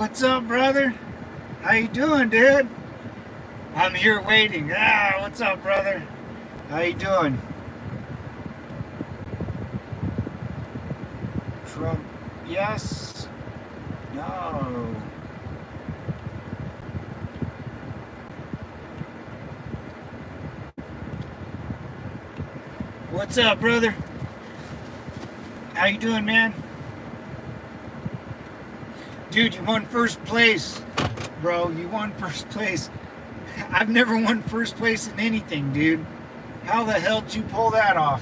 What's up, brother? How you doing, dude? I'm here waiting. What's up, brother? How you doing? Trump, yes? No. What's up, brother? How you doing, man? Dude, you won first place. Bro, you won first place. I've never won first place in anything, dude. How the hell did you pull that off?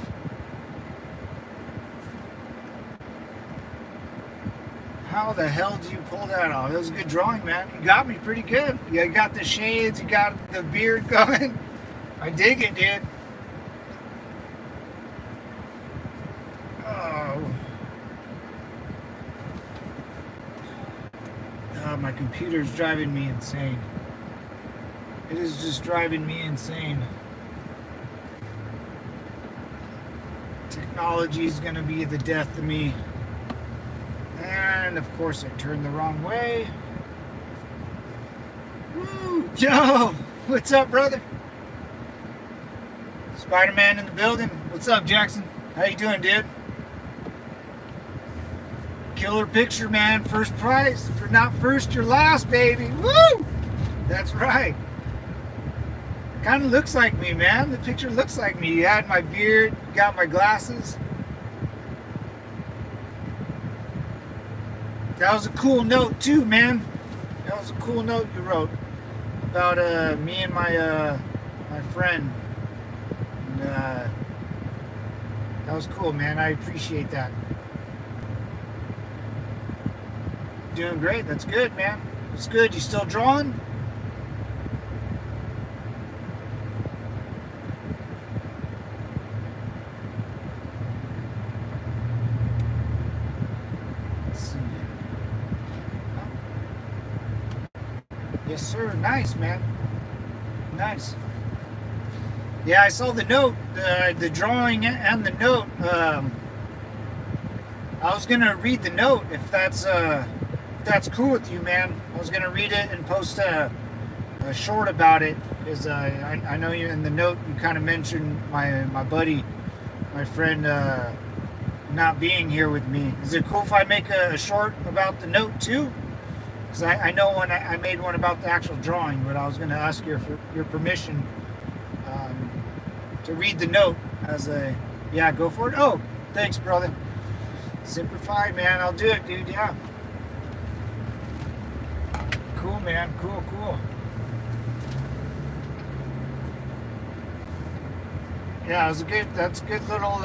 How the hell did you pull that off? That was a good drawing, man. You got me pretty good. You got the shades, you got the beard going. I dig it, dude. Oh. My computer's driving me insane. It is just driving me insane. Technology is going to be the death of me. And of course I turned the wrong way. Woo! Joe! What's up, brother? Spider-Man in the building. What's up, Jackson? How you doing, dude? Killer picture, man. First prize. If you're not first, you're last, baby. Woo! That's right. Kind of looks like me, man. The picture looks like me. You had my beard, got my glasses. That was a cool note too, man. That was a cool note you wrote about me and my friend. And, that was cool, man. I appreciate that. Doing great. That's good, man. It's good. You still drawing? Let's see. Yes, sir. Nice, man. Nice. Yeah, I saw the note, the drawing and the note. I was gonna read the note if that's cool with you, man. I was gonna read it and post a short about it because I know you in the note you kind of mentioned my buddy, my friend not being here with me. Is it cool if I make a short about the note too? Because I know when I made one about the actual drawing, but I was gonna ask your permission to read the note as a go for it. Oh, thanks, brother. Simplify, man. I'll do it, dude. Yeah. Cool, man. Cool. Yeah, it was that's a good little,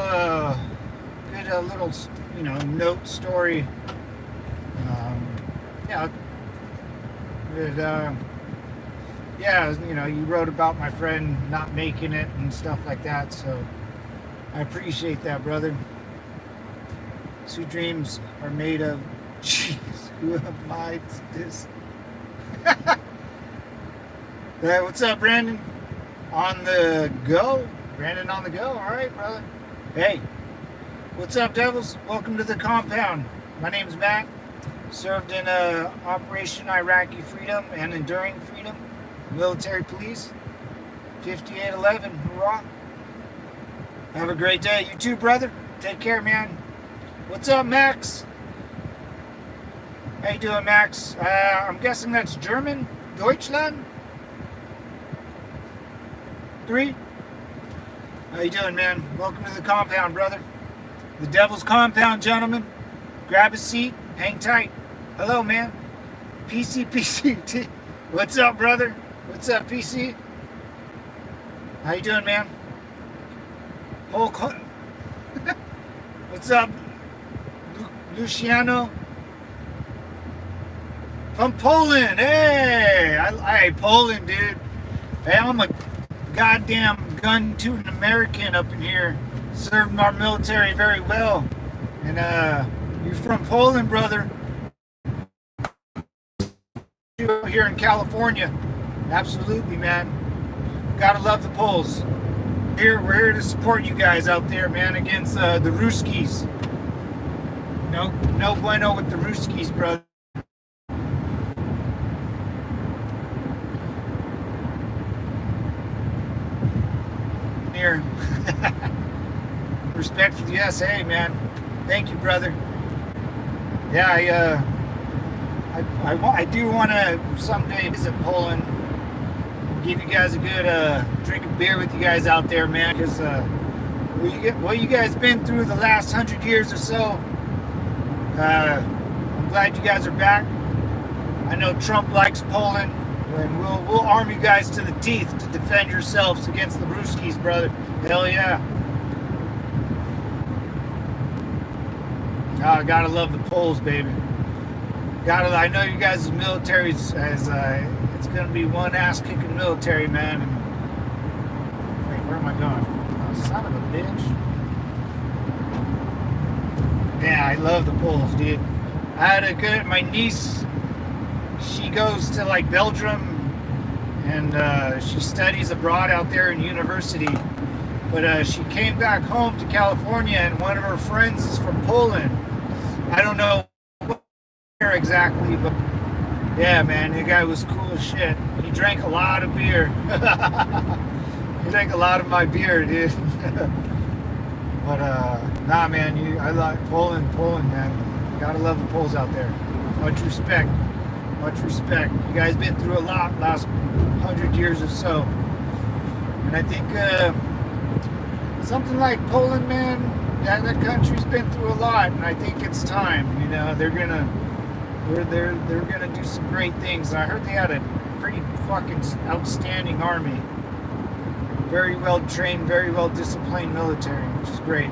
little, note story. Yeah. It, you wrote about my friend not making it and stuff like that, so I appreciate that, brother. Sweet dreams are made of. Jeez, who am I to this? Hey, what's up, Brandon? On the go? Brandon on the go? Alright, brother. Hey, what's up, Devils? Welcome to the compound. My name's Matt. Served in Operation Iraqi Freedom and Enduring Freedom. Military Police. 5811. Hoorah. Have a great day. You too, brother. Take care, man. What's up, Max? How you doing, Max? I'm guessing that's German? Deutschland? 3? How you doing, man? Welcome to the compound, brother. The Devil's Compound, gentlemen. Grab a seat. Hang tight. Hello, man. PC. What's up, brother? What's up, PC? How you doing, man? What's up, Luciano? From Poland. Hey, I Poland, dude. Hey, I'm a goddamn gun-tooting American up in here. Served our military very well. And you're from Poland, brother. You're here in California. Absolutely, man. Gotta love the Poles. We're here to support you guys out there, man, against the Ruskies. No bueno with the Ruskies, brother. here. Respect for the USA, man. Thank you, brother. Yeah, I do want to someday visit Poland. Give you guys a good drink of beer with you guys out there, man. Because what you guys been through the last 100 years or so. I'm glad you guys are back. I know Trump likes Poland, and we'll arm you guys to the teeth to defend yourselves against the Ruskies, brother. Hell yeah. Oh, I gotta love the Poles, baby. I know you guys' military it's gonna be one ass kicking military, man. And, wait, where am I going? Oh, son of a bitch. Yeah, I love the Poles, dude. I had my niece, she goes to like Belgium and she studies abroad out there in university. But she came back home to California and one of her friends is from Poland. I don't know where exactly, but yeah, man, the guy was cool as shit. He drank a lot of beer. He drank a lot of my beer, dude. But nah, man, I like Poland, man. Gotta love the Poles out there. Much respect. You guys been through a lot last 100 years or so. And I think something like Poland, man, that country's been through a lot, and I think it's time. You know, they're gonna do some great things. I heard they had a pretty fucking outstanding army. Very well trained, very well disciplined military, which is great.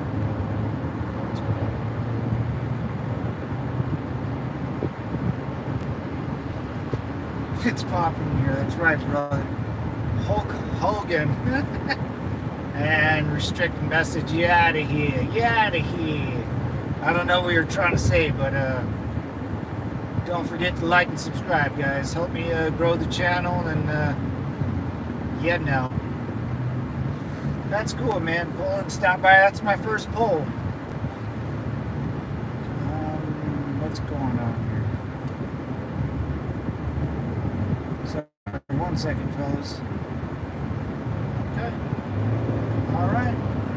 It's popping here, that's right, brother. Hulk Hogan. And restricted message, you out of here. I don't know what you're trying to say, but don't forget to like and subscribe, guys. Help me grow the channel, and yeah, no. That's cool, man. Poland, stop by. That's my first poll. What's going on here? Sorry, 1 second, fellas. Okay. All right.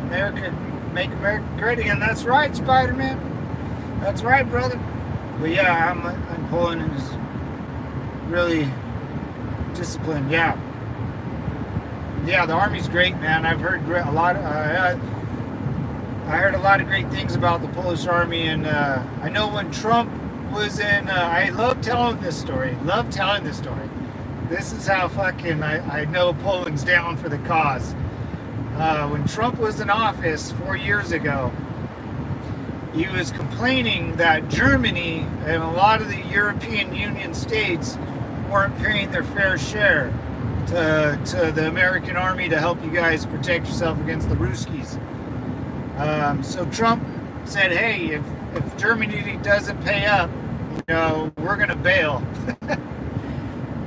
America, make America great again. That's right, Spider-Man. That's right, brother. But yeah, I'm Poland and is really disciplined. Yeah. Yeah, the Army's great, man. I've heard a lot. I heard a lot of great things about the Polish Army, and I know when Trump was in. I love telling this story. This is how fucking I know Poland's down for the cause. When Trump was in office 4 years ago, he was complaining that Germany and a lot of the European Union states weren't paying their fair share to the American Army to help you guys protect yourself against the Ruskies. So Trump said, hey, if Germany doesn't pay up, we're gonna bail.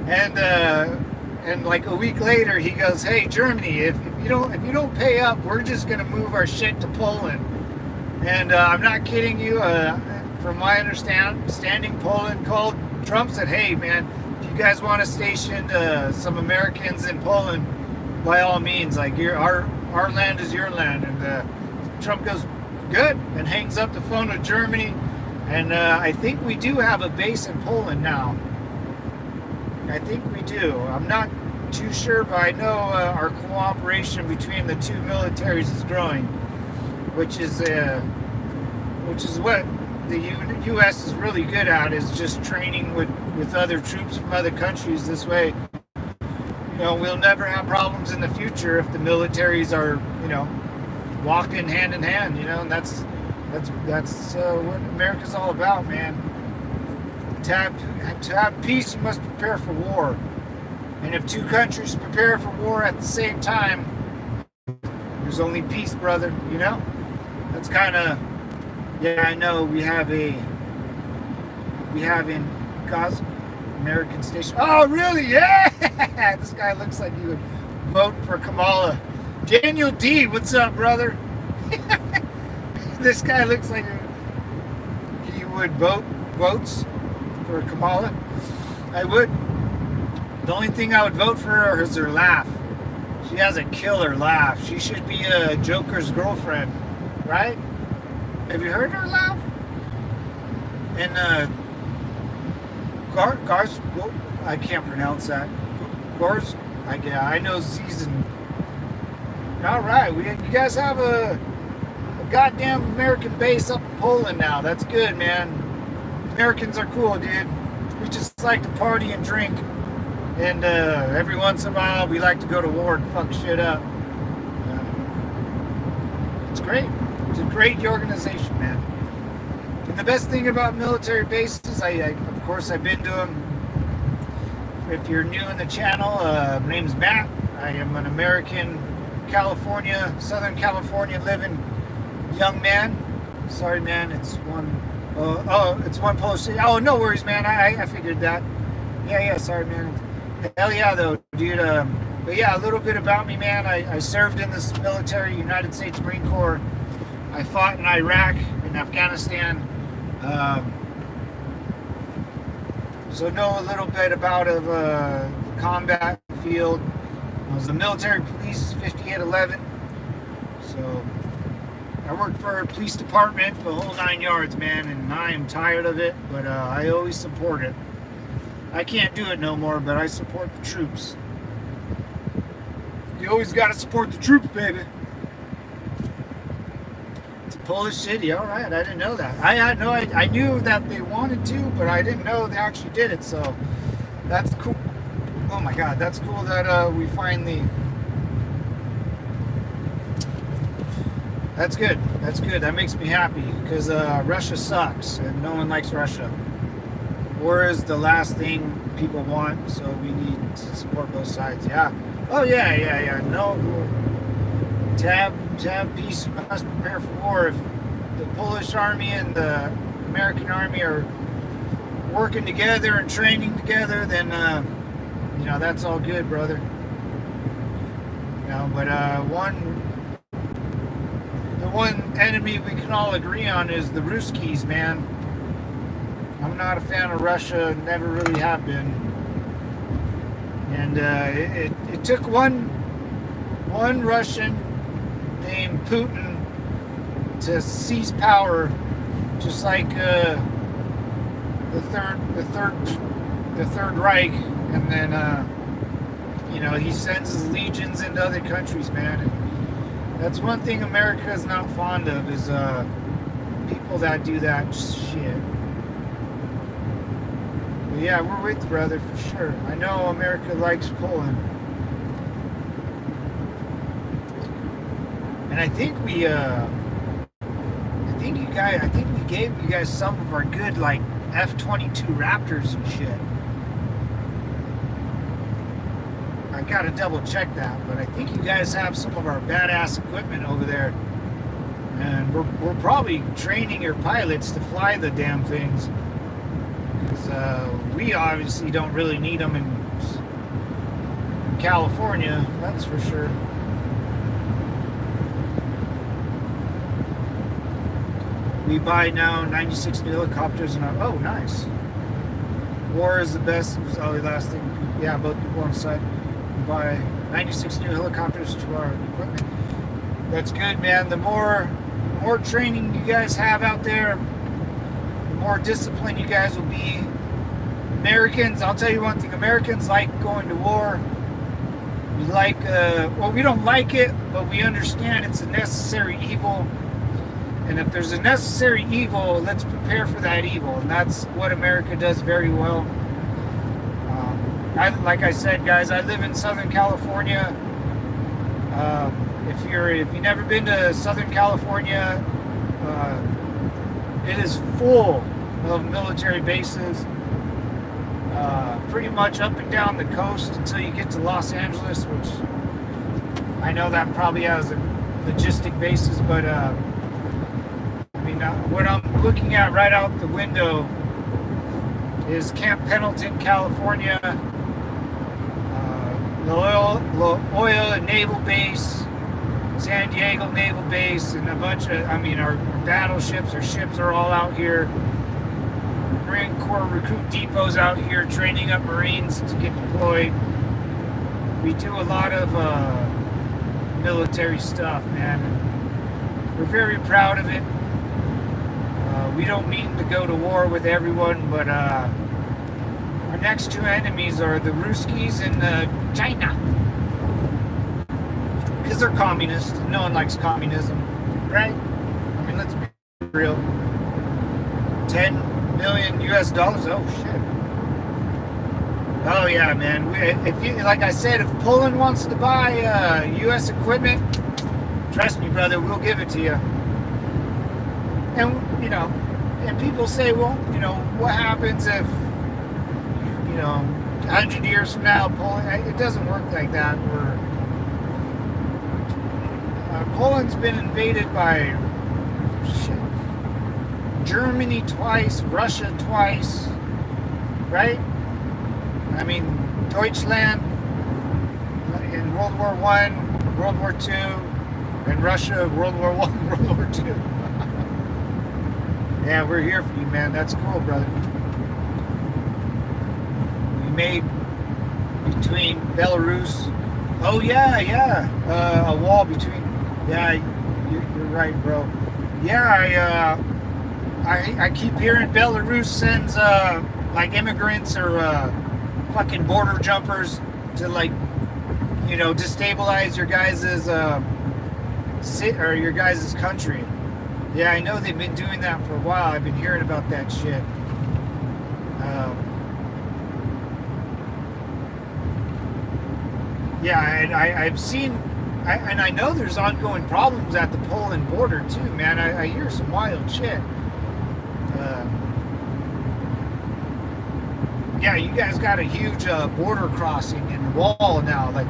And like a week later, he goes, hey, Germany, if you don't pay up, we're just gonna move our shit to Poland. And I'm not kidding you. From my understanding, Poland called Trump, said, hey, man, if you guys want to station some Americans in Poland, by all means, like our land is your land. And Trump goes, good, and hangs up the phone with Germany. And I think we do have a base in Poland now. I think we do. I'm not too sure, but I know our cooperation between the two militaries is growing, which is what the U.S. is really good at, is just training with other troops from other countries. This way, we'll never have problems in the future if the militaries are, walking hand in hand. And that's what America's all about, man. To have peace, you must prepare for war. And if two countries prepare for war at the same time, there's only peace, brother. That's kind of, yeah, I know we have in Gaza, American station. Oh, really? Yeah! This guy looks like he would vote for Kamala. Daniel D, what's up, brother? This guy looks like he would votes for Kamala. I would. The only thing I would vote for her is her laugh. She has a killer laugh. She should be a Joker's girlfriend, right? Have you heard her laugh? And Gars, I can't pronounce that. Gars, I know season. All right, you guys have a goddamn American base up in Poland now. That's good, man. Americans are cool, dude. We just like to party and drink. And every once in a while, we like to go to war and fuck shit up. It's great. It's a great organization, man. And the best thing about military bases, of course, I've been to them. If you're new in the channel, my name's Matt. I am an American, Southern California living young man. Sorry, man. It's one Polish city. Oh, no worries, man. I figured that. Yeah. Sorry, man. Hell yeah, though, dude. But yeah, a little bit about me, man. I served in this military, United States Marine Corps. I fought in Iraq and Afghanistan. So know a little bit about the combat field. I was the military police, 5811. So I worked for a police department, the whole 9 yards, man, and I am tired of it, but I always support it. I can't do it no more, but I support the troops. You always got to support the troops, baby. It's a Polish city, all right. I didn't know that. I knew that they wanted to, but I didn't know they actually did it. So that's cool. Oh my God, that's cool that we finally. That's good. That's good. That makes me happy because Russia sucks and no one likes Russia. War is the last thing people want, so we need to support both sides. Yeah. Oh yeah. No. To have peace, you must prepare for war. If the Polish army and the American army are working together and training together, then that's all good, brother. But the one enemy we can all agree on is the Ruskies, man. I'm not a fan of Russia, never really have been. And it took one Russian named Putin to seize power, just like the Third Reich, and then he sends his legions into other countries, man. And that's one thing America is not fond of is people that do that shit. Yeah, we're with you, brother, for sure. I know America likes Poland. And I think we gave you guys some of our good, like, F-22 Raptors and shit. I gotta double check that, but I think you guys have some of our badass equipment over there. And we're probably training your pilots to fly the damn things. We obviously don't really need them in California, that's for sure. We buy now 96 new helicopters and oh, nice. War is the best. It was the last thing. Yeah, both people on site. We buy 96 new helicopters to our equipment. That's good, man. The more training you guys have out there, the more disciplined you guys will be. Americans, I'll tell you one thing, Americans like going to war. We like, we don't like it, but we understand it's a necessary evil. And if there's a necessary evil, let's prepare for that evil. And that's what America does very well. Like I said, guys, I live in Southern California. If you've never been to Southern California, it is full of military bases. Pretty much up and down the coast until you get to Los Angeles, which I know that probably has logistic bases, but what I'm looking at right out the window is Camp Pendleton, California, La Jolla Naval Base, San Diego Naval Base, and a bunch of, our battleships, our ships are all out here. Marine Corps recruit depots out here training up Marines to get deployed. We do a lot of military stuff, man. We're very proud of it. We don't mean to go to war with everyone, but our next two enemies are the Ruskies and China. Because they're communist. No one likes communism, right? I mean, let's be real. 10 million US dollars? Oh, shit. Oh, yeah, man. If you, like I said, if Poland wants to buy US equipment, trust me, brother, we'll give it to you. And, you know, and people say, well, you know, what happens if, you know, 100 years from now, Poland, it doesn't work like that. Poland's been invaded by Germany twice, Russia twice, right? I mean, Deutschland in World War I, World War II, and Russia, World War I, World War II. Yeah, we're here for you, man. That's cool, brother. We made between Belarus. Oh, yeah. A wall between. Yeah, you're right, bro. Yeah, I keep hearing Belarus sends like immigrants or fucking border jumpers to, like, you know, destabilize your guys's or your guys's country. Yeah, I know they've been doing that for a while. I've been hearing about that shit. Yeah, and I've seen, and I know there's ongoing problems at the Poland border too, man. I hear some wild shit. Yeah, you guys got a huge border crossing and wall now. Like,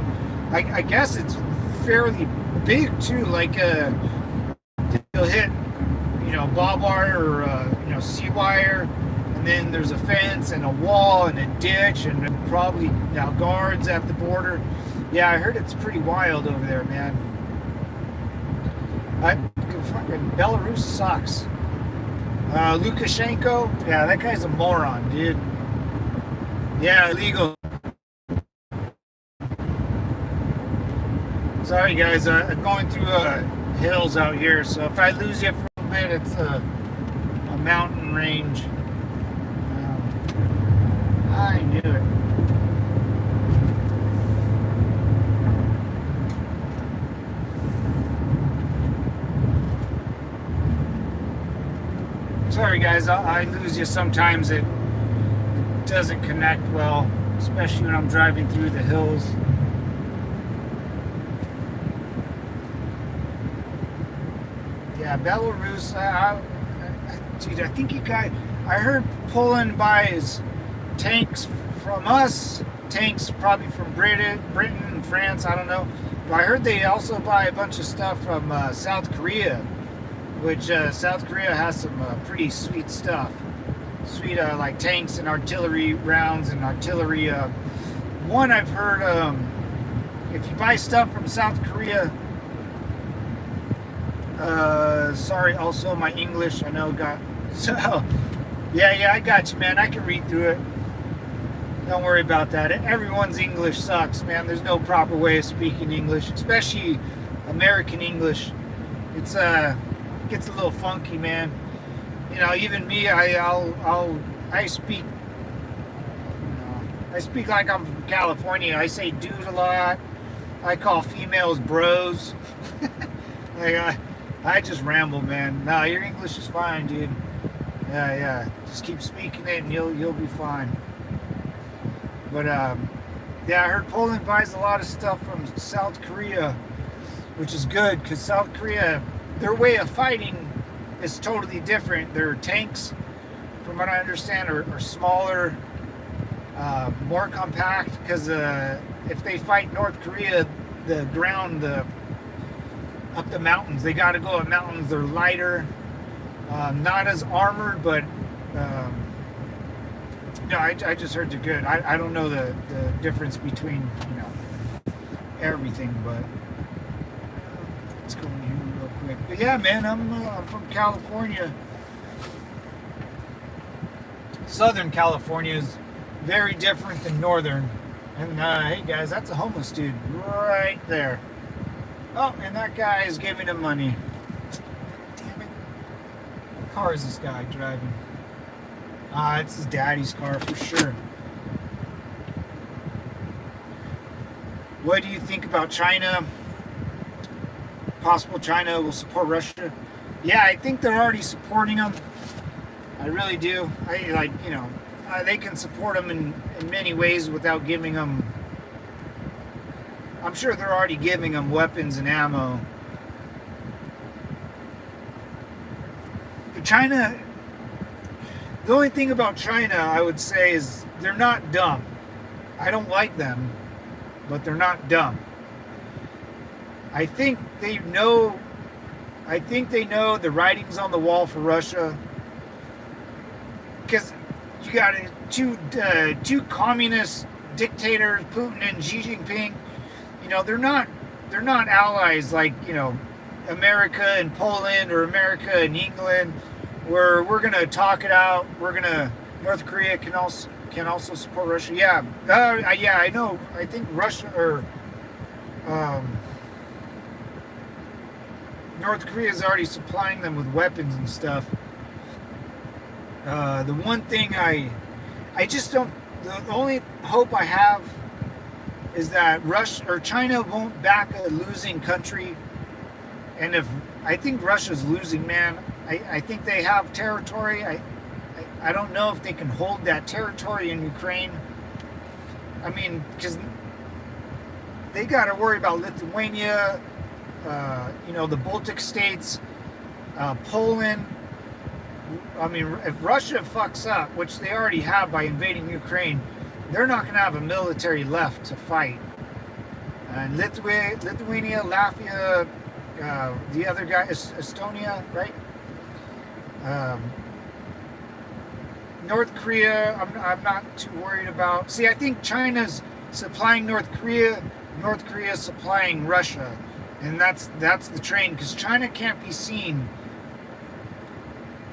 I guess it's fairly big too. Like, you'll hit, you know, barbed wire or you know, sea wire, and then there's a fence and a wall and a ditch and probably now guards at the border. Yeah, I heard it's pretty wild over there, man. Fucking Belarus sucks. Lukashenko, yeah, that guy's a moron, dude. Yeah, illegal. Sorry, guys, I'm going through hills out here, so if I lose you for a bit, it's a mountain range. I knew it. Sorry, guys, I lose you sometimes. It doesn't connect well, especially when I'm driving through the hills. Yeah, Belarus, dude, I think you guys, I heard Poland buys tanks from us, tanks probably from Britain and France, I don't know. But I heard they also buy a bunch of stuff from South Korea, which South Korea has some pretty sweet stuff. Sweet, like tanks and artillery rounds and artillery. One I've heard, if you buy stuff from South Korea, sorry, also my English, I know got, so, yeah, I got you, man. I can read through it. Don't worry about that. Everyone's English sucks, man. There's no proper way of speaking English, especially American English. It's, gets a little funky, man. You know, even me, I speak, you know, I speak like I'm from California. I say dude a lot. I call females bros. Like, I just ramble, man. No, your English is fine, dude. Yeah. Just keep speaking it and you'll be fine. But yeah, I heard Poland buys a lot of stuff from South Korea, which is good because South Korea, their way of fighting is totally different. Their tanks, from what I understand, are smaller, more compact, because if they fight North Korea, the ground, up the mountains, they got to go up mountains, they're lighter, not as armored, but no, I just heard they're good. I don't know the difference between, you know, everything, but let's go in here real quick. But yeah, man, I'm from California. Southern California is very different than northern. And hey guys, that's a homeless dude right there. Oh, and that guy is giving him money. Damn it. What car is this guy driving? It's his daddy's car for sure. What do you think about China? Possible China will support Russia? Yeah, I think they're already supporting them. I really do. They can support them in many ways without giving them. I'm sure they're already giving them weapons and ammo. China, the only thing about China I would say is they're not dumb. I don't like them, but they're not dumb. I think they know the writing's on the wall for Russia, because you got two communist dictators, Putin and Xi Jinping. They're not allies like America and Poland or America and England, where we're gonna talk it out. North Korea can also support Russia. Yeah, I know. I think Russia or North Korea is already supplying them with weapons and stuff. The one thing I just don't. The only hope I have is that Russia or China won't back a losing country. And if I think Russia's losing, man, I think they have territory. I don't know if they can hold that territory in Ukraine. I mean, because they got to worry about Lithuania, the Baltic states, Poland. I mean, if Russia fucks up, which they already have by invading Ukraine, they're not going to have a military left to fight. And Lithuania, Latvia, the other guy, Estonia, right? North Korea, I'm not too worried about. See, I think China's supplying North Korea, North Korea's supplying Russia. And that's the train, because China can't be seen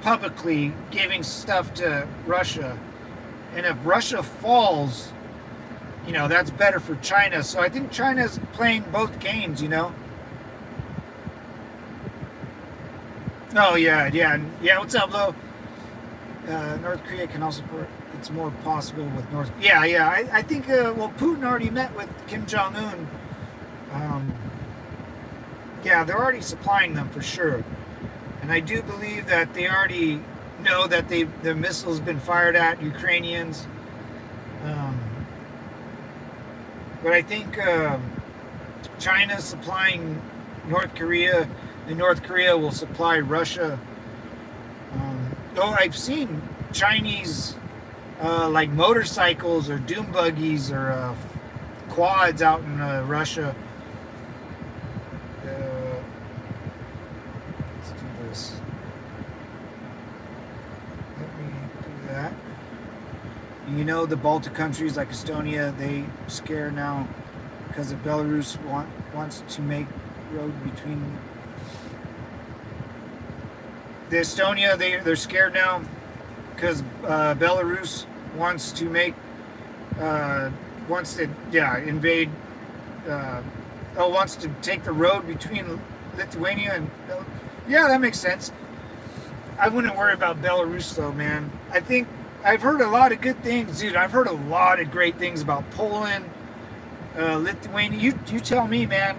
publicly giving stuff to Russia. And if Russia falls, that's better for China. So I think China's playing both games, Oh, yeah. What's up, Lo? North Korea can also support. It's more possible with North. Yeah. I think. Putin already met with Kim Jong-un. They're already supplying them for sure, and I do believe that they already know that the missiles been fired at Ukrainians. But I think China's supplying North Korea, and North Korea will supply Russia. I've seen Chinese like motorcycles or doom buggies or quads out in Russia. Let's do this. Let me do that. The Baltic countries like Estonia, they scare now because of Belarus wants to make road between. The Estonia, they're scared now because Belarus wants to invade. Wants to take the road between Lithuania and Belarus. Yeah, that makes sense. I wouldn't worry about Belarus though, man. I think I've heard a lot of good things, dude. I've heard a lot of great things about Poland, Lithuania. You tell me, man.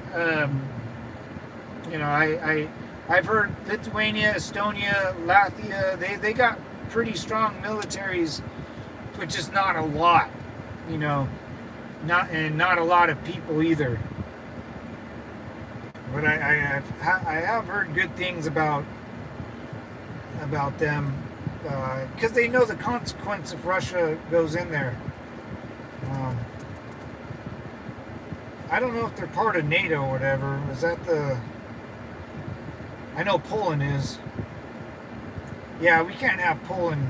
I've heard Lithuania, Estonia, Latvia, they got pretty strong militaries, but just not a lot, not a lot of people either. But I have heard good things about them, because they know the consequence if Russia goes in there. I don't know if they're part of NATO or whatever. Is that the... I know Poland is. Yeah, we can't have Poland.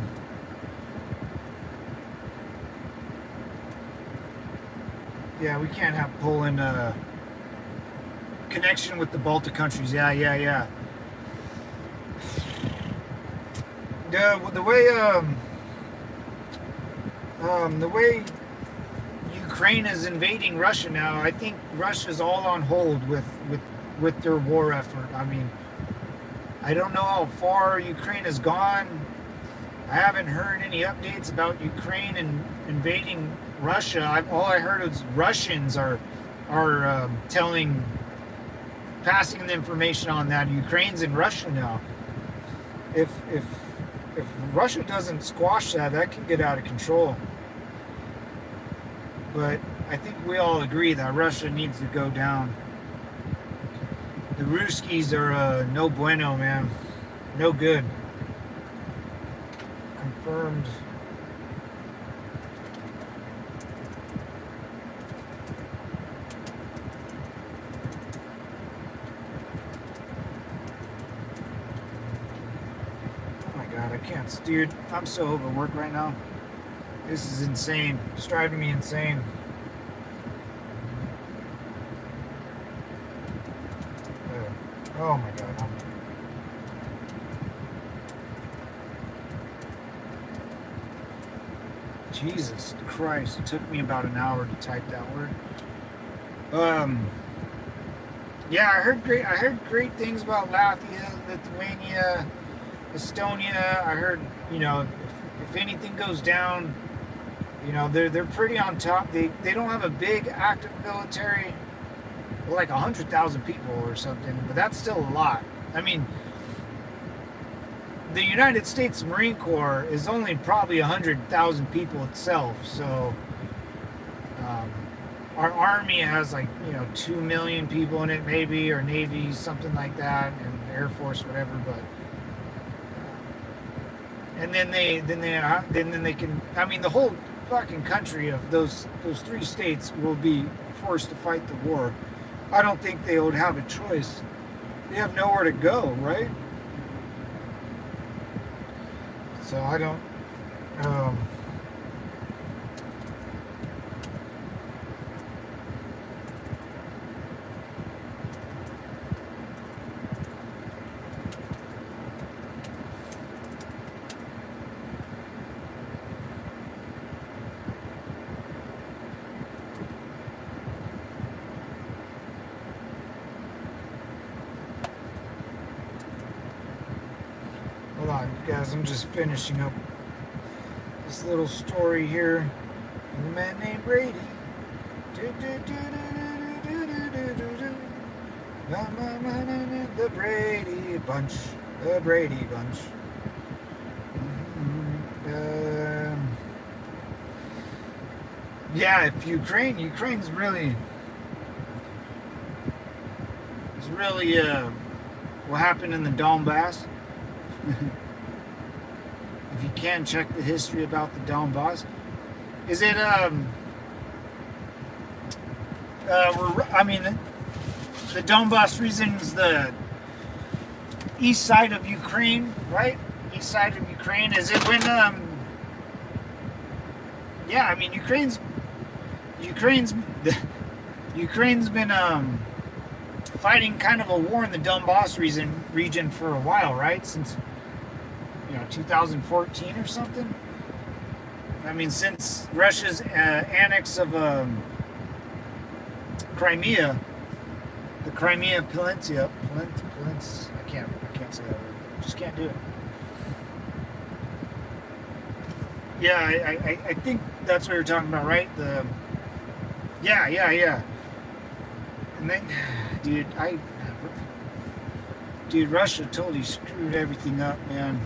Yeah, we can't have Poland connection with the Baltic countries. Yeah. The way Ukraine is invading Russia now, I think Russia's all on hold with with their war effort. I mean, I don't know how far Ukraine has gone. I haven't heard any updates about Ukraine and invading Russia. All I heard was Russians are passing the information on that Ukraine's in Russia now. If Russia doesn't squash that, that could get out of control. But I think we all agree that Russia needs to go down. The Ruskies are no bueno, man. No good. Confirmed. Oh my god, I can't. Dude, I'm so overworked right now. This is insane. It's driving me insane. Oh my god. Jesus Christ. It took me about an hour to type that word. Yeah, I heard great things about Latvia, Lithuania, Estonia. I heard, if anything goes down, they're pretty on top. They don't have a big active military, like 100,000 people or something, but that's still a lot. I mean, the United States Marine Corps is only probably 100,000 people itself, so our Army has 2 million people in it maybe, or Navy, something like that, and Air Force, whatever, but and then they can, I mean, the whole fucking country of those 3 states will be forced to fight the war. I don't think they would have a choice. They have nowhere to go, right? So I don't. Hold on, guys, I'm just finishing up this little story here. A man named Brady. The Brady Bunch. The Brady Bunch. Yeah, if Ukraine's really, what happened in the Donbass. If you can check the history about the Donbass, is it the Donbass region's the east side of Ukraine, right? East side of Ukraine. Is it when yeah, I mean Ukraine's been fighting kind of a war in the Donbass region for a while, right? Since 2014 or something. I mean, since Russia's annex of Crimea, the Crimea Peninsula. I can't say that word. Just can't do it. Yeah, I think that's what you're talking about, right? Yeah. And then, dude, Russia totally screwed everything up, man.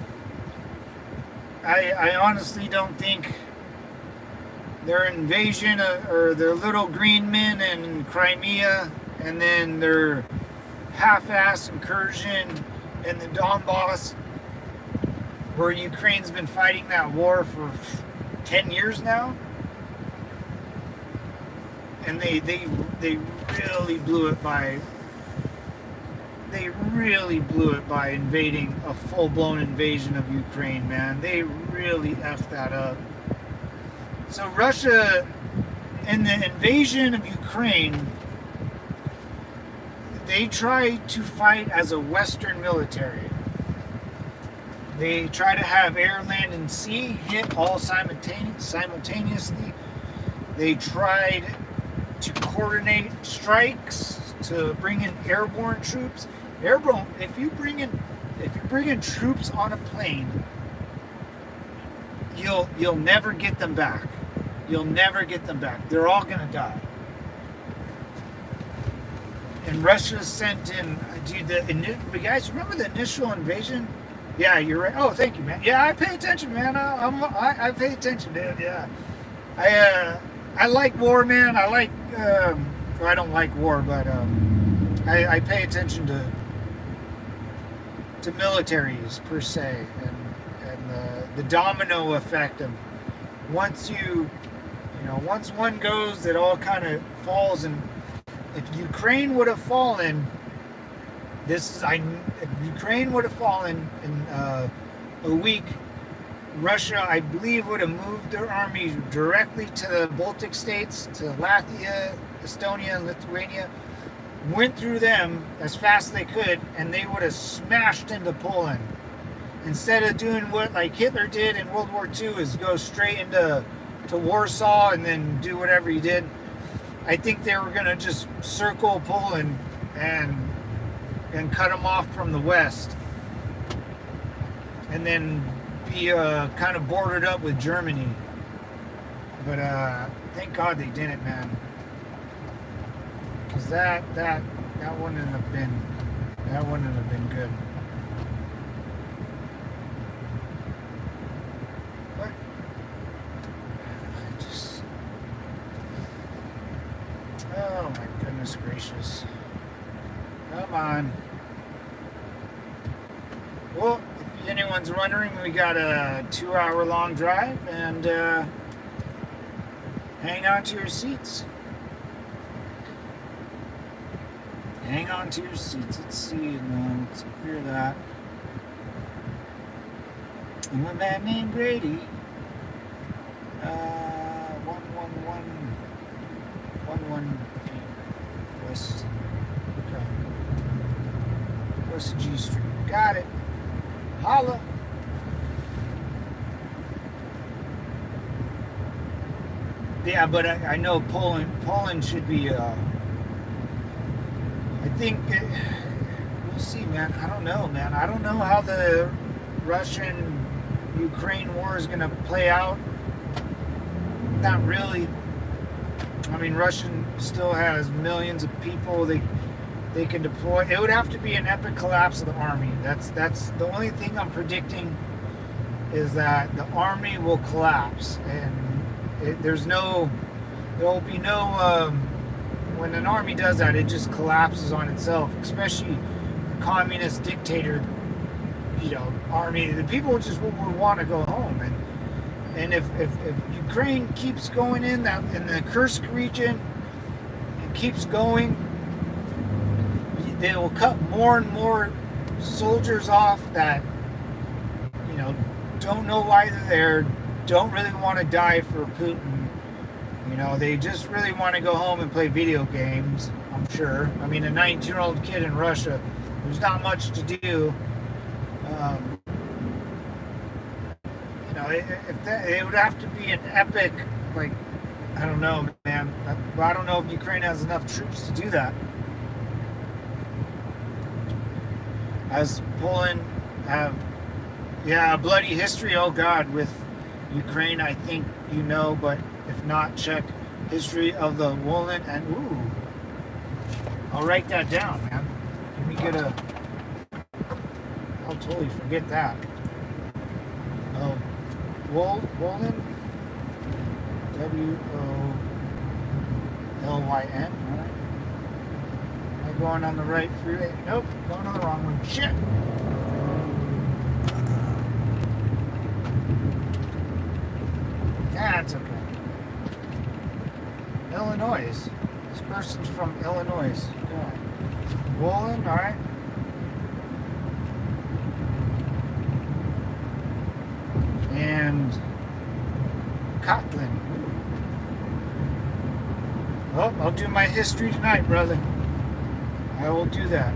I honestly don't think their invasion or their little green men in Crimea, and then their half-ass incursion in the Donbass, where Ukraine's been fighting that war for 10 years now, and they really blew it by invading a full-blown invasion of Ukraine, man. They really effed that up. So Russia, in the invasion of Ukraine, they tried to fight as a Western military. They try to have air, land, and sea hit all simultaneously. They tried to coordinate strikes to bring in airborne troops. Airborne. If you bring in troops on a plane, you'll never get them back. You'll never get them back. They're all gonna die. And Russia sent in, dude. The guys, remember the initial invasion? Yeah, you're right. Oh, thank you, man. Yeah, I pay attention, man. I pay attention, dude. Yeah, I like war, man. I like. Well, I don't like war, but I pay attention to militaries per se, and the domino effect of once once one goes, it all kind of falls. And if Ukraine would have fallen, if Ukraine would have fallen in a week, Russia, I believe, would have moved their army directly to the Baltic states, to Latvia, Estonia, and Lithuania, went through them as fast as they could, and they would have smashed into Poland. Instead of doing what like Hitler did in World War II, is go straight into Warsaw and then do whatever he did. I think they were going to just circle Poland and cut them off from the west, and then be kind of bordered up with Germany. But thank God they didn't, man, because that wouldn't have been good. What? Oh my goodness gracious! Come on. Well, if anyone's wondering, we got a 2-hour-long drive, and hang on to your seats. Hang on to your seats. Let's see. Let's clear that. I'm a man named Grady. 111 West. Okay. West G Street. Got it. Holla. Yeah, but I know Poland should be. I think we'll see, man. I don't know, man. I don't know how the Russian-Ukraine war is going to play out. Not really. I mean, Russia still has millions of people they can deploy. It would have to be an epic collapse of the army. That's the only thing I'm predicting, is that the army will collapse, and there will be no. When an army does that, it just collapses on itself. Especially a communist dictator, army. The people just would want to go home, and if Ukraine keeps going in the Kursk region, it keeps going, they will cut more and more soldiers off that don't know why they're there, don't really want to die for Putin. They just really want to go home and play video games, I'm sure. I mean, a 19-year-old kid in Russia, there's not much to do. It would have to be an epic, like, I don't know, man. I don't know if Ukraine has enough troops to do that. As Poland have, a bloody history, oh God, with Ukraine, I think but if not, check history of the Woolin and I'll write that down, man. Let me get I'll totally forget that. Oh, Woolin, WOLYN. All right. Am I going on the right freeway? Nope, going on the wrong one. Shit. That's okay. Illinois. This person's from Illinois. Yeah. Woolin, all right. And Kotlin. Oh, I'll do my history tonight, brother. I will do that.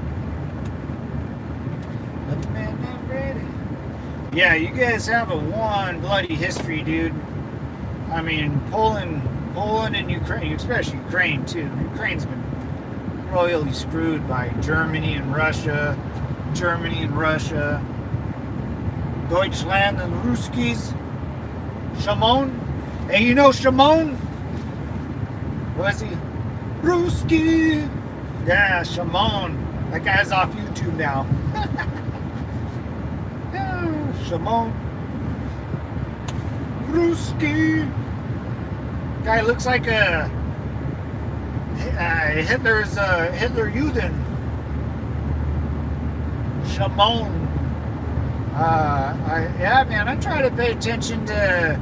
Little man named Brady. Yeah, you guys have a one bloody history, dude. I mean, Poland and Ukraine, especially Ukraine too. Ukraine's been royally screwed by Germany and Russia. Deutschland and Ruskies. Shimon. Hey, you know Shimon? Was he? Ruski. Yeah, Shimon. That guy's off YouTube now. Yeah, Shimon. Ruski. Guy looks like a Hitler's Hitler Juden. Shimon. Yeah, man, I try to pay attention to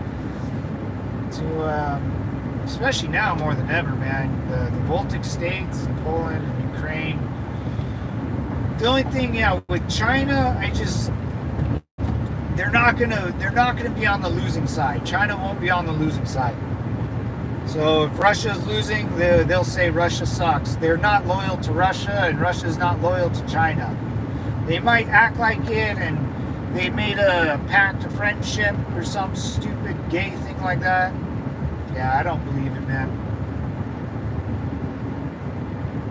especially now more than ever, man. The Baltic states, Poland, and Ukraine. The only thing, yeah, with China, they're not gonna be on the losing side. China won't be on the losing side. So if Russia's losing, they'll say Russia sucks. They're not loyal to Russia, and Russia's not loyal to China. They might act like it, and they made a pact of friendship or some stupid gay thing like that. Yeah, I don't believe it, man.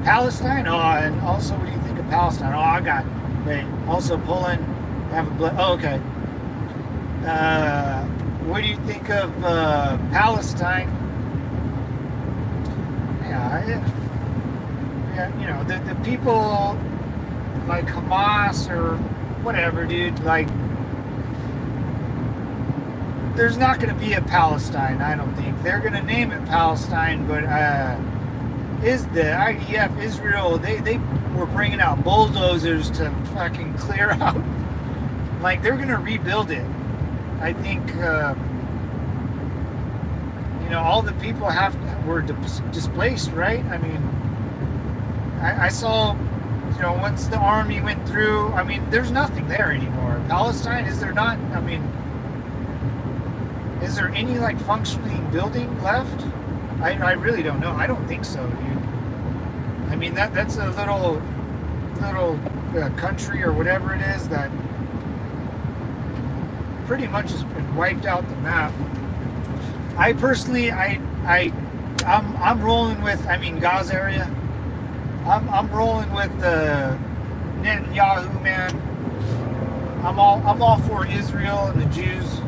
Palestine? Oh, and also, what do you think of Palestine? Also Poland, oh, okay. What do you think of Palestine? Yeah, you know, the people like Hamas or whatever, dude, like, there's not going to be a Palestine, I don't think. They're going to name it Palestine, but is the IDF, Israel, they were bringing out bulldozers to fucking clear out. Like, they're going to rebuild it. I think, you know, all the people were displaced, right? I mean, I saw, you know, once the army went through, I mean, there's nothing there anymore. Palestine, is there not? I mean, is there any, like, functioning building left? I really don't know. I don't think so, dude. I mean, that's a little country or whatever it is that pretty much has been wiped out the map. I personally, I'm rolling with, I mean, Gaza area. I'm rolling with the Netanyahu, man. I'm all for Israel and the Jews.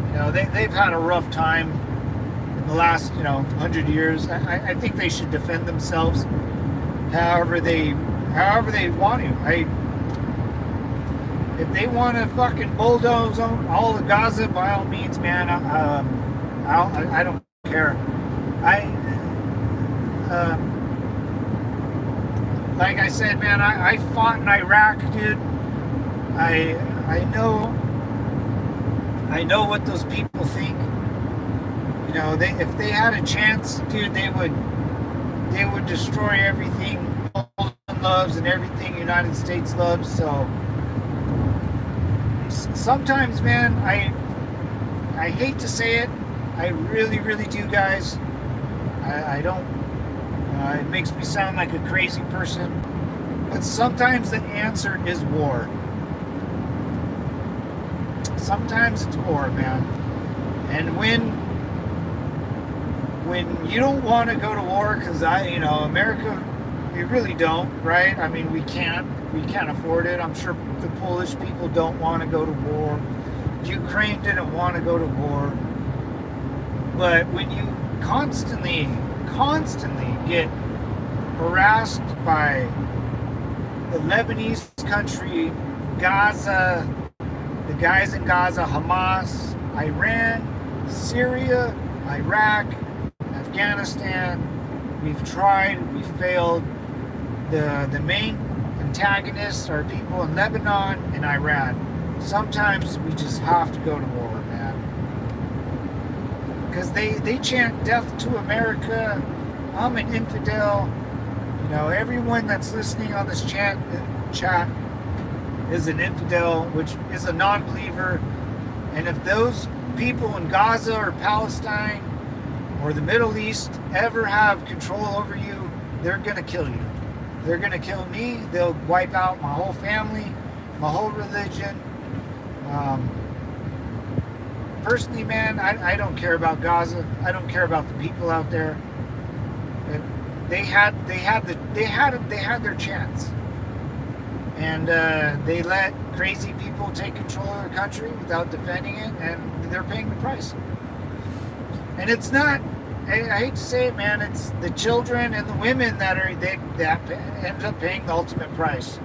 You know, they've had a rough time in the last, you know, 100 years. I think they should defend themselves however they want to. If they want to fucking bulldoze all of Gaza, by all means, man. I don't care. Like I said, man, I fought in Iraq, dude. I know what those people think. You know, if they had a chance, dude, they would destroy everything Poland loves and everything United States loves. So sometimes, man, I hate to say it, I really, really do, guys. I don't. It makes me sound like a crazy person, but sometimes the answer is war. Sometimes it's war, man. And when you don't want to go to war, because America, we really don't, right? I mean, we can't afford it. I'm sure the Polish people don't want to go to war. Ukraine didn't want to go to war. But when you constantly get harassed by the Lebanese country, Gaza, the guys in Gaza, Hamas, Iran, Syria, Iraq, Afghanistan, we've tried, we've failed. The main antagonists are people in Lebanon and Iran. Sometimes we just have to go to war, man. Because they chant death to America. I'm an infidel. You know, everyone that's listening on this chat is an infidel, which is a non-believer. And if those people in Gaza or Palestine or the Middle East ever have control over you, they're going to kill you. They're going to kill me. They'll wipe out my whole family, my whole religion. Personally, man, I don't care about Gaza. I don't care about the people out there. they had their chance, and they let crazy people take control of their country without defending it, and they're paying the price. And it's not. I hate to say it, man. It's the children and the women that end up paying the ultimate price.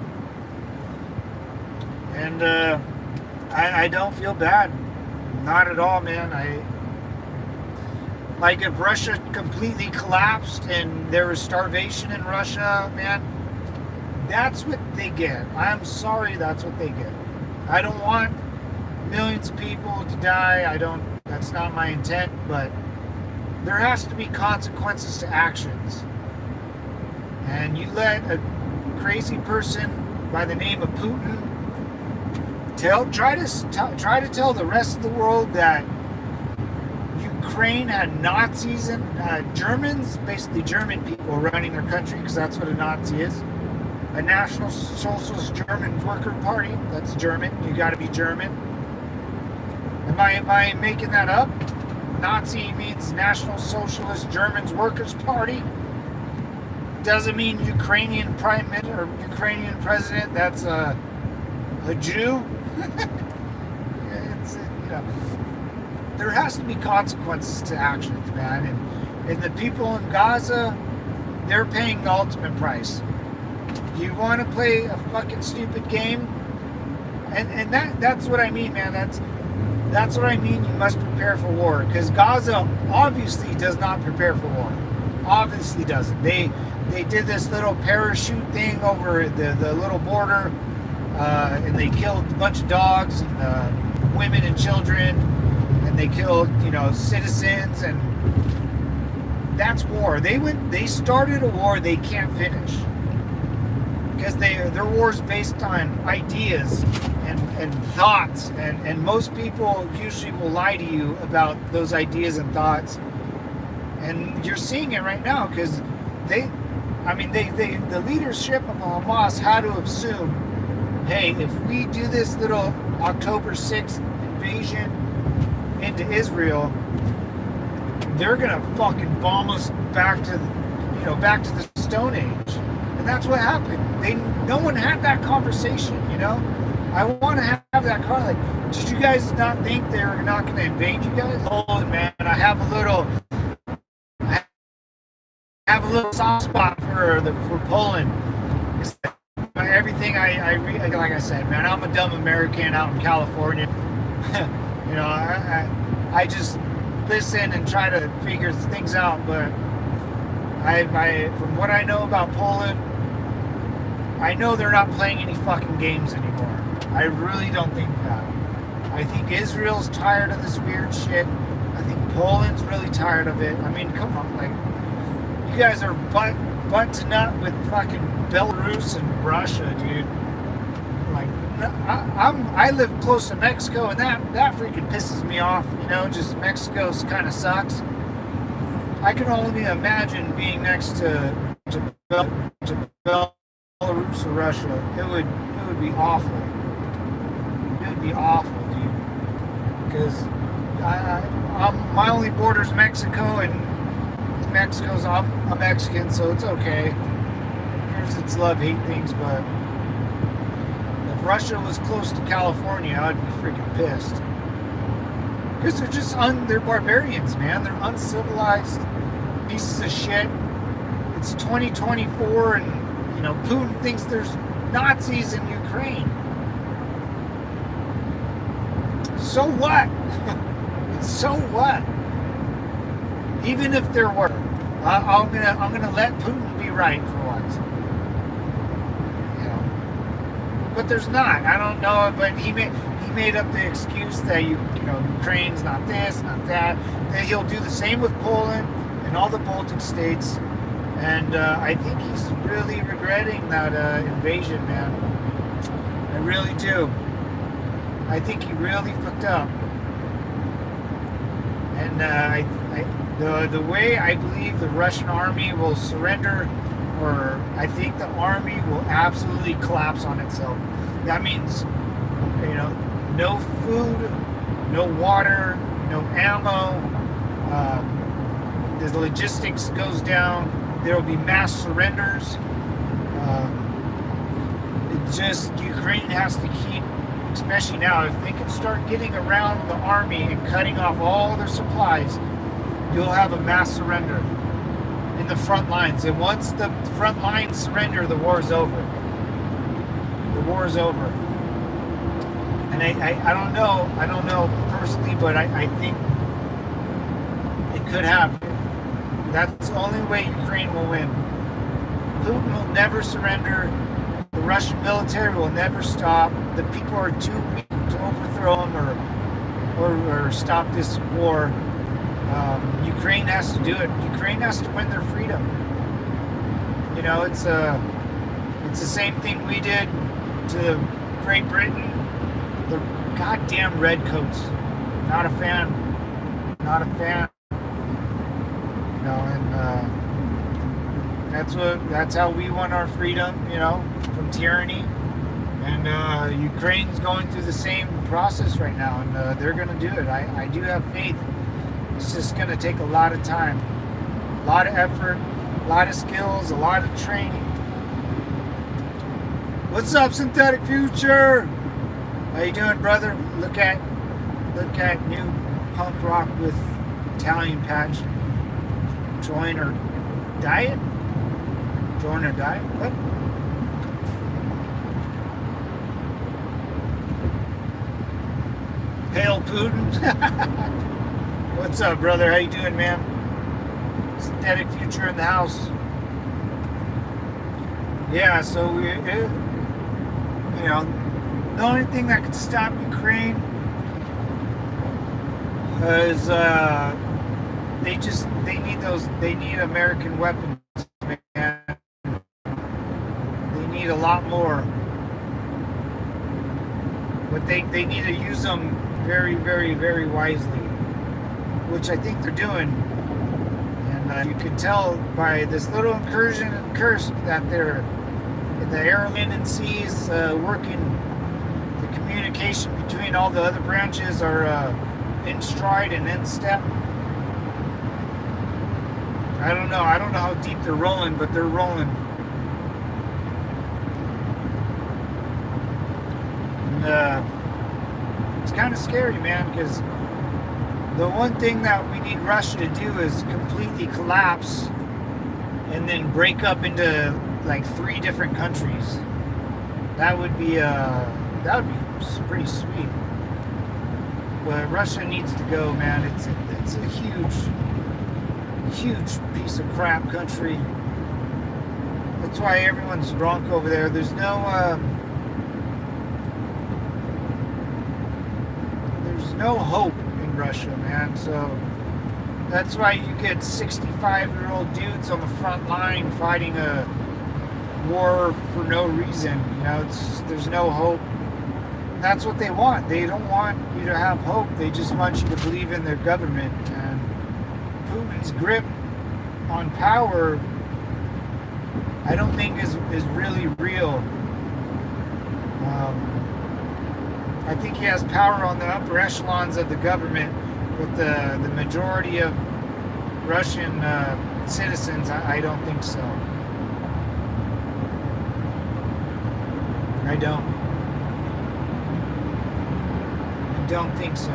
And I don't feel bad, not at all, man. Like if Russia completely collapsed and there was starvation in Russia, man, that's what they get. I'm sorry, that's what they get. I don't want millions of people to die. That's not my intent, but there has to be consequences to actions. And you let a crazy person by the name of Putin try to tell the rest of the world that Ukraine had Nazis and Germans, basically German people running their country, because that's what a Nazi is. A National Socialist German Worker Party, that's German. You got to be German. Am I making that up? Nazi means National Socialist German Workers Party. Doesn't mean Ukrainian prime minister or Ukrainian president. That's a Jew. It's, there has to be consequences to actions, man. And the people in Gaza, they're paying the ultimate price. You want to play a fucking stupid game? And that's what I mean, man. That's what I mean. You must prepare for war, because Gaza obviously does not prepare for war. Obviously doesn't. They did this little parachute thing over the little border, and they killed a bunch of dogs and women and children, and they killed citizens, and that's war. They started a war they can't finish, because their war is based on ideas and thoughts, and most people usually will lie to you about those ideas and thoughts, and you're seeing it right now, because the leadership of Hamas had to assume, hey, if we do this little October 6th invasion into Israel, they're gonna fucking bomb us back to the Stone Age. And that's what happened. No one had that conversation, I want to have that car. Like, did you guys not think they were not going to invade you guys? Oh man, I have a little soft spot for Poland. Everything I read, like I said, man, I'm a dumb American out in California. I just listen and try to figure things out. But from what I know about Poland, I know they're not playing any fucking games anymore. I really don't think that. I think Israel's tired of this weird shit. I think Poland's really tired of it. I mean, come on, like, you guys are butt to nut with fucking Belarus and Russia, dude. Like, I live close to Mexico, and that freaking pisses me off. Just Mexico kind of sucks. I can only imagine being next to Belarus or Russia. It would be awful. It would be awful, dude. Because my only border's Mexico, and I'm a Mexican, so it's okay. Here's its love-hate things, but if Russia was close to California, I'd be freaking pissed. Because they're just they're barbarians, man. They're uncivilized pieces of shit. It's 2024, and Putin thinks there's Nazis in Ukraine. So what? So what? Even if there were, I'm gonna let Putin be right for once. But there's not. I don't know. But he made up the excuse that Ukraine's not this, not that. That he'll do the same with Poland and all the Baltic states. And I think he's really regretting that invasion, man. I really do. I think he really fucked up. And the way I believe the Russian army will surrender, or I think the army will absolutely collapse on itself. That means, no food, no water, no ammo. The logistics goes down. There will be mass surrenders. It just, Ukraine has to keep, especially now, if they can start getting around the army and cutting off all their supplies, you'll have a mass surrender in the front lines. And once the front lines surrender, the war is over. The war is over. And I don't know personally, but I think it could happen. That's the only way Ukraine will win. Putin will never surrender. The Russian military will never stop. The people are too weak to overthrow him or stop this war. Ukraine has to do it. Ukraine has to win their freedom. You know, it's the same thing we did to Great Britain. The goddamn redcoats. Not a fan. Not a fan. You know, and that's how we won our freedom. You know, from tyranny. And Ukraine's going through the same process right now, and they're going to do it. I do have faith. It's just going to take a lot of time, a lot of effort, a lot of skills, a lot of training. What's up, Synthetic Future? How you doing, brother? Look at new punk rock with Italian patch. Join her diet? Join her diet? What? Hail Putin. What's up, brother? How you doing, man? Synthetic Future in the house. Yeah, so you know, the only thing that could stop Ukraine is they need American weapons, man. They need a lot more, but they need to use them very, very, very wisely, which I think they're doing. And you can tell by this little incursion and curse that they're in the air, land, and seas working. The communication between all the other branches are in stride and in step. I don't know how deep they're rolling, but they're rolling. And it's kind of scary, man, because the one thing that we need Russia to do is completely collapse and then break up into like 3 different countries. That would be pretty sweet. But Russia needs to go, man. It's a huge piece of crap country. That's why everyone's drunk over there. There's no hope in Russia, man. So that's why you get 65-year-old dudes on the front line fighting a war for no reason. You know, there's no hope. That's what they want. They don't want you to have hope. They just want you to believe in their government. And Putin's grip on power, I don't think is really real. I think he has power on the upper echelons of the government, but the majority of Russian citizens, I don't think so. I don't think so.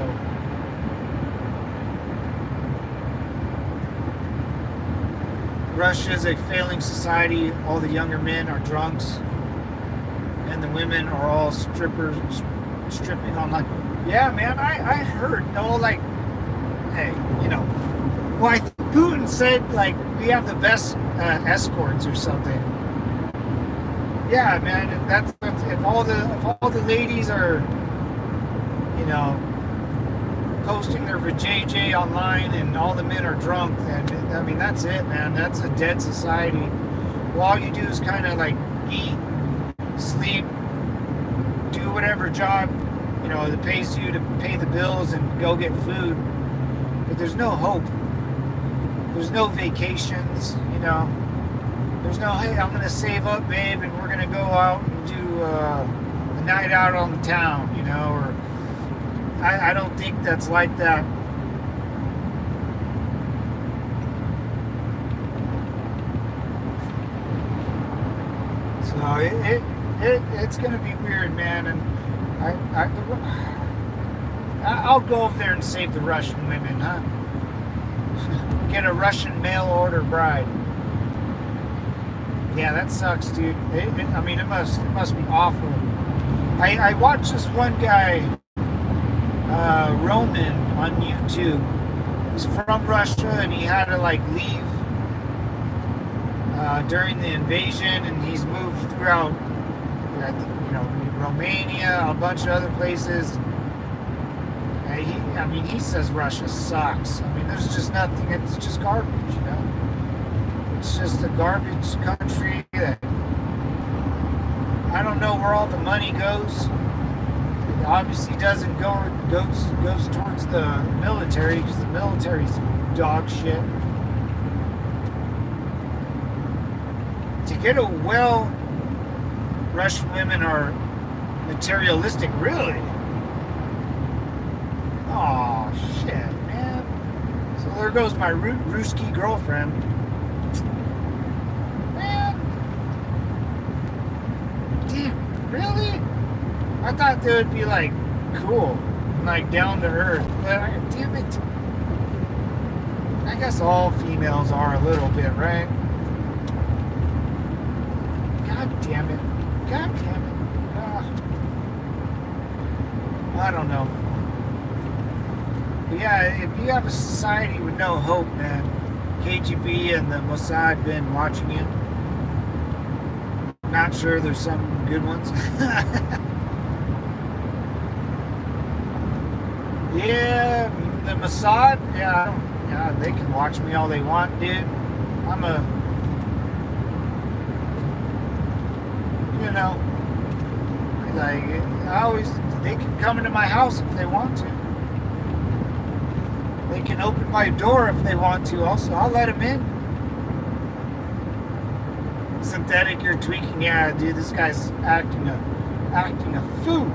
Russia is a failing society. All the younger men are drunks, and the women are all strippers, stripping on like, yeah, man. I heard, no, like, hey, you know, well, I think Putin said like we have the best escorts or something. Yeah, man. That's if all the ladies are, you know, posting their vajayjay online and all the men are drunk, then I mean that's it, man. That's a dead society. Well, all you do is kind of like eat, sleep, do whatever job, you know, that pays you to pay the bills and go get food. But there's no hope. There's no vacations, you know. There's no, hey, I'm gonna save up, babe, and we're gonna go out and do a night out on the town, you know, or I don't think that's like that. So it's gonna be weird, man. And I'll go over there and save the Russian women, huh? Get a Russian mail order bride. Yeah, that sucks, dude. I mean, it must be awful. I watched this one guy, Roman, on YouTube. He's from Russia, and he had to like leave during the invasion, and he's moved throughout, I think, Romania, a bunch of other places. He says Russia sucks. I mean, there's just nothing. It's just garbage, It's just a garbage country that I don't know where all the money goes. It obviously doesn't goes towards the military, because the military's dog shit. To get a Russian women are materialistic, really. Oh shit, man. So there goes my Ruski girlfriend. Man. Damn, really? I thought they would be like cool, like down to earth. But damn it. I guess all females are a little bit, right? God damn it. God damn it. I don't know. But yeah, if you have a society with no hope, man, KGB and the Mossad been watching you. Not sure there's some good ones. Yeah, the Mossad, yeah, they can watch me all they want, dude. they can come into my house if they want to. They can open my door if they want to. Also, I'll let them in. Synthetic, you're tweaking. Yeah, dude, this guy's acting a fool.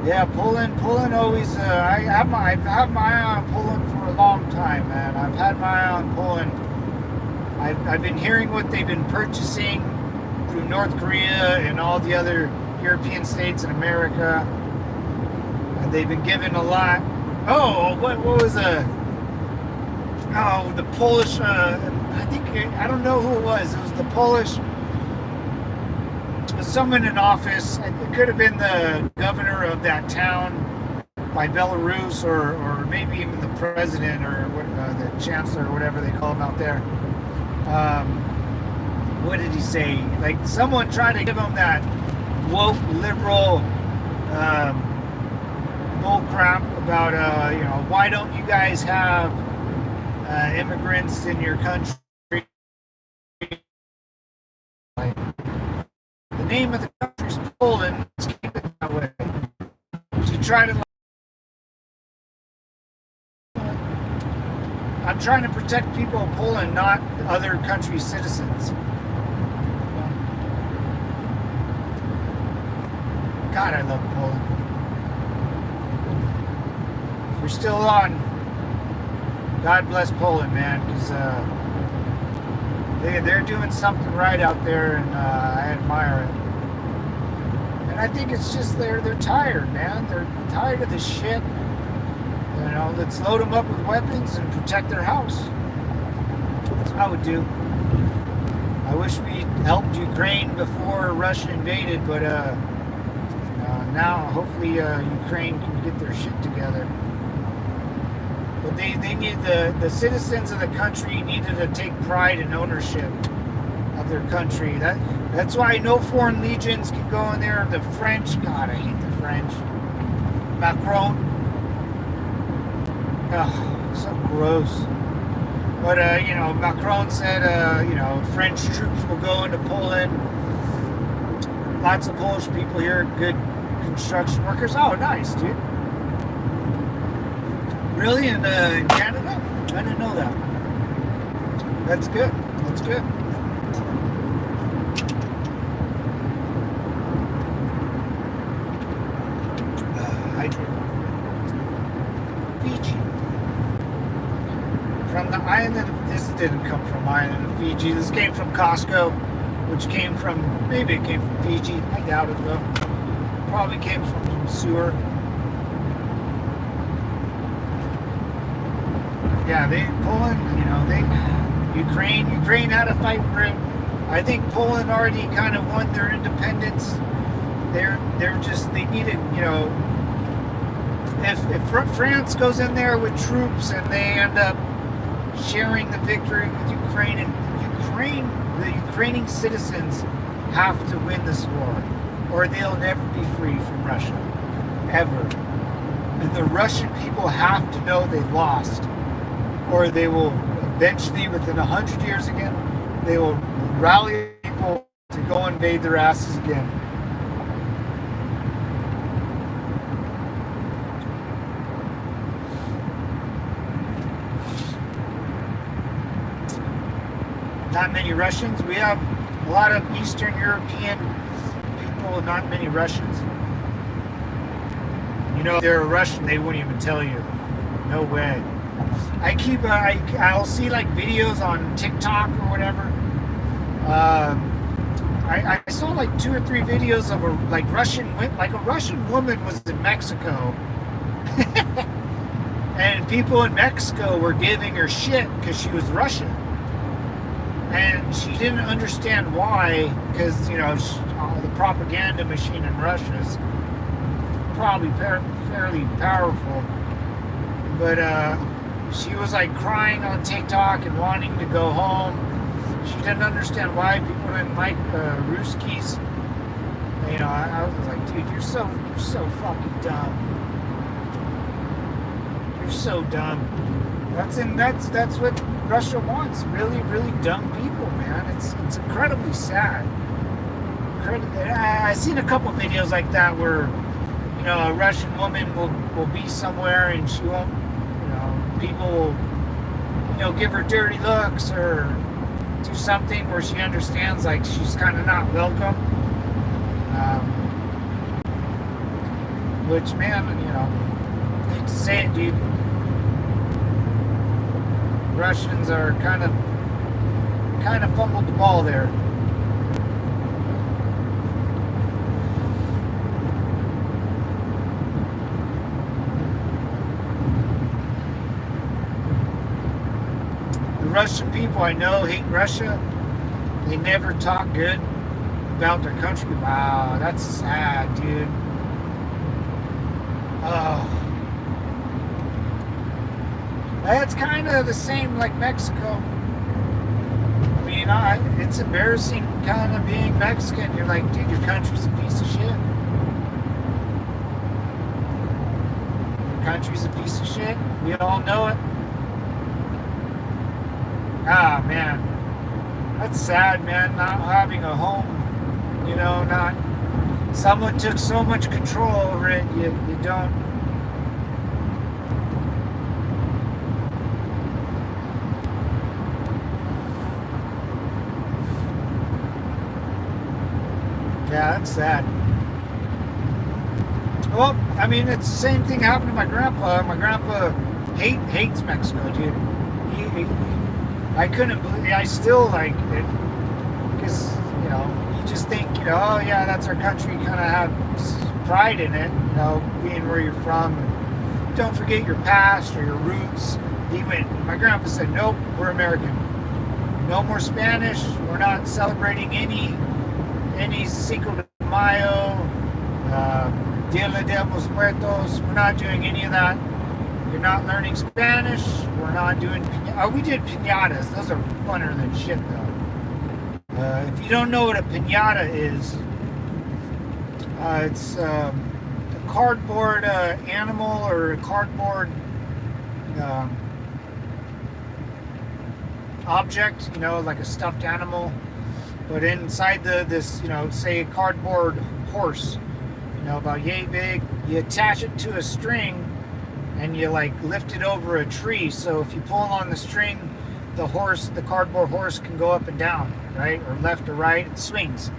Yeah, Poland always. I have my eye on Poland for a long time, man. I've had my eye on Poland. I've been hearing what they've been purchasing through North Korea and all the other European states in America. And they've been given a lot. Oh, what was the Polish? I don't know who it was. It was the Polish. Someone in office. It could have been the governor of that town by Belarus, or maybe even the president, or the chancellor, or whatever they call him out there. What did he say? Like, someone tried to give him that woke liberal bull crap about why don't you guys have immigrants in your country? Like, the name of the country is Poland. Let's keep it that way. You try to. I'm trying to protect people of Poland, not other countries' citizens. God, I love Poland. If you're still on, God bless Poland, man, because they're doing something right out there, and I admire it. And I think it's just they're tired, man. They're tired of this shit. Let's load them up with weapons and protect their house. That's what I would do. I wish we helped Ukraine before Russia invaded, but now hopefully Ukraine can get their shit together. But they need the citizens of the country needed to take pride and ownership of their country. That's why no foreign legions can go in there. The French, God, I hate the French. Macron. Oh, so gross. But, Macron said, French troops will go into Poland. Lots of Polish people here, good construction workers. Oh, nice, dude. Really? In Canada? I didn't know that. That's good. That's good. Hydrate. Fiji. from the island. This didn't come from island of Fiji. This came from Costco, which came from, maybe it came from Fiji. I doubt it though. Probably came from some sewer. Yeah, Poland, Ukraine had to fight for it. I think Poland already kind of won their independence. They needed, if France goes in there with troops and they end up sharing the victory with Ukraine, and the Ukrainian citizens have to win this war, or they'll never be free from Russia, ever. And the Russian people have to know they've lost, or they will eventually, within 100 years again, they will rally people to go invade their asses again. Not many Russians. We have a lot of Eastern European people, not many Russians. If they're a Russian, they wouldn't even tell you. No way. I'll see like videos on TikTok or whatever. I saw like 2 or 3 videos of a Russian woman was in Mexico. And people in Mexico were giving her shit because she was Russian. And she didn't understand why, because, the propaganda machine in Russia is probably fairly powerful. But she was like crying on TikTok and wanting to go home. She didn't understand why people didn't like Ruskies. I was like, dude, you're so fucking dumb. You're so dumb. That's what Russia wants. Really, really dumb people, man. It's incredibly sad. I've seen a couple videos like that where, a Russian woman will be somewhere and she won't, people will, give her dirty looks or do something where she understands like she's kind of not welcome. Which, man, I hate to say it, dude. Russians are kind of fumbled the ball there. The Russian people I know hate Russia. They never talk good about their country. Wow, that's sad, dude. Oh. That's kind of the same like Mexico. I mean, it's embarrassing kind of being Mexican. You're like, dude, your country's a piece of shit. Your country's a piece of shit. We all know it. Ah, man. That's sad, man, not having a home. Someone took so much control over it, you don't. Yeah, that's sad. Well, I mean, it's the same thing happened to my grandpa. My grandpa hates Mexico, dude. I couldn't believe. I still like it because you just think oh yeah, that's our country. Kind of have pride in it, being where you're from. And don't forget your past or your roots. My grandpa said, nope, we're American. No more Spanish. We're not celebrating any Cinco de Mayo, Dia de los Muertos. We're not doing any of that. You're not learning Spanish. We're not doing. We did piñatas. Those are funner than shit, though. If you don't know what a piñata is, it's a cardboard animal or a cardboard object. Like a stuffed animal. But inside this, say a cardboard horse, about yay big, you attach it to a string and you like lift it over a tree. So if you pull on the string, the cardboard horse can go up and down, right? Or left or right, it swings.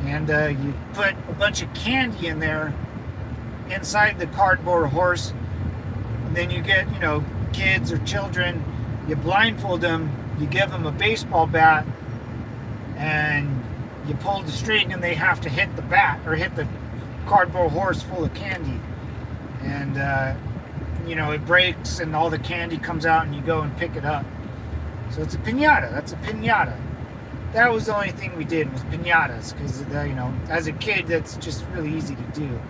And you put a bunch of candy in there inside the cardboard horse. And then you get, kids or children, You blindfold them, you give them a baseball bat, and you pull the string, and they have to hit the bat or hit the cardboard horse full of candy. And, it breaks, and all the candy comes out, and you go and pick it up. So it's a piñata. That's a piñata. That was the only thing we did was piñatas, because, as a kid, that's just really easy to do.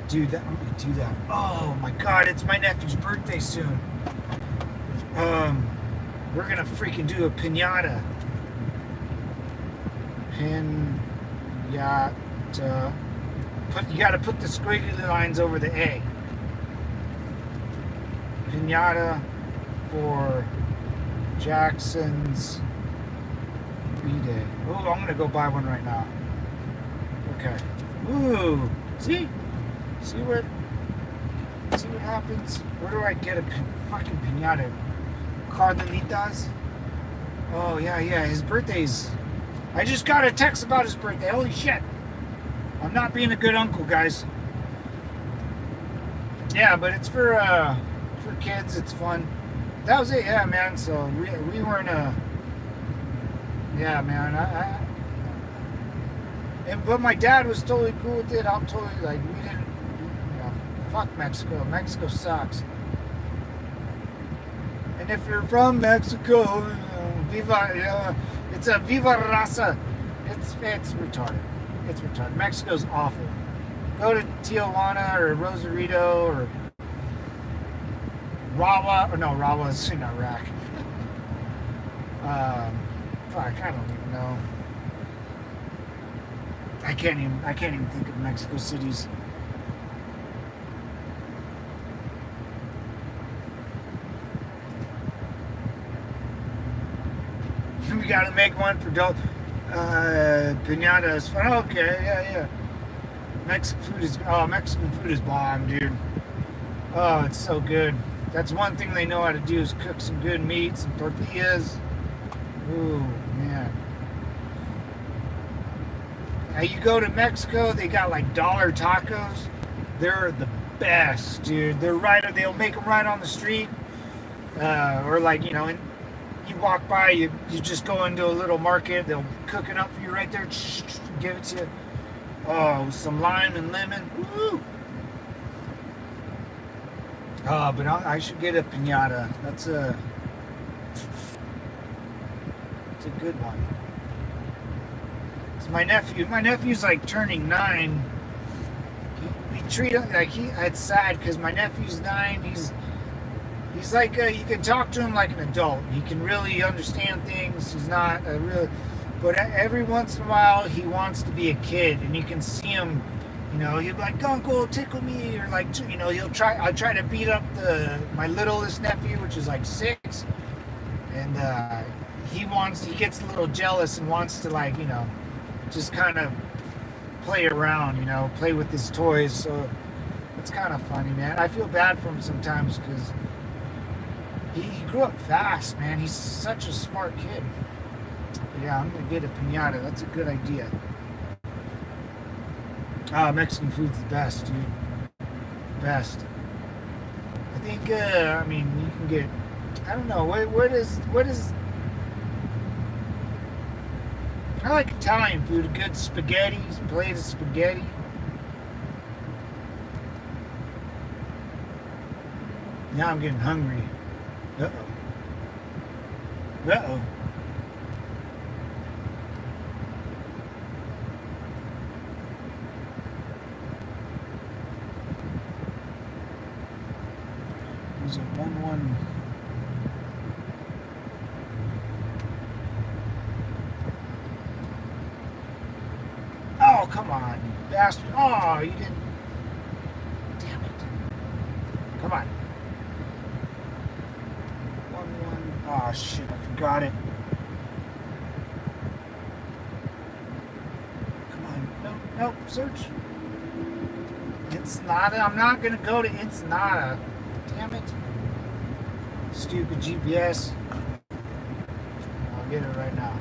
Dude, I'm going to do that. Oh, my God, it's my nephew's birthday soon. We're going to freaking do a piñata. Piñata. You got to put the squiggly lines over the A. Piñata for Jackson's B-Day. Oh, I'm going to go buy one right now. Okay. Ooh. See what happens? Where do I get a fucking piñata? Cardenalitas? Oh, yeah, his birthday's... I just got a text about his birthday. Holy shit. I'm not being a good uncle, guys. Yeah, but it's for kids. It's fun. That was it, yeah, man. So we weren't yeah, man. But my dad was totally cool with it. I'm totally we didn't. Fuck Mexico. Mexico sucks. And if you're from Mexico, viva. It's a viva raza. It's retarded. It's retarded. Mexico's awful. Go to Tijuana or Rosarito or Rawa. Or no, Rawa's in Iraq. Fuck, I don't even know. I can't even think of Mexico cities. We gotta make one for piñatas. Okay, yeah. Mexican food is bomb, dude. Oh, it's so good. That's one thing they know how to do is cook some good meat, some tortillas. Ooh, man. Now you go to Mexico, they got dollar tacos. They're the best, dude. They'll make them right on the street, or and you walk by, you just go into a little market. They'll cook it up for you right there. Give it to you. Oh, some lime and lemon. Woo! Oh, but I should get a piñata. It's a good one. It's my nephew's turning 9. We treat him it's sad because my nephew's 9. He's you can talk to him like an adult. He can really understand things. He's not a real, but every once in a while he wants to be a kid, and you can see him. He'll be like, "Uncle, tickle me," or he'll try. I try to beat up my littlest nephew, which is 6, and he gets a little jealous and wants to just kind of play around, play with his toys. So it's kind of funny, man. I feel bad for him sometimes because he grew up fast, man. He's such a smart kid. But yeah, I'm gonna get a piñata. That's a good idea. Mexican food's the best, dude. Best. I think. You can get. I don't know. What is? I like Italian food. A good spaghetti, plate of spaghetti. Now I'm getting hungry. Uh-oh. Is it 1-1? Oh, come on, you bastard. Oh, you didn't. Damn it. Come on. 1-1. Oh, shit, I forgot it. Come on. Nope, search. Ensenada. I'm not going to go to Ensenada. Damn it. Stupid GPS. I'll get it right now.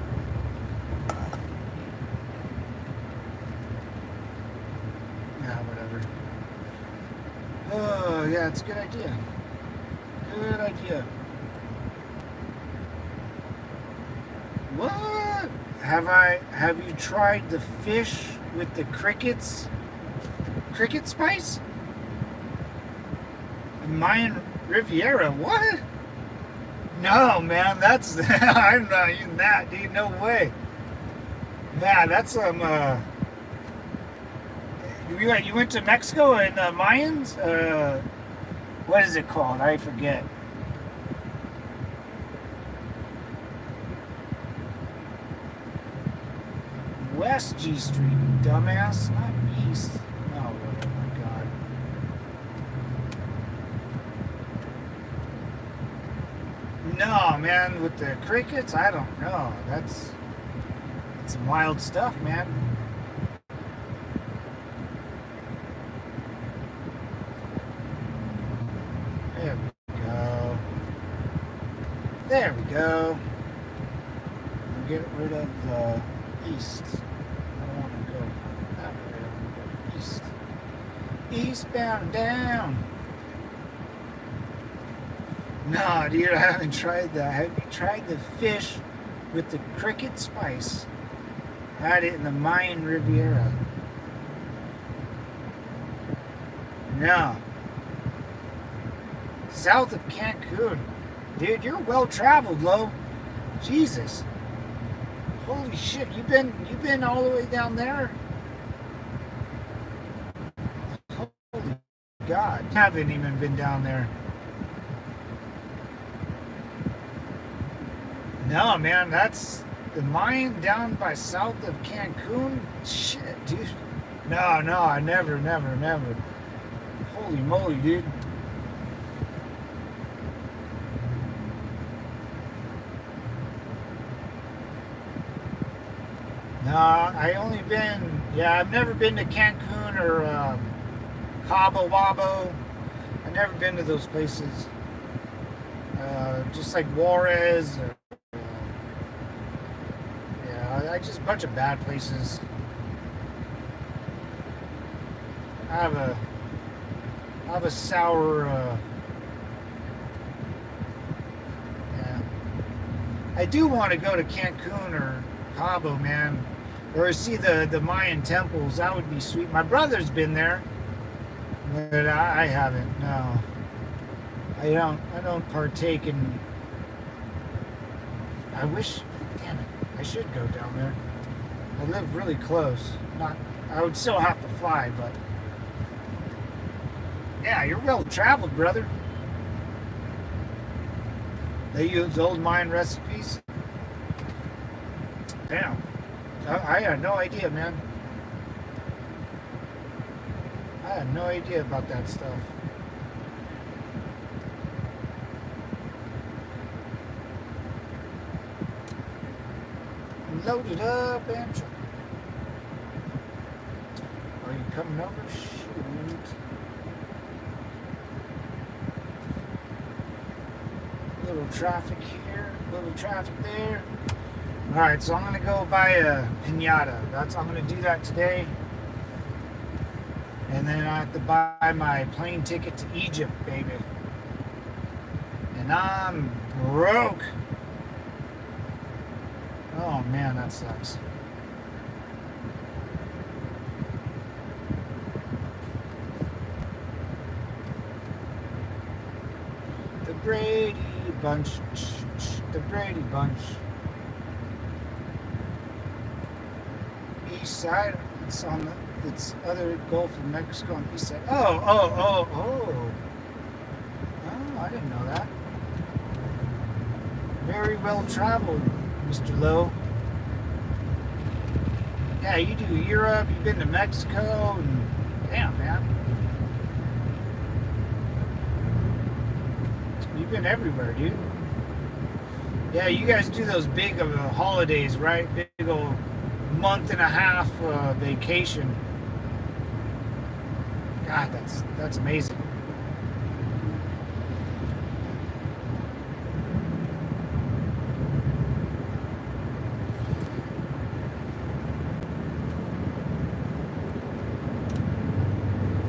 Yeah, whatever. Oh, yeah, it's a good idea. Good idea. Have you tried the fish with the crickets? Cricket spice? The Mayan Riviera? What? No, man, that's I'm not eating that, dude. No way. Yeah, that's some. You went to Mexico and Mayans? What is it called? I forget. West G Street, dumbass, not East. Oh, oh my God. No, man, with the crickets, I don't know. That's some wild stuff, man. There we go. There we go. We'll get rid of the east. I don't want to go that way. I want to go east. Eastbound and down. No, dude, I haven't tried that. Have you tried the fish with the cricket spice? I had it in the Mayan Riviera. No. South of Cancun. Dude, you're well traveled, Lo. Jesus. Holy shit, you've been all the way down there? Holy God. I haven't even been down there. No, man, that's the Mayan down by south of Cancun. Shit, dude. No, I never. Holy moly, dude. No, I've never been to Cancun or Cabo Wabo. I've never been to those places. Just like Juarez. Just a bunch of bad places. I have a sour. Yeah. I do want to go to Cancun or Cabo, man, or see the Mayan temples. That would be sweet. My brother's been there, but I haven't. No, I don't partake in. I wish. Damn it! I should go down there. I live really close. I would still have to fly, but yeah, you're well traveled, brother. They use old Mayan recipes. Damn. I had no idea, man. I had no idea about that stuff. Load it up and truck. Are you coming over? Shoot. Little traffic here, little traffic there. Alright, so I'm going to go buy a piñata. I'm going to do that today. And then I have to buy my plane ticket to Egypt, baby. And I'm broke. Oh man, that sucks. The Brady Bunch. The Brady Bunch. East side. It's on it's other Gulf of Mexico on the east side. Oh, I didn't know that. Very well traveled, Mr. Lowe. Yeah, you do Europe, you've been to Mexico, and damn, man. You've been everywhere, dude. Yeah, you guys do those big holidays, right? Big old month and a half vacation. God, that's amazing.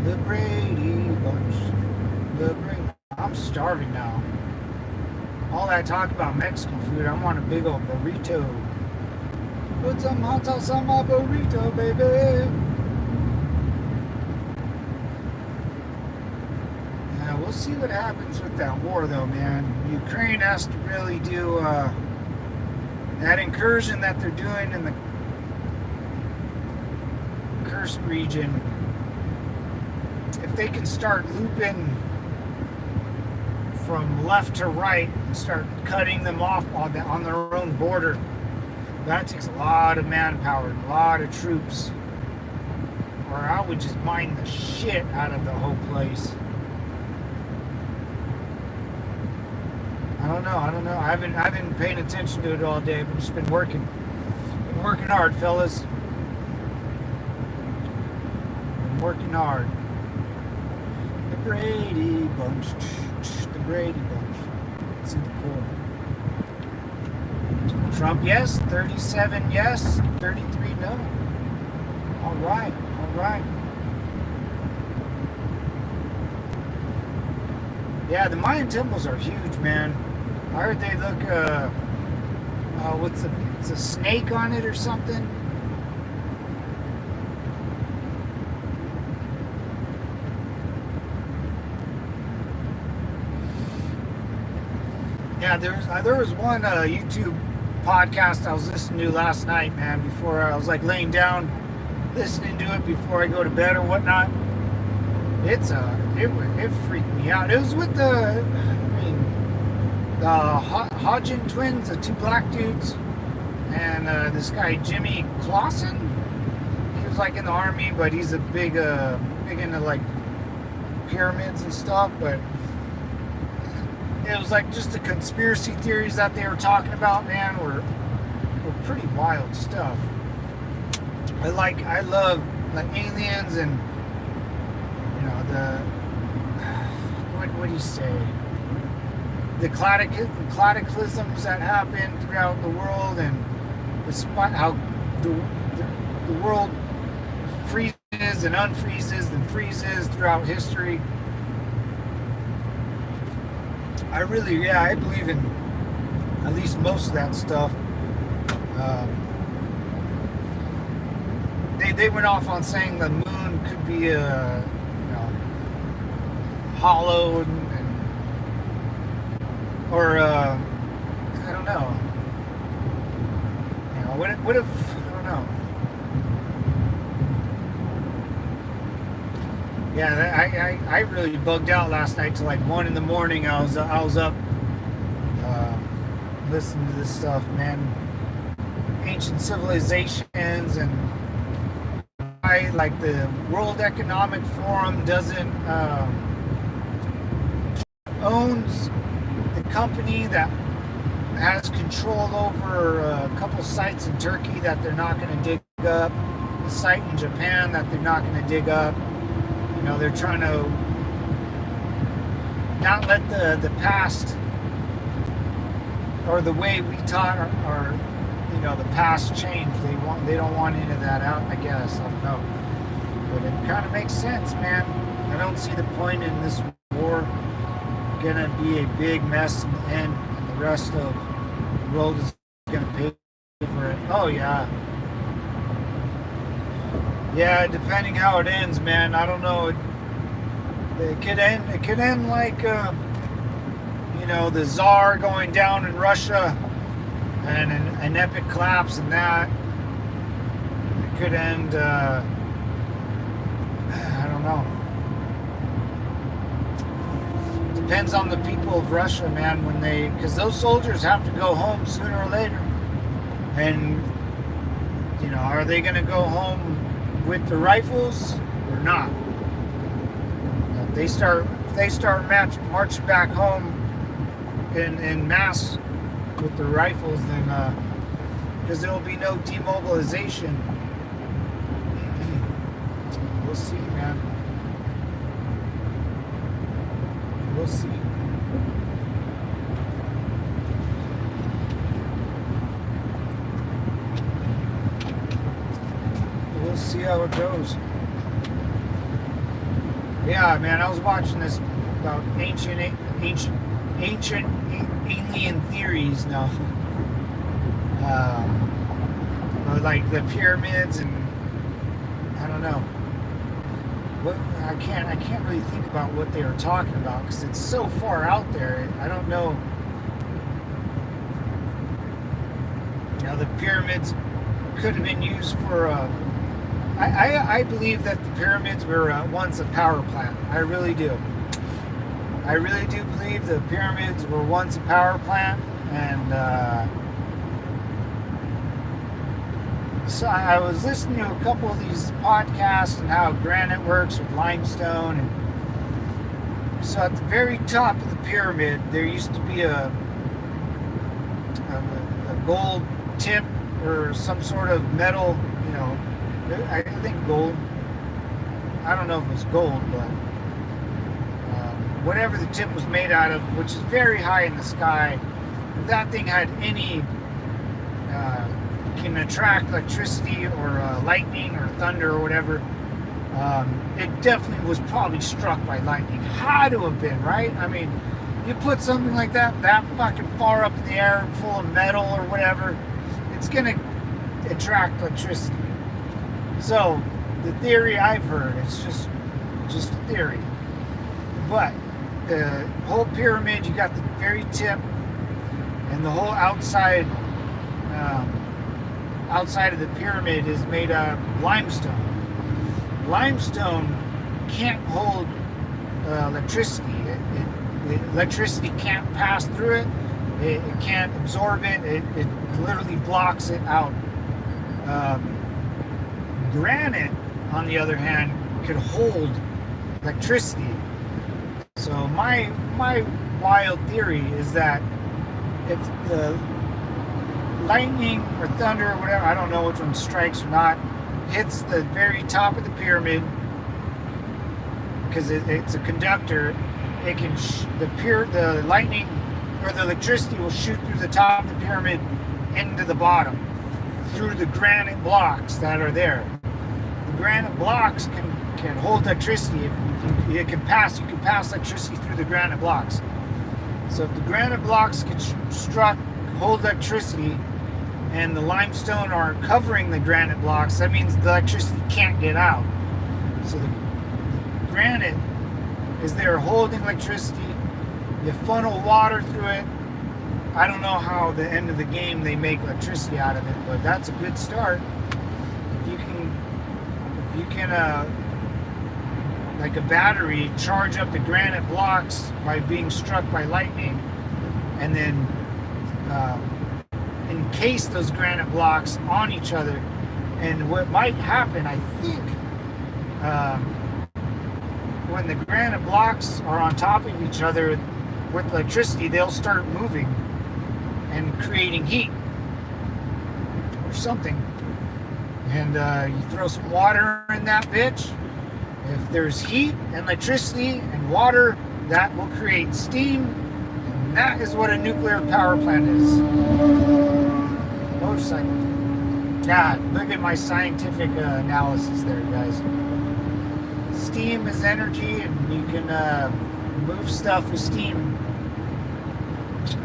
The Brady Bunch. The Brady. I'm starving now. All that talk about Mexican food, I want a big old burrito. Put some hot sauce on my burrito, baby. Yeah, we'll see what happens with that war, though, man. Ukraine has to really do that incursion that they're doing in the Kursk region. If they can start looping from left to right and start cutting them off on their own border, that takes a lot of manpower and a lot of troops. Or I would just mine the shit out of the whole place. I don't know. I've been paying attention to it all day. I've just been working hard, fellas. Been working hard. The Brady Bunch. The Brady Bunch. It's in the pool. Trump, yes. 37, yes. 33, no. All right. Yeah, the Mayan temples are huge, man. I heard they look, it's a snake on it or something? Yeah, there was one YouTube podcast I was listening to last night, man, before I was like laying down, listening to it before I go to bed or whatnot. It freaked me out. It was with the Hodgin twins, the two black dudes, and this guy Jimmy Clausen. He was like in the army, but he's a big into like pyramids and stuff. But it was like just the conspiracy theories that they were talking about, man, were pretty wild stuff. I love like aliens and what do you say? The cataclysms that happen throughout the world, and how the world freezes and unfreezes and freezes throughout history. I believe in at least most of that stuff. They went off on saying the moon could be hollow or I don't know. What if I don't know. Yeah, I really bugged out last night till like 1 in the morning. I was up listening to this stuff, man. Ancient civilizations and why like the World Economic Forum doesn't owns the company that has control over a couple sites in Turkey that they're not going to dig up, a site in Japan that they're not going to dig up. They're trying to not let the past or the way we taught our the past change. They don't want any of that out, I guess. I don't know. But it kind of makes sense, man. I don't see the point in this war gonna be a big mess in the end, and the rest of the world is gonna pay for it. Oh yeah. Yeah, depending how it ends, man. I don't know. It could end like the Tsar going down in Russia and an epic collapse in that. It could end I don't know. Depends on the people of Russia, man, because those soldiers have to go home sooner or later. And are they going to go home with the rifles or not? If they start marching back home in mass with the rifles, then because there will be no demobilization. We'll see, man. We'll see. We'll see how it goes. Yeah, man, I was watching this about ancient alien theories now. like the pyramids, and I don't know. I can't really think about what they were talking about because it's so far out there. I don't know. The pyramids could have been used for. I believe that the pyramids were once a power plant. I really do. I really do believe the pyramids were once a power plant, and so I was listening to a couple of these podcasts and how granite works with limestone, and so at the very top of the pyramid there used to be a gold tip or some sort of metal, I think gold. I don't know if it was gold, but whatever the tip was made out of, which is very high in the sky. If that thing had any can attract electricity or lightning or thunder or whatever, it definitely was probably struck by lightning. Had to have been, right? I mean, you put something like that fucking far up in the air, full of metal or whatever, it's gonna attract electricity. So the theory I've heard, it's just a theory, but the whole pyramid, you got the very tip, and the whole outside of the pyramid is made of limestone. Limestone can't hold electricity. Electricity can't pass through it. It can't absorb it. It literally blocks it out. Granite, on the other hand, could hold electricity. So my wild theory is that if the lightning or thunder or whatever, I don't know which one strikes or not, hits the very top of the pyramid, because it's a conductor, it can the lightning or the electricity will shoot through the top of the pyramid into the bottom through the granite blocks that are there. The granite blocks can hold electricity. You can pass electricity through the granite blocks. So if the granite blocks get struck, hold electricity, and the limestone are covering the granite blocks, that means the electricity can't get out. So the granite is there holding electricity. You funnel water through it. I don't know how the end of the game they make electricity out of it, but that's a good start. If you can like a battery, charge up the granite blocks by being struck by lightning, and then encase those granite blocks on each other. And what might happen, I think, when the granite blocks are on top of each other with electricity, they'll start moving and creating heat or something. And you throw some water in that bitch. If there's heat and electricity and water, that will create steam, and that is what a nuclear power plant is. Motorcycle. God, look at my scientific analysis there, guys. Steam is energy, and you can move stuff with steam.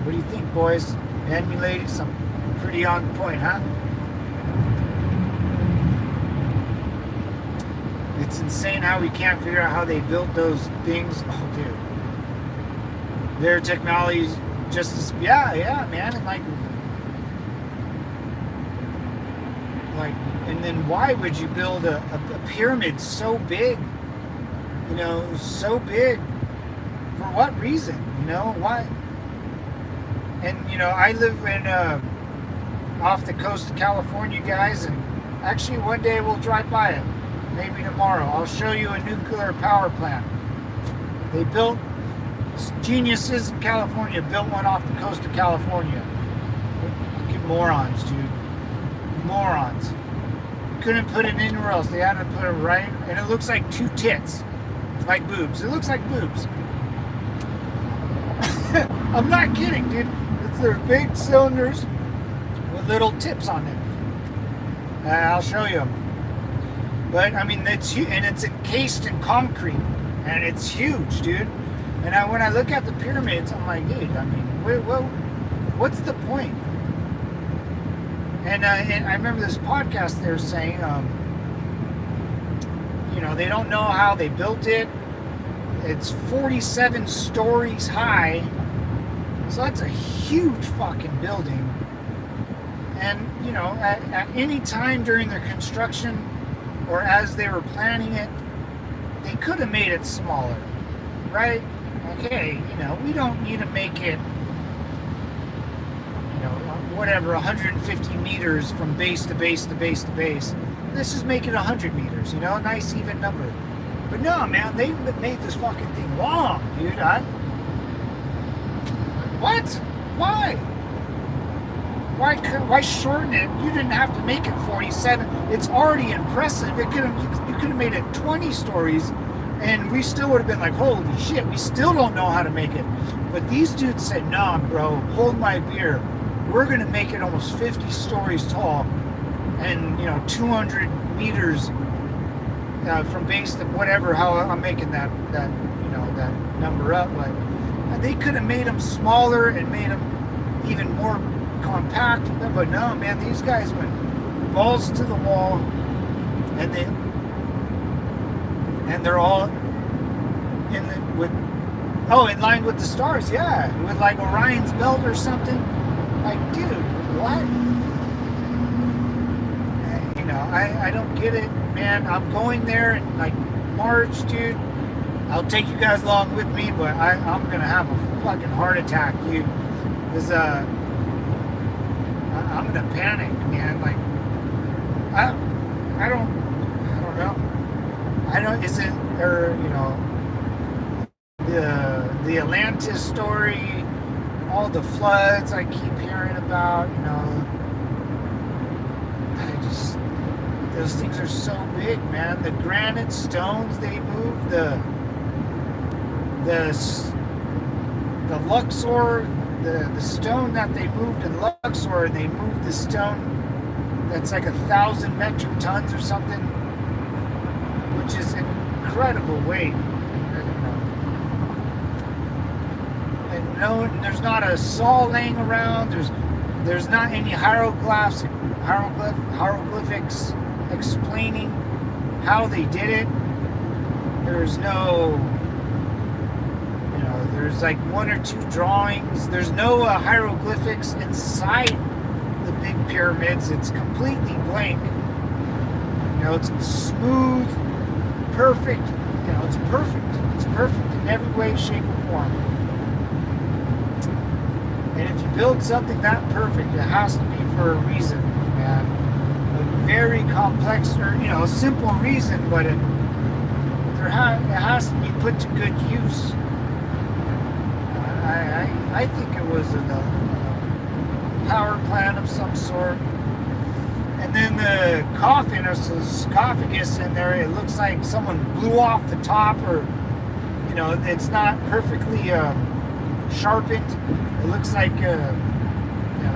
What do you think, boys and me ladies? I'm pretty on point, huh? It's insane how we can't figure out how they built those things. Oh, dude. Their technology just as, yeah, man. And like, and then why would you build a pyramid so big? So big. For what reason? Why? And, I live in, off the coast of California, guys, and actually one day we'll drive by it. Maybe tomorrow. I'll show you a nuclear power plant. They built, geniuses in California built one off the coast of California. Fucking morons, dude. Morons. Couldn't put it anywhere else. They had to put it right, and it looks like two tits. Like boobs. It looks like boobs. I'm not kidding, dude. They're big cylinders with little tips on them. I'll show you them. But I mean, it's encased in concrete, and it's huge, dude. And when I look at the pyramids, I'm like, dude, I mean, what's the point? And I remember this podcast they were saying, they don't know how they built it. It's 47 stories high, so that's a huge fucking building. And at any time during their construction or as they were planning it, they could have made it smaller, right? Okay, we don't need to make it, whatever, 150 meters from base to base to base to base. Let's just make it 100 meters, a nice even number. But no, man, they made this fucking thing long, dude. What? Why? Why shorten it? You didn't have to make it 47. It's already impressive. You could have made it 20 stories, and we still would have been like, holy shit, we still don't know how to make it. But these dudes said, nah, bro, hold my beer. We're going to make it almost 50 stories tall and, 200 meters from base to whatever, how I'm making that number up. But they could have made them smaller and made them even more compact. But no, man, these guys went balls to the wall, and they're all in line with the stars, yeah, with like Orion's belt or something. Like, dude, what? I don't get it, man. I'm going there in like March, dude. I'll take you guys along with me, but I'm gonna have a fucking heart attack, dude. Because I'm gonna panic, man. Like, I don't know. Is it, or the Atlantis story, all the floods I keep hearing about, those things are so big, man. The granite stones they moved, the Luxor, the stone that they moved in Luxor, and they moved the stone that's like 1,000 metric tons or something, which is incredible weight. And no, there's not a saw laying around. There's not any hieroglyphics explaining how they did it. There's no, there's like one or two drawings. There's no hieroglyphics inside the big pyramids. It's completely blank. It's smooth, perfect. It's perfect. It's perfect in every way, shape, or form. And if you build something that perfect, it has to be for a reason, man. A very complex, or a simple reason, but it has to be put to good use. I think it was a power plant of some sort. And then the coffin, or the sarcophagus in there, it looks like someone blew off the top, or it's not perfectly sharpened. It looks like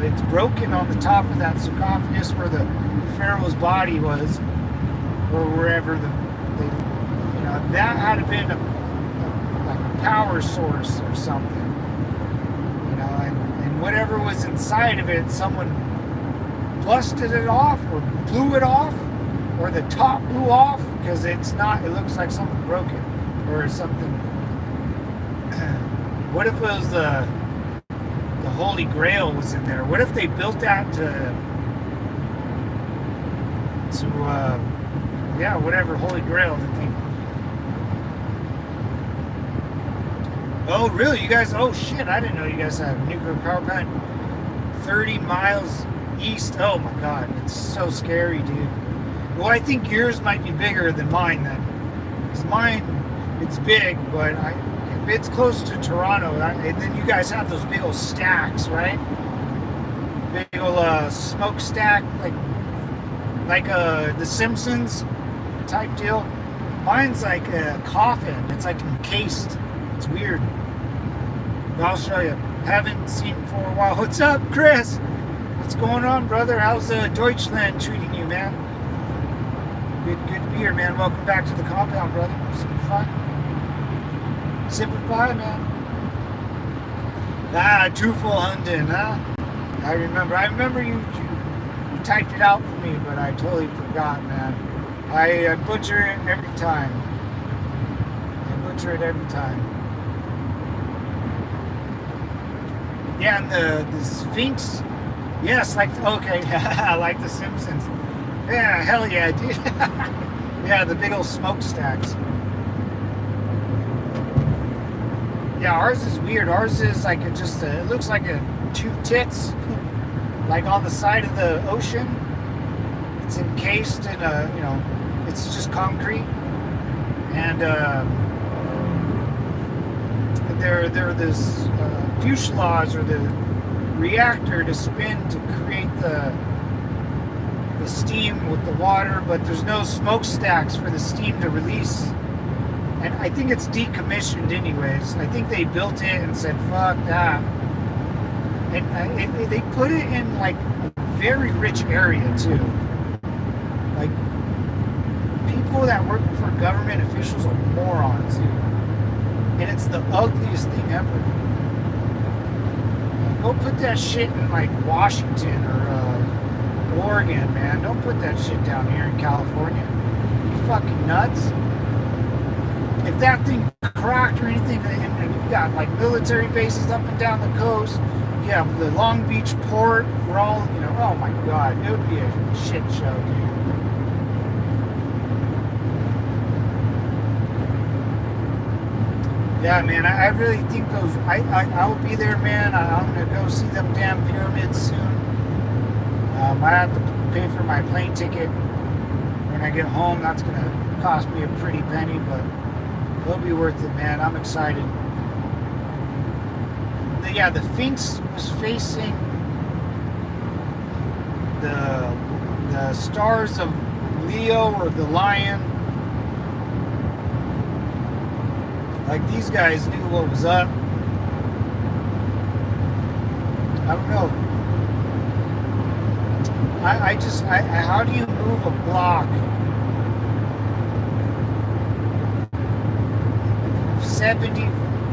it's broken on the top of that sarcophagus where the pharaoh's body was, or wherever that had to been like a power source or something. And whatever was inside of it, someone busted it off or blew it off, or the top blew off, because it looks like someone broke it or something. What if it was the Holy Grail was in there? What if they built that to whatever Holy Grail the thing. Oh really, you guys? Oh shit, I didn't know you guys had a nuclear power plant 30 miles east. Oh my god, it's so scary, dude. Well, I think yours might be bigger than mine then, because mine, it's big, but if it's close to Toronto, and then you guys have those big old stacks, right? Big old smokestack, like the Simpsons type deal. Mine's like a coffin. It's like encased. It's weird. But I'll show you. Haven't seen it for a while. What's up, Chris? What's going on, brother? How's Deutschland treating you, man? Good to be here, man. Welcome back to the compound, brother. Simplify, man. Twofold hunting, huh? I remember you You typed it out for me, but I totally forgot, man. I butcher it every time. I butcher it every time. Yeah, and the Sphinx. Yes, like, okay, like the Simpsons. Yeah, hell yeah, dude. Yeah, the big old smokestacks. Yeah, ours is weird. Ours is like it looks like two tits, like on the side of the ocean. It's encased in it's just concrete, and they're this fuselage or the reactor to spin to create the steam with the water, but there's no smokestacks for the steam to release. And I think it's decommissioned anyways. I think they built it and said, fuck that. And they put it in like a very rich area too. Like, people that work for government officials are morons, dude. And it's the ugliest thing ever. Go put that shit in like Washington or Oregon, man. Don't put that shit down here in California. You fucking nuts. If that thing cracked or anything, and you got like military bases up and down the coast, you have the Long Beach port, we're all, oh my God, it would be a shit show, dude. Yeah, man, I really think those, I'll be there, man. I'm going to go see them damn pyramids soon. I have to pay for my plane ticket when I get home. That's going to cost me a pretty penny, but it'll be worth it, man. I'm excited. Yeah, the Sphinx was facing the stars of Leo or the lion. Like, these guys knew what was up. I don't know. How do you move a block 70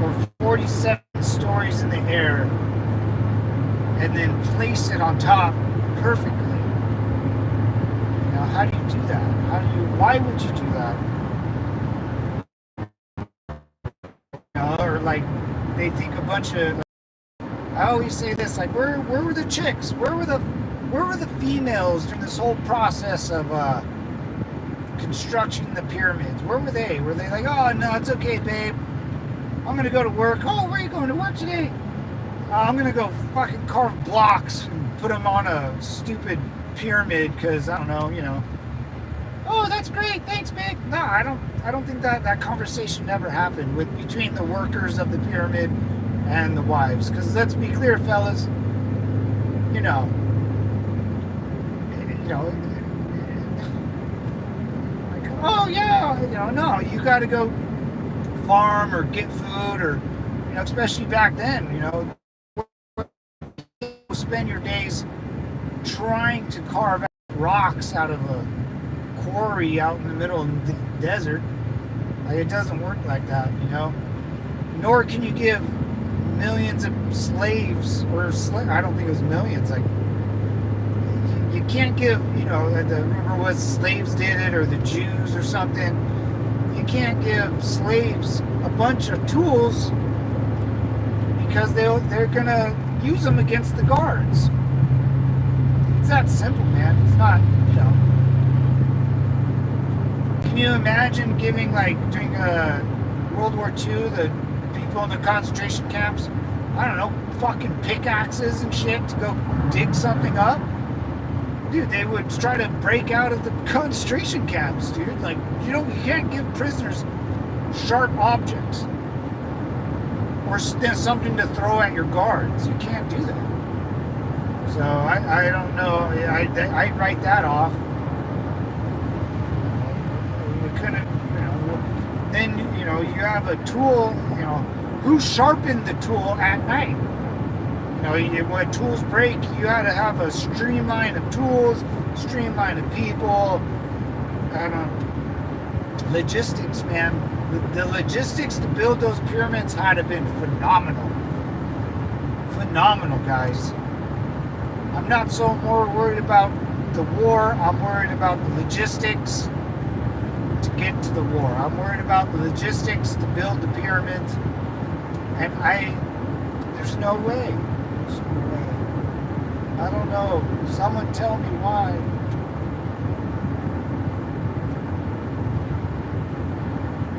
or 47 stories in the air and then place it on top perfectly? Now, how do you do that? Why would you do that? Or like, they think a bunch of, I always say this, like, where were the chicks? Where were the females during this whole process of constructing the pyramids? Where were they? Were they like, oh no, it's okay, babe, I'm gonna go to work. Oh, where are you going to work today? I'm gonna go fucking carve blocks and put them on a stupid pyramid because I don't know, Oh, that's great, thanks, babe. No, I don't think that conversation never happened between the workers of the pyramid and the wives. Because let's be clear, fellas, like, oh yeah, no, you got to go farm or get food or, especially back then, spend your days trying to carve out rocks out of a quarry out in the middle of the desert. Like, it doesn't work like that, Nor can you give millions of slaves, or I don't think it was millions. Like, you can't give, the rumor was slaves did it, or the Jews or something. You can't give slaves a bunch of tools because they're gonna use them against the guards. It's that simple, man. It's not, Can you imagine giving, like, during World War II, the people in the concentration camps, I don't know, fucking pickaxes and shit to go dig something up? Dude, they would try to break out of the concentration camps, dude. Like, you can't give prisoners sharp objects or something to throw at your guards. You can't do that. So I don't know. I write that off. You couldn't, then, you have a tool, who sharpened the tool at night? When tools break, you had to have a streamline of tools, streamline of people. I don't know. Logistics, man. The logistics to build those pyramids had to have been phenomenal. Phenomenal, guys. I'm not so more worried about the war. I'm worried about the logistics to get to the war. I'm worried about the logistics to build the pyramids. And there's no way. There's no way. I don't know. Someone tell me why.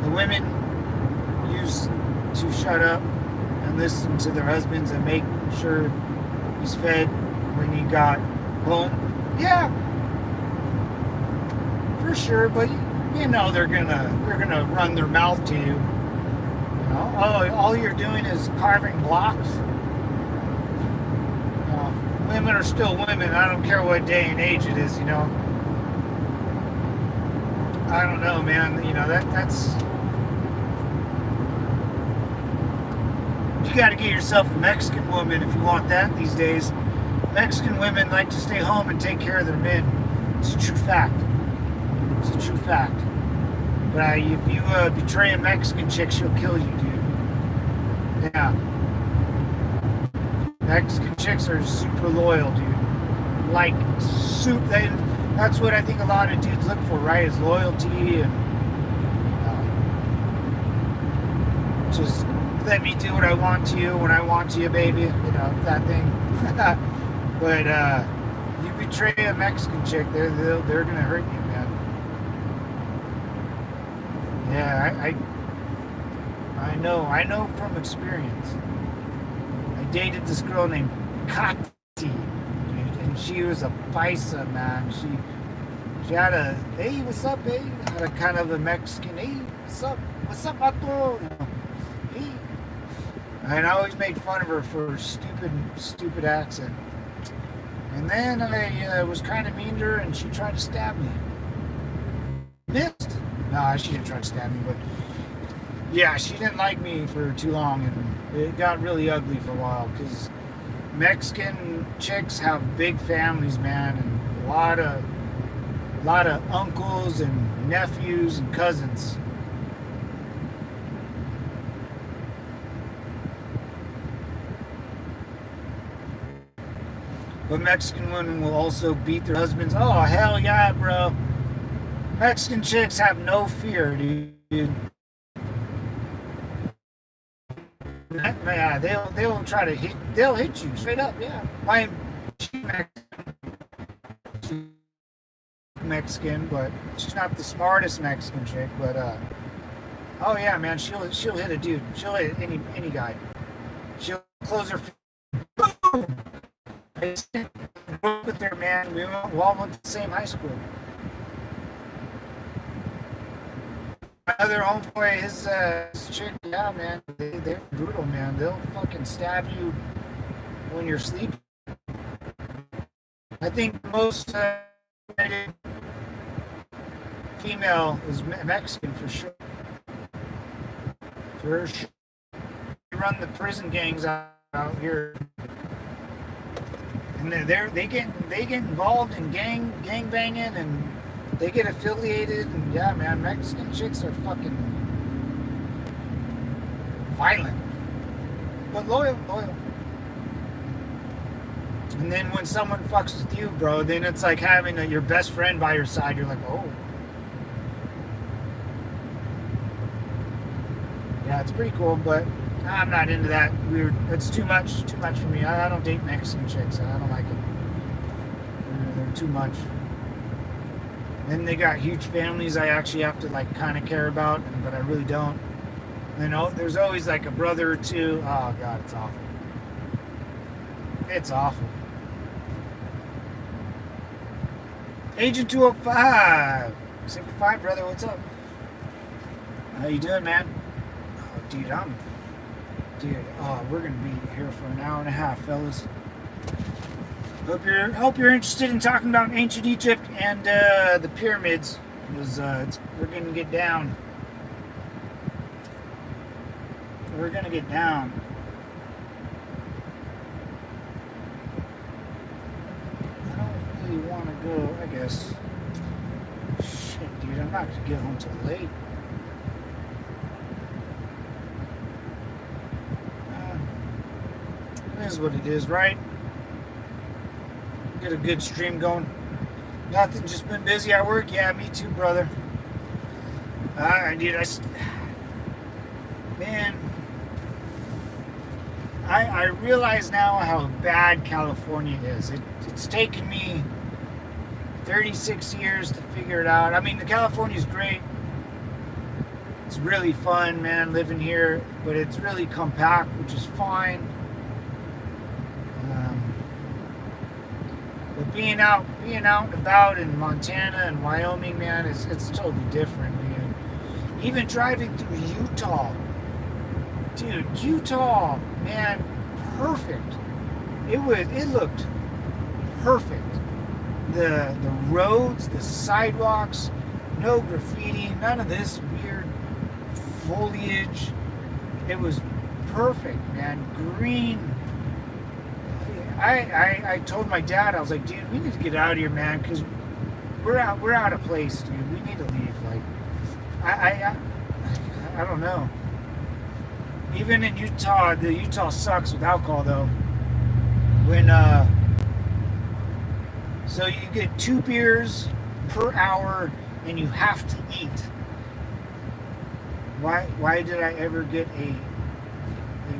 The women used to shut up and listen to their husbands and make sure he's fed when he got home. Yeah, for sure. But you know they're gonna run their mouth to you. You know, oh, all you're doing is carving blocks. You know, women are still women. I don't care what day and age it is. You know. I don't know, man. You know that's. You got to get yourself a Mexican woman if you want that these days. Mexican women like to stay home and take care of their men. It's a true fact. It's a true fact. But if you betray a Mexican chick, she'll kill you, dude. Yeah. Mexican chicks are super loyal, dude. Like, that's what I think a lot of dudes look for, right? Is loyalty and just let me do what I want to you when I want to you, baby. You know, that thing. But you betray a Mexican chick, they're gonna hurt you, man. Yeah, I know from experience. I dated this girl named Kati, dude, and she was a paisa, man. She had a hey, what's up, hey? Had a kind of a Mexican hey, what's up, vato? You know, hey. And I always made fun of her for her stupid accent. And then I was kind of mean to her, and she tried to stab me. Missed. No, she didn't try to stab me, but yeah, she didn't like me for too long, and it got really ugly for a while because Mexican chicks have big families, man, and a lot of uncles and nephews and cousins. But Mexican women will also beat their husbands. Oh, hell yeah, bro. Mexican chicks have no fear, dude. Yeah, they'll try to they'll hit you straight up, yeah. She's Mexican, but she's not the smartest Mexican chick, but oh yeah, man, she'll hit a dude. She'll hit any guy. She'll close her boom. I grew up with her, man. We all went to the same high school. My other homeboy, his chick, yeah, man, they're brutal, man. They'll fucking stab you when you're sleeping. I think most female is Mexican for sure. For sure. They run the prison gangs out here. And they get involved in gang banging, and they get affiliated, and yeah, man, Mexican chicks are fucking violent, but loyal. And then when someone fucks with you, bro, then it's like having your best friend by your side. You're like, oh, yeah, it's pretty cool, but I'm not into that weird. It's too much for me. I don't date Mexican chicks. I don't like it. They're too much. Then they got huge families I actually have to like kind of care about, but I really don't. And then there's always like a brother or two. Oh God, it's awful. It's awful. Agent 205. Simple 5, brother. What's up? How you doing, man? Oh, dude, we're gonna be here for an hour and a half, fellas. Hope you're interested in talking about ancient Egypt and the pyramids, because we're gonna get down. We're gonna get down. I don't really want to go. I guess. Shit, dude, I'm not gonna get home till late. It is what it is, right? Get a good stream going. Nothing, just been busy at work. Yeah, me too, brother. Dude, man, I realize now how bad California is. It's taken me 36 years to figure it out. I mean, California's great. It's really fun, man, living here, but it's really compact, which is fine. But being out and about in Montana and Wyoming, man, it's totally different, man. Even driving through Utah, dude, Utah, man, perfect. It looked perfect. The roads, the sidewalks, no graffiti, none of this weird foliage. It was perfect, man. Green. I told my dad, I was like, dude, we need to get out of here, man, because we're out of place, dude. We need to leave. Like, I don't know. Even in Utah, the Utah sucks with alcohol, though. When so you get 2 beers per hour, and you have to eat. Why did I ever get a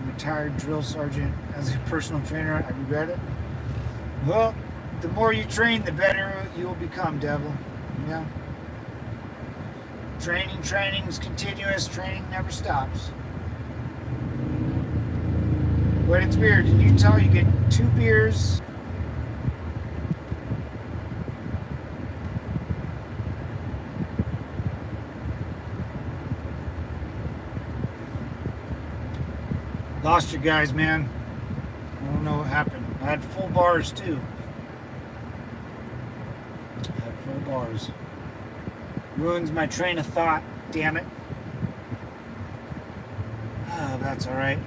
retired drill sergeant as a personal trainer? I regret it. Well, the more you train, the better you will become, devil. Yeah. Training is continuous. Training never stops. But it's weird. In Utah, you get 2 beers. Lost you guys, man. I don't know what happened. I had full bars too. Ruins my train of thought. Damn it. Oh, that's all right.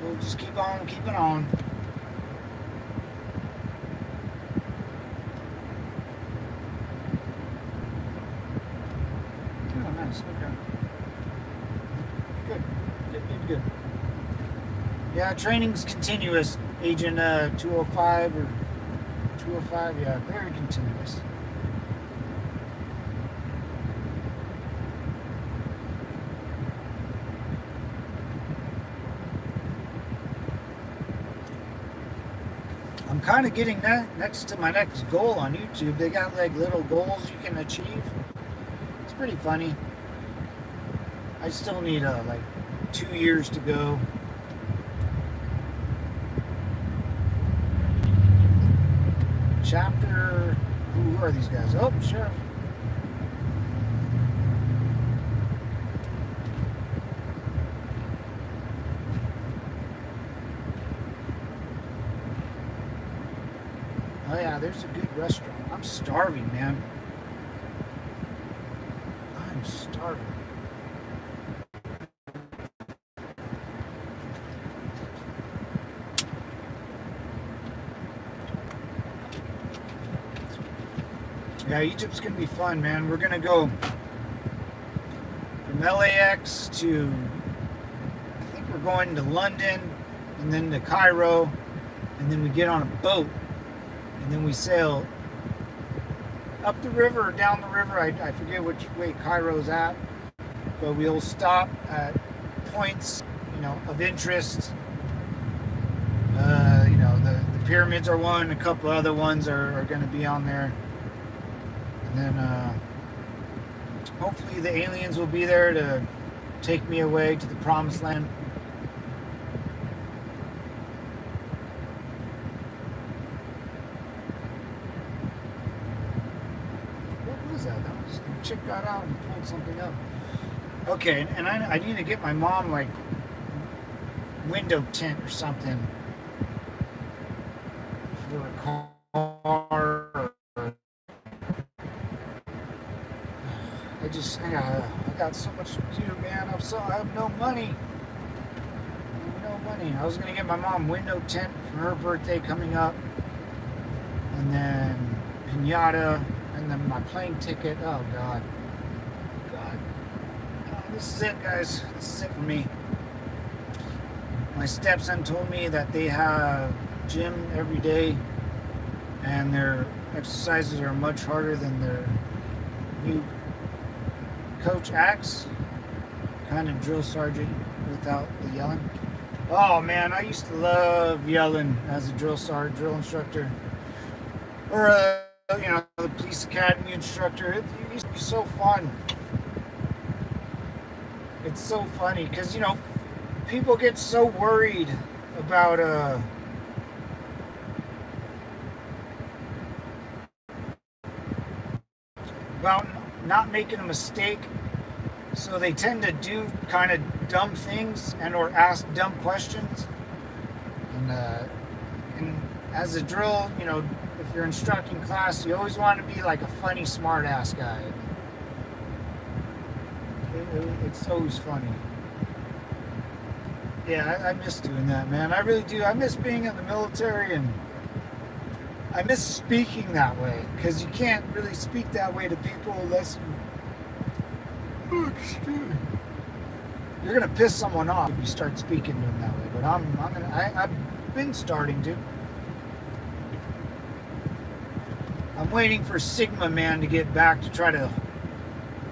We'll just keep on keeping on. Oh, nice. Okay. Good. Yeah, training's continuous. Agent 205 or 205. Yeah, very continuous. I'm kind of getting next to my next goal on YouTube. They got like little goals you can achieve. It's pretty funny. I still need like 2 years to go. Chapter. Who are these guys? Oh, sheriff. Oh yeah, there's a good restaurant. I'm starving, man. I'm starving. Yeah, Egypt's gonna be fun, man. We're gonna go from LAX to, I think we're going to London, and then to Cairo, and then we get on a boat, and then we sail up the river or down the river. I forget which way Cairo's at, but we'll stop at points, of interest. The pyramids are one. A couple other ones are going to be on there. And then hopefully the aliens will be there to take me away to the promised land. What was that? The chick got out and pulled something up. Okay, and I need to get my mom like window tint or something for a car. I got so much to do, man. I have no money. I was gonna get my mom window tint for her birthday coming up, and then pinata, and then my plane ticket. Oh God. This is it, guys. This is it for me. My stepson told me that they have gym every day and their exercises are much harder than their new coach acts. Kind of drill sergeant without the yelling. Oh man, I used to love yelling as a drill sergeant, drill instructor, or the police academy instructor. It used to be so fun. It's so funny because people get so worried about about not making a mistake, so they tend to do kind of dumb things and or ask dumb questions. And as a drill, if you're instructing class, you always want to be like a funny, smart ass guy. It's always funny. Yeah, I miss doing that, man. I really do. I miss being in the military, and I miss speaking that way, because you can't really speak that way to people unless you're gonna piss someone off if you start speaking to them that way. But I've been starting to. I'm waiting for Sigma Man to get back to try to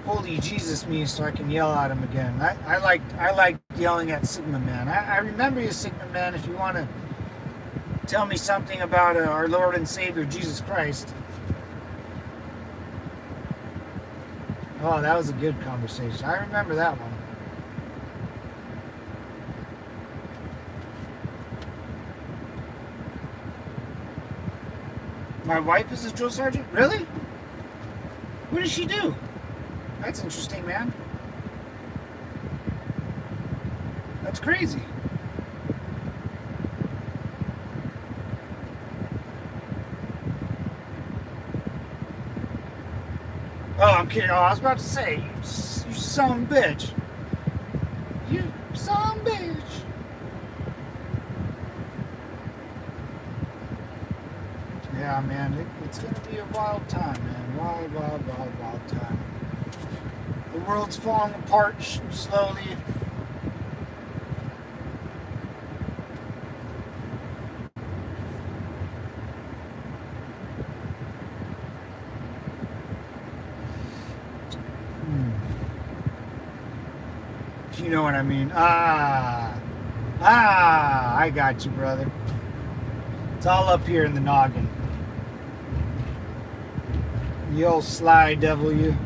holy Jesus me so I can yell at him again. I like yelling at Sigma Man. I remember you, Sigma Man, if you want to tell me something about our Lord and Savior Jesus Christ. Oh, that was a good conversation. I remember that one. My wife is a drill sergeant? Really? What does she do? That's interesting, man. That's crazy. Oh, I'm kidding. Oh, I was about to say, you son of a bitch. You son of a bitch. Yeah, man, it's going to be a wild time, man. Wild time. The world's falling apart slowly. You know what I mean? I got you, brother. It's all up here in the noggin. You old sly devil, you.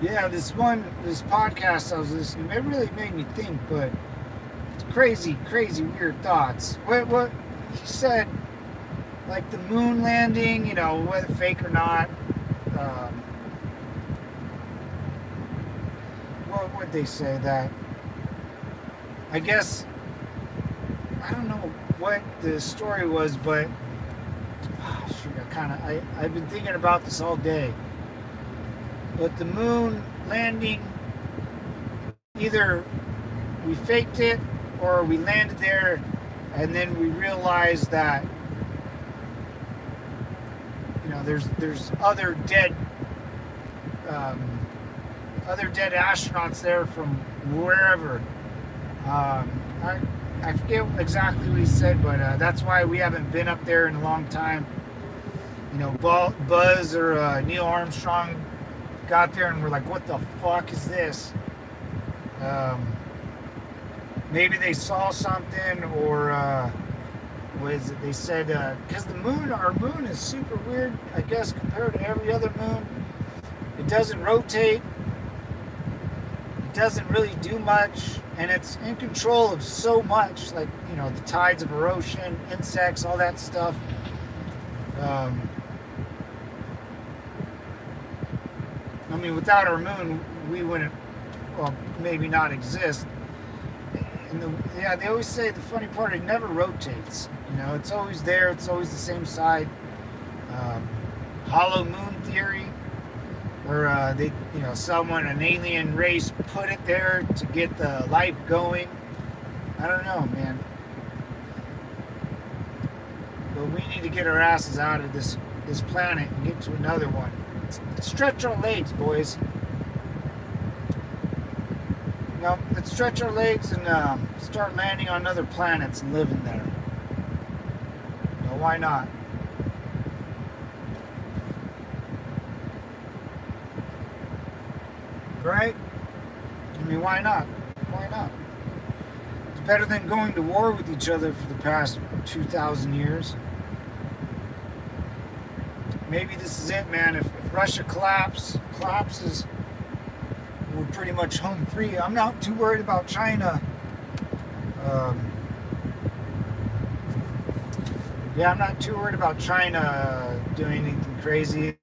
Yeah, this podcast I was listening, it really made me think, but it's crazy, weird thoughts. What he said, like the moon landing, whether fake or not. What would they say that? I guess I don't know what the story was, but I've been thinking about this all day. But the moon landing, either we faked it or we landed there and then we realized that there's other dead astronauts there from wherever. I forget exactly what he said, but that's why we haven't been up there in a long time. Buzz or Neil Armstrong got there and we're like, what the fuck is this? Maybe they saw something, or they said, because our moon is super weird, I guess, compared to every other moon. It doesn't rotate, it doesn't really do much, and it's in control of so much, like, the tides of our ocean, insects, all that stuff. Without our moon, we wouldn't, maybe not exist. And they always say the funny part, it never rotates. It's always there. It's always the same side. Hollow moon theory, where an alien race put it there to get the life going. I don't know, man. But we need to get our asses out of this planet and get to another one. Let's stretch our legs, boys. Let's stretch our legs and start landing on other planets and living there. Why not? Right? I mean, why not? Why not? It's better than going to war with each other for the past 2,000 years. Maybe this is it, man. If Russia collapses, we're pretty much home free. I'm not too worried about China. Yeah, I'm not too worried about China doing anything crazy.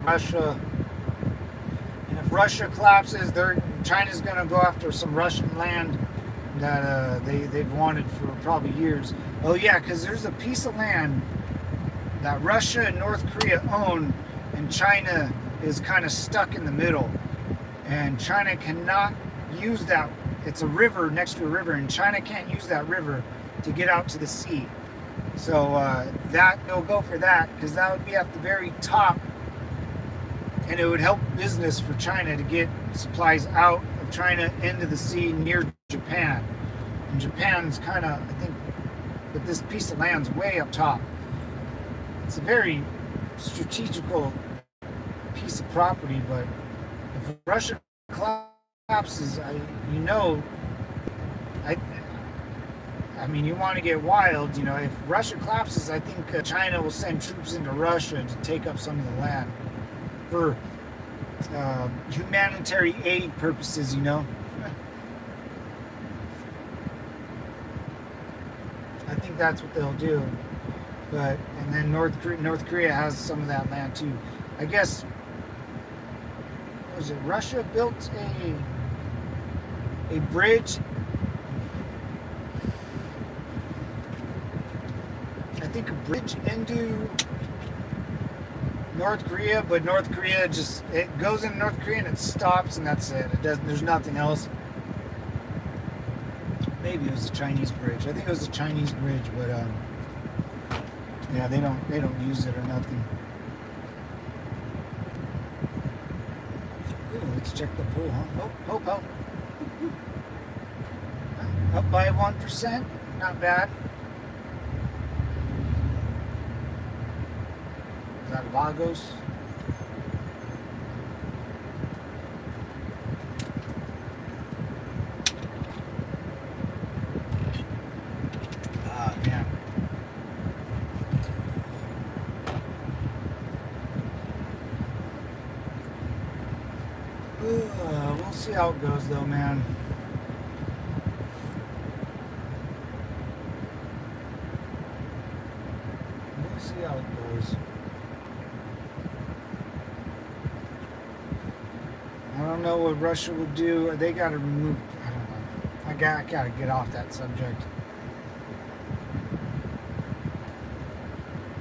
Russia, and if Russia collapses, China's going to go after some Russian land that they've wanted for probably years. Oh yeah, because there's a piece of land that Russia and North Korea own, and China is kind of stuck in the middle, and China cannot use that. It's a river next to a river, and China can't use that river to get out to the sea. So they'll go for that, because that would be at the very top, and it would help business for China to get supplies out of China into the sea near Japan. And Japan's kind of, I think, but this piece of land's way up top. It's a very strategical piece of property, but if Russia collapses, I mean, you want to get wild, if Russia collapses, I think China will send troops into Russia to take up some of the land for humanitarian aid purposes, I think that's what they'll do. And then North Korea has some of that land too. I guess, was it Russia built a bridge? I think a bridge into North Korea, but North Korea it goes into North Korea and it stops, and that's it. There's nothing else. Maybe it was a Chinese bridge. I think it was a Chinese bridge, but yeah, they don't use it or nothing. Ooh, let's check the pool, huh? Oh. Up by 1%, not bad. Is that Vagos? Ah, man. We'll see how it goes, though, man. We'll see how it goes. I don't know what Russia will do. They got to remove. I don't know. I gotta get off that subject.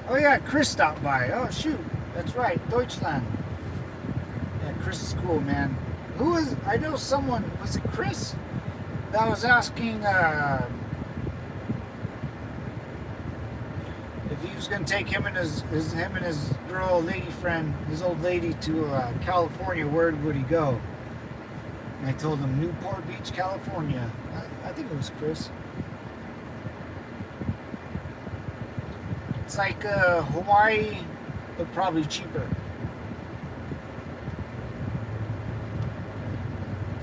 Oh yeah, Chris stopped by. Oh shoot, that's right, Deutschland. Yeah, Chris is cool, man. I know someone. Was it Chris that was asking if he was going to take him and his girl, lady friend, his old lady to California? Where would he go? And I told him Newport Beach, California. I think it was Chris. It's like Hawaii, but probably cheaper.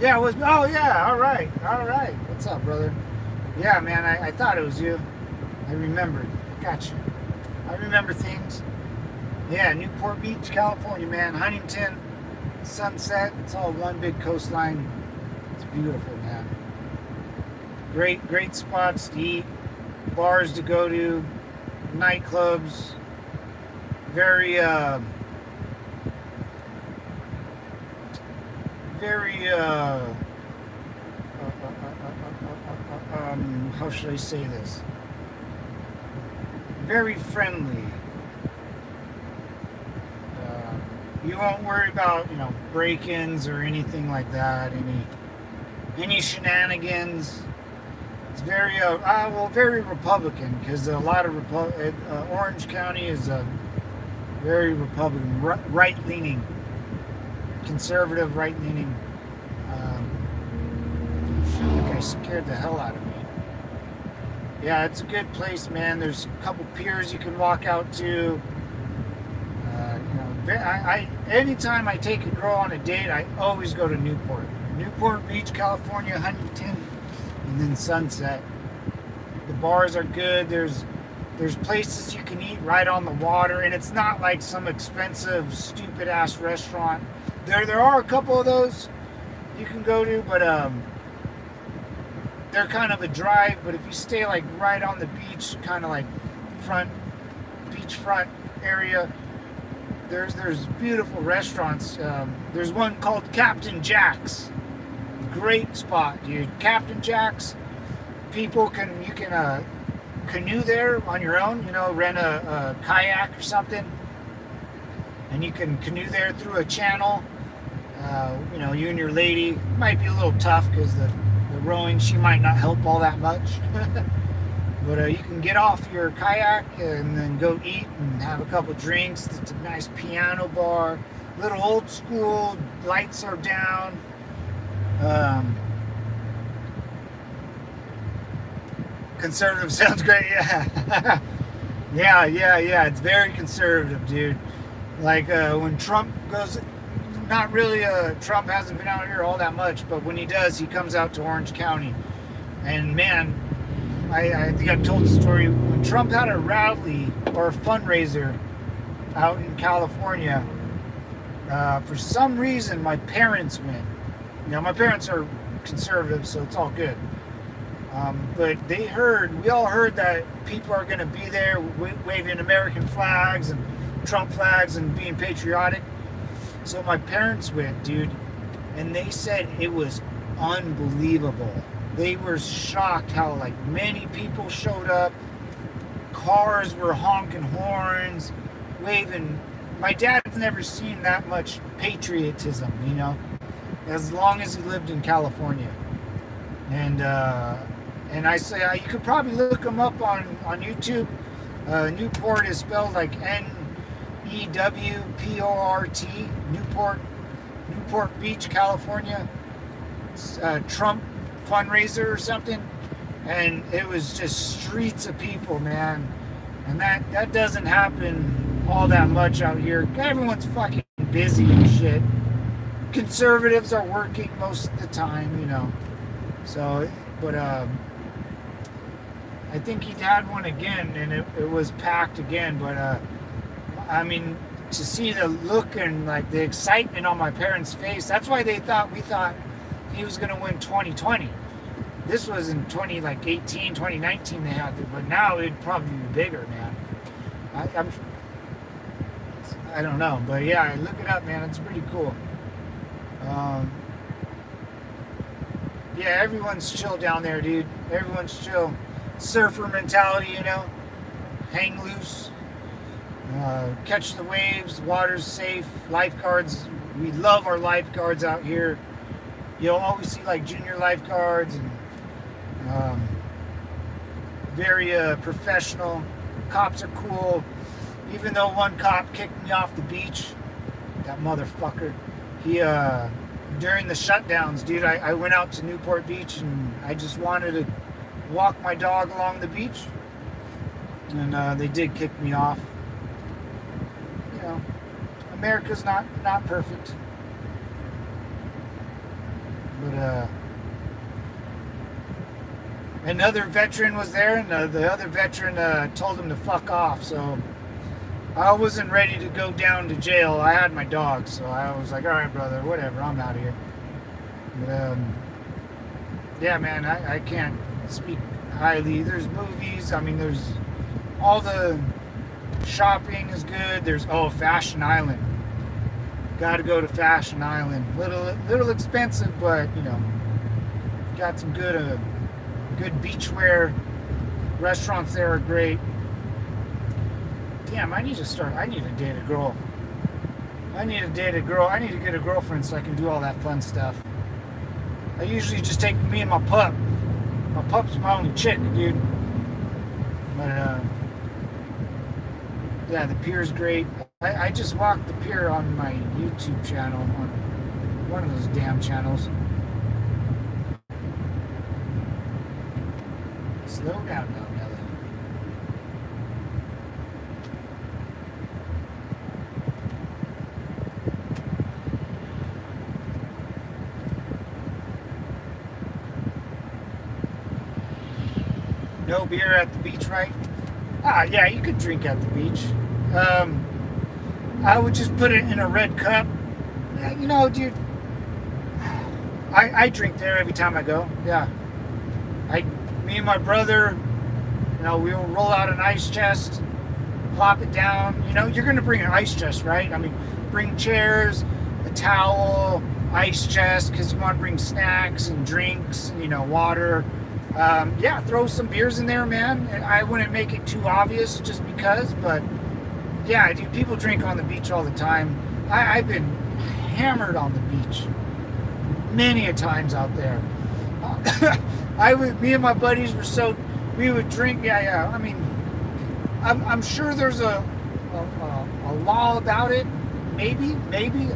Yeah, it was. Oh yeah, all right. What's up, brother? Yeah, man, I thought it was you. I remembered. Got you. I remember things. Yeah, Newport Beach, California, man. Huntington, Sunset. It's all one big coastline. It's beautiful, man. Great spots to eat, bars to go to, nightclubs. Very how should I say this? Very friendly. You won't worry about, break-ins or anything like that. Any shenanigans. It's very, very Republican, because a lot of Orange County is very Republican, right-leaning, conservative, right-leaning. That guy scared the hell out of me. Yeah, it's a good place, man. There's a couple piers you can walk out to. Anytime I take a girl on a date, I always go to Newport Beach, California, Huntington, and then Sunset. The bars are good. There's places you can eat right on the water, and it's not like some expensive, stupid ass restaurant. There are a couple of those you can go to, but they're kind of a drive. But if you stay like right on the beach, kind of like beachfront area, there's beautiful restaurants. There's one called Captain Jack's. Great spot, dude. Captain Jack's. You can canoe there on your own. Rent a kayak or something, and you can canoe there through a channel. You and your lady. It might be a little tough because the rowing, she might not help all that much. But you can get off your kayak and then go eat and have a couple drinks. It's a nice piano bar, little old school. Lights are down. Conservative sounds great. Yeah. Yeah. It's very conservative, dude. Like when Trump goes, not really. Trump hasn't been out here all that much, but when he does, he comes out to Orange County, and man. I think I've told the story. When Trump had a rally or a fundraiser out in California, for some reason my parents went. My parents are conservative, so it's all good. But we all heard that people are going to be there waving American flags and Trump flags and being patriotic. So my parents went, dude, and they said it was unbelievable. They were shocked how many people showed up. Cars were honking horns, waving. My dad's never seen that much patriotism, as long as he lived in California. And I say you could probably look them up on YouTube. Newport is spelled like Newport, Newport Beach, California. Trump fundraiser or something, and it was just streets of people, man. And that doesn't happen all that much out here. Everyone's fucking busy and shit. Conservatives are working most of the time, So, but I think he had one again, and it was packed again. But to see the look and the excitement on my parents' face, that's why we thought he was going to win 2020. This was in 2018, 2019 they had it, but now it'd probably be bigger, man. I don't know, but yeah, look it up, man. It's pretty cool. Yeah, everyone's chill down there, dude. Everyone's chill. Surfer mentality, hang loose, catch the waves. Water's safe. Lifeguards, we love our lifeguards out here. You'll always see junior lifeguards and very professional. Cops are cool. Even though one cop kicked me off the beach, that motherfucker. He during the shutdowns, dude, I went out to Newport Beach and I just wanted to walk my dog along the beach, and they did kick me off. America's not perfect. But another veteran was there, and the other veteran told him to fuck off. So I wasn't ready to go down to jail. I had my dog, so I was like, all right, brother, whatever, I'm out of here. But yeah, man, I can't speak highly. There's movies. There's all the shopping is good. There's Fashion Island. Got to go to Fashion Island. Little expensive, but got some good beachwear. Restaurants there are great. Damn, I need to date a girl. I need to get a girlfriend so I can do all that fun stuff. I usually just take me and my pup. My pup's my only chick, dude. But yeah, the pier's great. I just walked the pier on my YouTube channel, on one of those damn channels. Slow down now, Nelly. No beer at the beach, right? Ah, yeah, you could drink at the beach. I would just put it in a red cup. You know, dude, I drink there every time I go. Yeah. Me and my brother, you know, we'll roll out an ice chest, plop it down. You know, you're going to bring an ice chest, right? I mean, bring chairs, a towel, ice chest, because you want to bring snacks and drinks, you know, water. Yeah, throw some beers in there, man. I wouldn't make it too obvious just because, but yeah, dude, people drink on the beach all the time. I've been hammered on the beach many a times out there. Me and my buddies we would drink. Yeah. I mean, I'm sure there's a law about it. Maybe.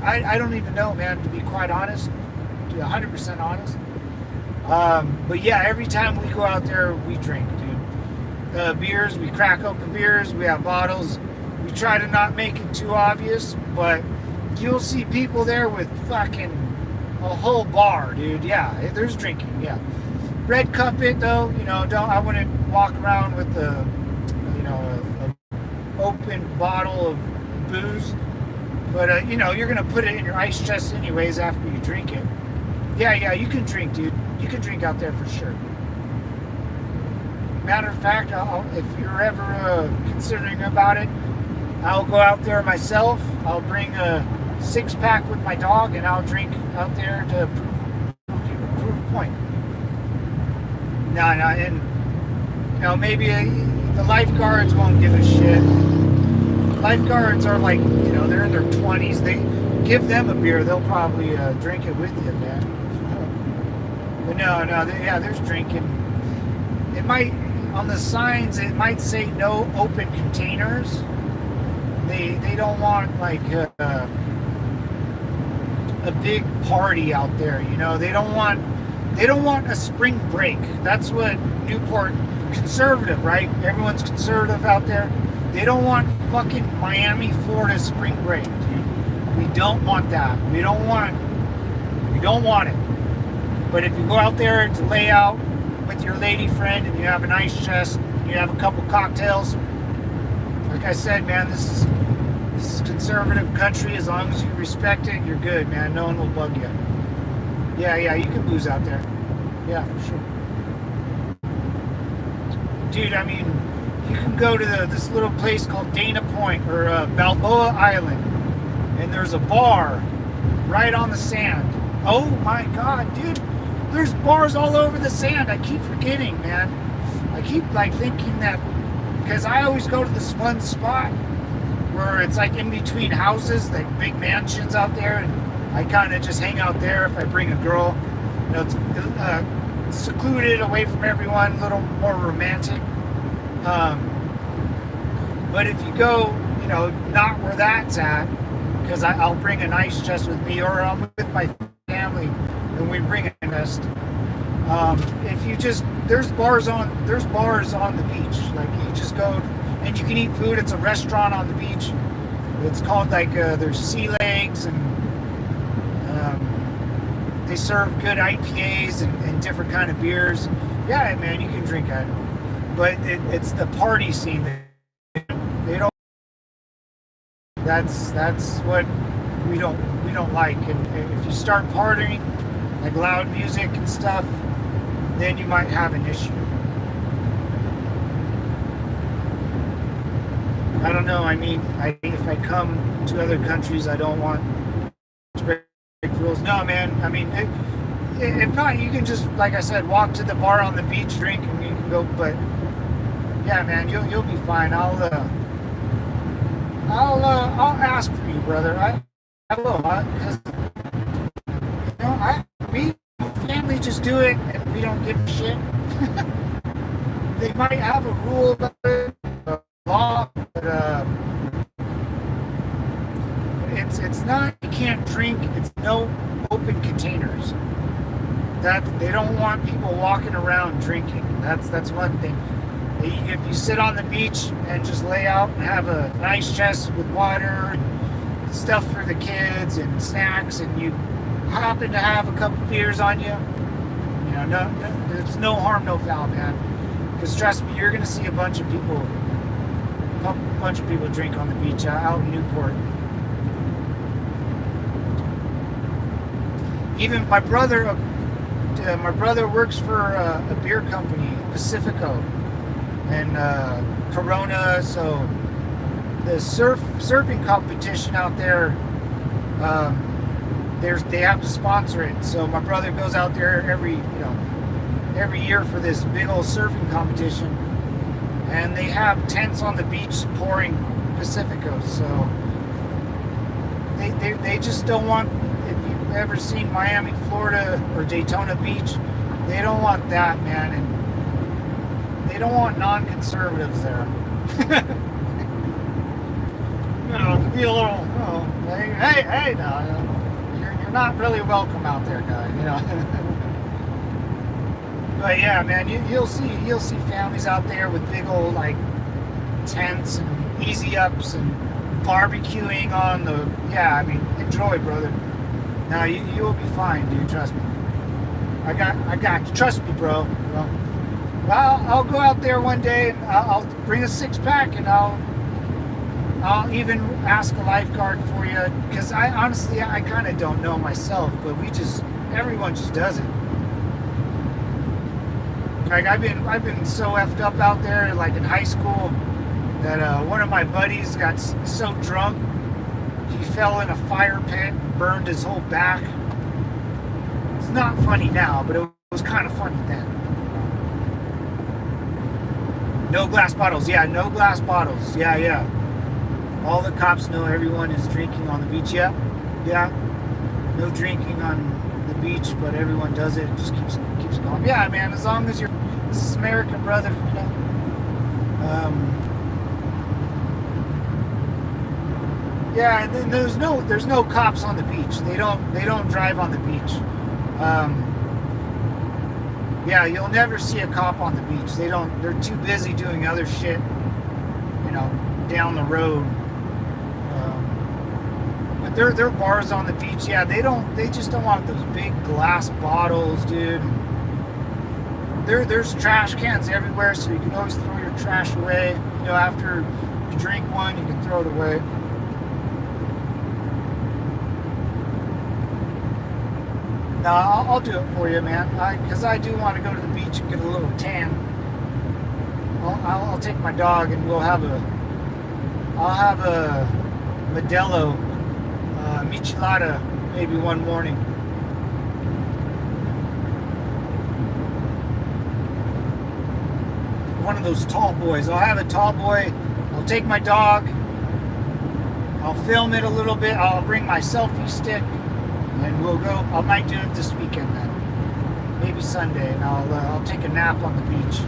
I don't even know, man. To be quite honest, to be 100% honest. But yeah, every time we go out there, we drink, dude. Beers, we crack open beers. We have bottles. We try to not make it too obvious, but you'll see people there with fucking a whole bar, dude. Yeah, there's drinking. Yeah, red cup it though. You know, I wouldn't walk around with a open bottle of booze. But you know, you're gonna put it in your ice chest anyways after you drink it. Yeah, you can drink, dude. You can drink out there for sure. Matter of fact, if you're ever considering about it, I'll go out there myself. I'll bring a 6-pack with my dog, and I'll drink out there to prove a point. No, and you know, maybe the lifeguards won't give a shit. Lifeguards are like, you know, they're in their 20s. They give them a beer, they'll probably drink it with you, man. But yeah, there's drinking. It might, on the signs, it might say no open containers. They don't want like a big party out there, you know. They don't want a spring break. That's what Newport, conservative, right? Everyone's conservative out there. They don't want fucking Miami, Florida spring break, dude. We don't want that. We don't want it. But if you go out there to lay out with your lady friend and you have an ice chest, you have a couple cocktails, like I said, man, this is conservative country. As long as you respect it, you're good, man. No one will bug you. Yeah, you can booze out there. Yeah, for sure. Dude, I mean, you can go to this little place called Dana Point or Balboa Island, and there's a bar right on the sand. Oh my God, dude. There's bars all over the sand. I keep forgetting, man. I keep like thinking that, because I always go to this one spot where it's like in between houses, like big mansions out there, and I kind of just hang out there if I bring a girl. You know, it's secluded, away from everyone, a little more romantic. But if you go, you know, not where that's at, because I'll bring an ice chest with me, or I'm with my family and we bring a nest. If you just, there's bars on the beach. Like you just go and you can eat food. It's a restaurant on the beach. It's called like there's sea legs, and they serve good IPAs and different kind of beers. Yeah, man, you can drink at it. But it's the party scene. They don't. That's what we don't like. And if you start partying, like loud music and stuff, then you might have an issue. I don't know. I mean, if I come to other countries, I don't want to break rules. No, man. I mean, if not, you can just, like I said, walk to the bar on the beach, drink, and you can go. But yeah, man, you'll be fine. I'll ask for you, brother. I will, because you know, family just do it, and we don't give a shit. They might have a rule about it, a law, but it's not. You can't drink. It's no open containers. That they don't want people walking around drinking. That's one thing. If you sit on the beach and just lay out and have a nice chest with water and stuff for the kids and snacks, and you happen to have a couple beers on you, it's no harm, no foul, man. Because trust me, you're gonna see a bunch of people drink on the beach out in Newport. Even my brother works for a beer company, Pacifico, and Corona. So the surfing competition out there, they have to sponsor it. So my brother goes out there every year for this big old surfing competition, and they have tents on the beach pouring Pacifico. So they just don't want. If you've ever seen Miami, Florida, or Daytona Beach, they don't want that, man, and they don't want non-conservatives there. To be a little, hey, no, you're not really welcome out there, guy. But yeah, man, you'll see families out there with big old like tents and easy ups and barbecuing on the. Yeah, I mean, enjoy, brother. Now you will be fine, dude. Trust me. I got you. Trust me, bro. Well, I'll go out there one day and I'll bring a 6-pack and I'll even ask a lifeguard for you, because I honestly kind of don't know myself, but everyone just does it. Like I've been so effed up out there, like in high school, that one of my buddies got so drunk he fell in a fire pit and burned his whole back. It's not funny now, but it was kind of funny then. No glass bottles. Yeah, no glass bottles. Yeah. All the cops know everyone is drinking on the beach. Yeah. No drinking on the beach, but everyone does it. It just keeps going. Yeah, man. As long as this is America, brother. Yeah, and then there's no cops on the beach. They don't drive on the beach. Yeah, you'll never see a cop on the beach. They're too busy doing other shit, down the road. But there are bars on the beach. Yeah, they just don't want those big glass bottles, dude. There's trash cans everywhere, so you can always throw your trash away. After you drink one, you can throw it away. No, I'll do it for you, man. Because I do want to go to the beach and get a little tan. I'll take my dog and I'll have a Modelo Michelada maybe one morning. One of those tall boys. I'll have a tall boy. I'll take my dog. I'll film it a little bit. I'll bring my selfie stick. And we'll go. I might do it this weekend then, maybe Sunday, and I'll take a nap on the beach.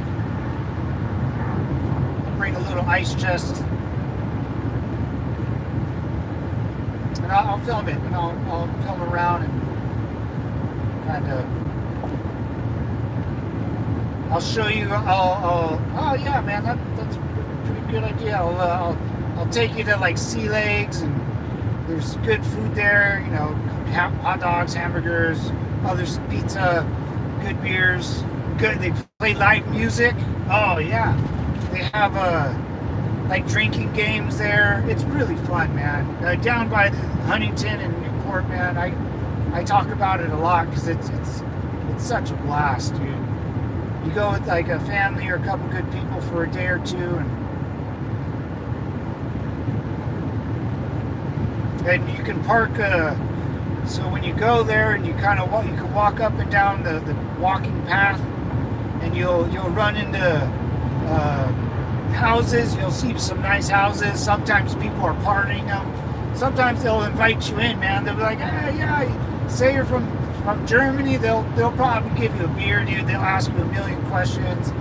I'll bring a little ice chest, and I'll film it, and I'll film around and kind of. I'll show you. Oh yeah, man, that's a pretty good idea. I'll take you to like Sea Legs, and there's good food there. Hot dogs, hamburgers, others, pizza, good beers, good. They play live music. Oh yeah, they have like drinking games there. It's really fun, man. Down by the Huntington and Newport, man. I talk about it a lot because it's such a blast, dude. You go with like a family or a couple good people for a day or two, and you can park. So when you go there and you kind of you can walk up and down the walking path, and you'll run into houses. You'll see some nice houses. Sometimes people are partying them. Sometimes they'll invite you in, man. They'll be like, hey, yeah, say you're from from Germany, they'll probably give you a beer, dude. They'll ask you a million questions.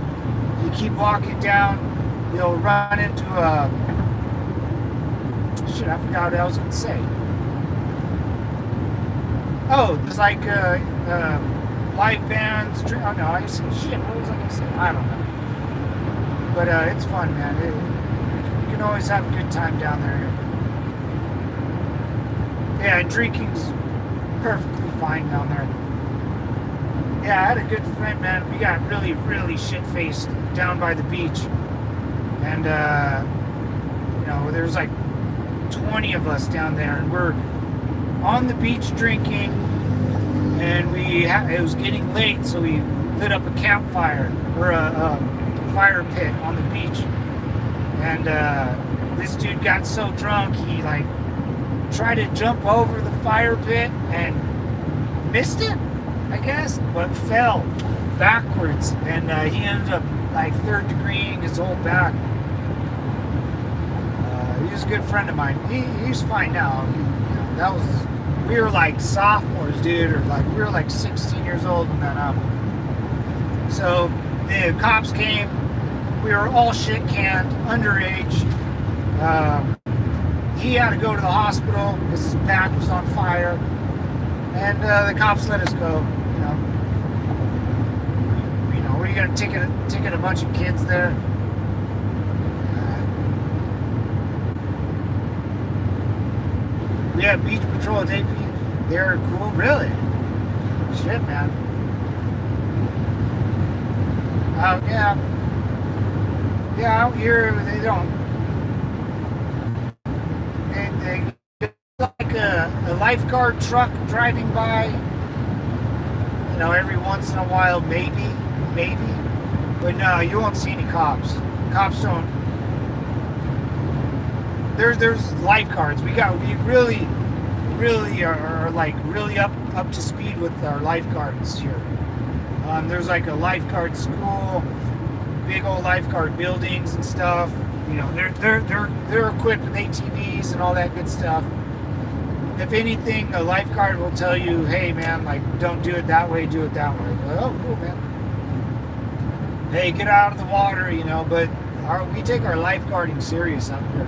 You keep walking down, you'll run into a... Shit, I forgot what I was going to say. Oh, there's like live bands. Oh no, I said shit. What was I going to say? I don't know. But it's fun, man. You can always have a good time down there. Yeah, and drinking's perfectly fine down there. Yeah, I had a good friend, man. We got really, really shit-faced down by the beach. And, there's like 20 of us down there. And we're on the beach drinking. And it was getting late, so we lit up a campfire. Or a fire pit on the beach. And this dude got so drunk, he, tried to jump over the fire pit and missed it, I guess, but fell backwards, and he ended up third degreeing his whole back. He was a good friend of mine. He's fine now. We were like sophomores, dude, or we were 16 years old when that happened. So the cops came. We were all shit canned, underage. He had to go to the hospital because his back was on fire, and the cops let us go. Were you gonna ticket a bunch of kids there? We had Beach Patrol at AP. They're cool, really. Shit, man. Yeah, out here they don't. They like a lifeguard truck driving by. Every once in a while, maybe. But no, you won't see any cops. Cops don't. There's lifeguards. We really are really up to speed with our lifeguards here. There's a lifeguard school, big old lifeguard buildings and stuff. They're equipped with ATVs and all that good stuff. If anything, a lifeguard will tell you, hey man, don't do it that way, do it that way. Oh, cool, man. Hey, get out of the water, but we take our lifeguarding serious out here.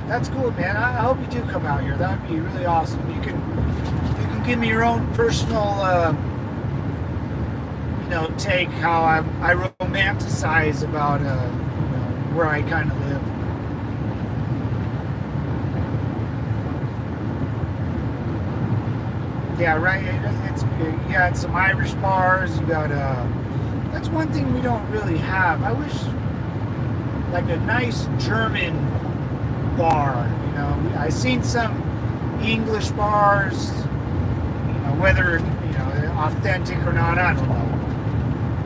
That's cool, man. I hope you do come out here. That would be really awesome. You can give me your own personal take how I romanticize about where I kind of live. Yeah, right. You got some Irish bars. You got that's one thing we don't really have. I wish a nice German bar. I seen some English bars. Whether authentic or not, I don't know.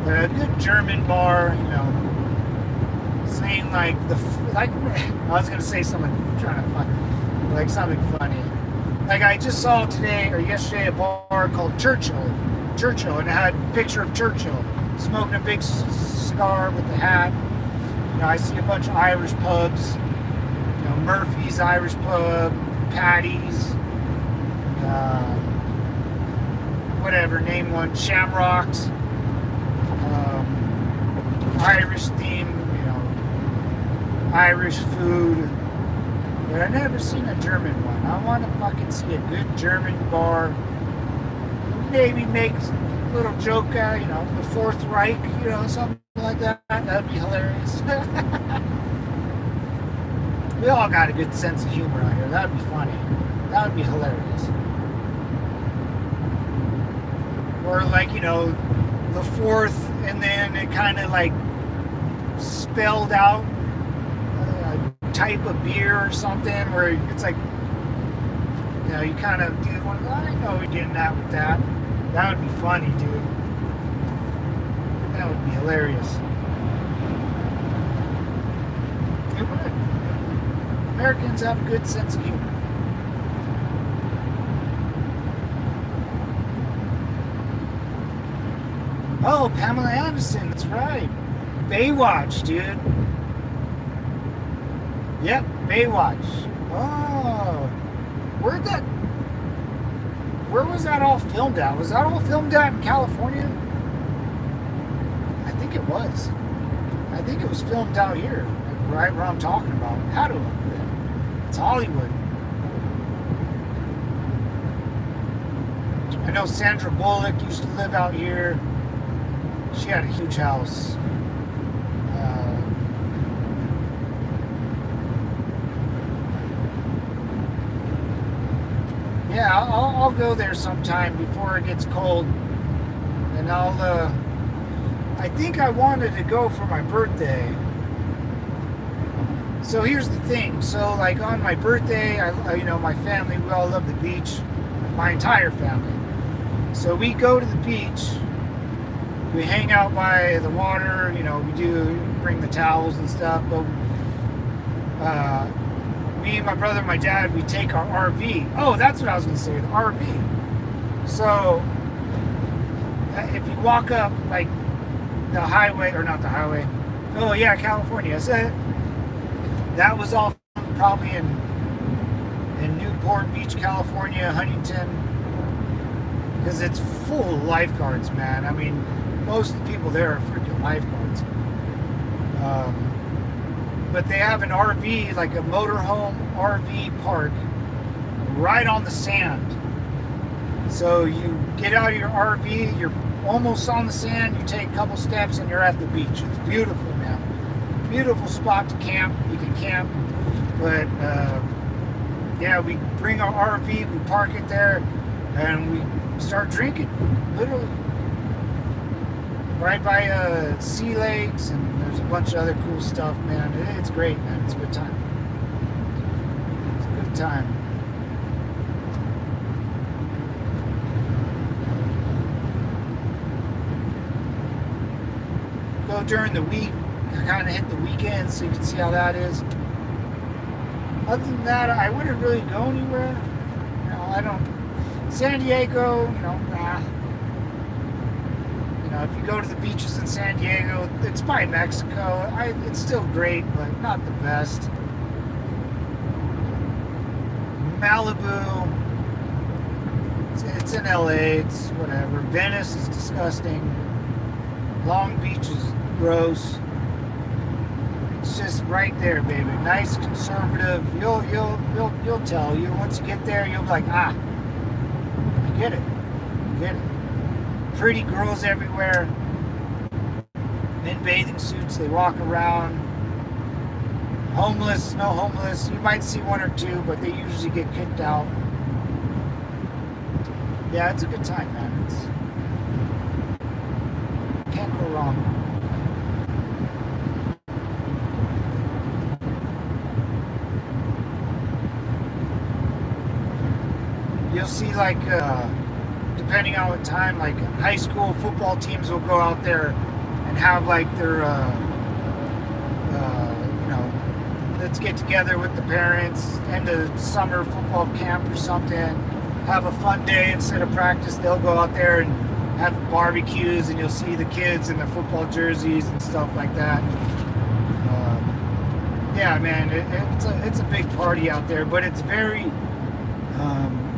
But a good German bar. Saying I was gonna say something something funny. I just saw today or yesterday a bar called Churchill, and it had a picture of Churchill smoking a big cigar with the hat. I see a bunch of Irish pubs. Murphy's Irish Pub, Patty's, whatever, name one, Shamrocks, Irish theme, Irish food. But I've never seen a German one. I want to fucking see a good German bar. Maybe make a little joke out, the Fourth Reich, something like that. That'd be hilarious. We all got a good sense of humor out here. That'd be funny. That would be hilarious. Or the fourth, and then it kind of spelled out a type of beer or something, where it's you kind of do one. I know we're getting that with that. That would be funny, dude. That would be hilarious. It would. Americans have a good sense of humor. Oh, Pamela Anderson, that's right. Baywatch, dude. Yep, Baywatch. Oh, where'd where was that all filmed at? Was that all filmed at in California? I think it was. I think it was filmed out here, like right where I'm talking about. Had to have been. It's Hollywood. I know Sandra Bullock used to live out here. She had a huge house. Yeah, I'll go there sometime before it gets cold, and I think I wanted to go for my birthday. So here's the thing. So like on my birthday, my family, we all love the beach, my entire family. So we go to the beach, we hang out by the water, we bring the towels and stuff, but me and my brother and my dad, we take our RV. Oh, that's what I was going to say, the RV. So, if you walk up, like, the highway, or not the highway, oh yeah, California. So, that was all probably in Newport Beach, California, Huntington, because it's full of lifeguards, man. I mean, most of the people there are freaking lifeguards. But they have an RV, like a motorhome RV park, right on the sand. So you get out of your RV, you're almost on the sand, you take a couple steps and you're at the beach. It's beautiful, man. Beautiful spot to camp. You can camp. But yeah, we bring our RV, we park it there, and we start drinking, literally. Right by sea lakes, and there's a bunch of other cool stuff, man. It's great, man. It's a good time. It's a good time. Go during the week. I kind of hit the weekends so you can see how that is. Other than that, I wouldn't really go anywhere. I don't. San Diego, nah. If you go to the beaches in San Diego, it's by Mexico. It's still great, but not the best. Malibu, it's in LA, it's whatever. Venice is disgusting. Long Beach is gross. It's just right there, baby. Nice, conservative. You'll tell. Once you get there, you'll be like, I get it. Pretty girls everywhere in bathing suits. They walk around. Homeless, no homeless. You might see one or two, but they usually get kicked out. Yeah, it's a good time, man. Can't go wrong. You'll see like depending on what time, like high school football teams will go out there and have like their, let's get together with the parents, end of summer football camp or something, have a fun day instead of practice. They'll go out there and have barbecues, and you'll see the kids in their football jerseys and stuff like that. Yeah, man, it's a big party out there, but it's very,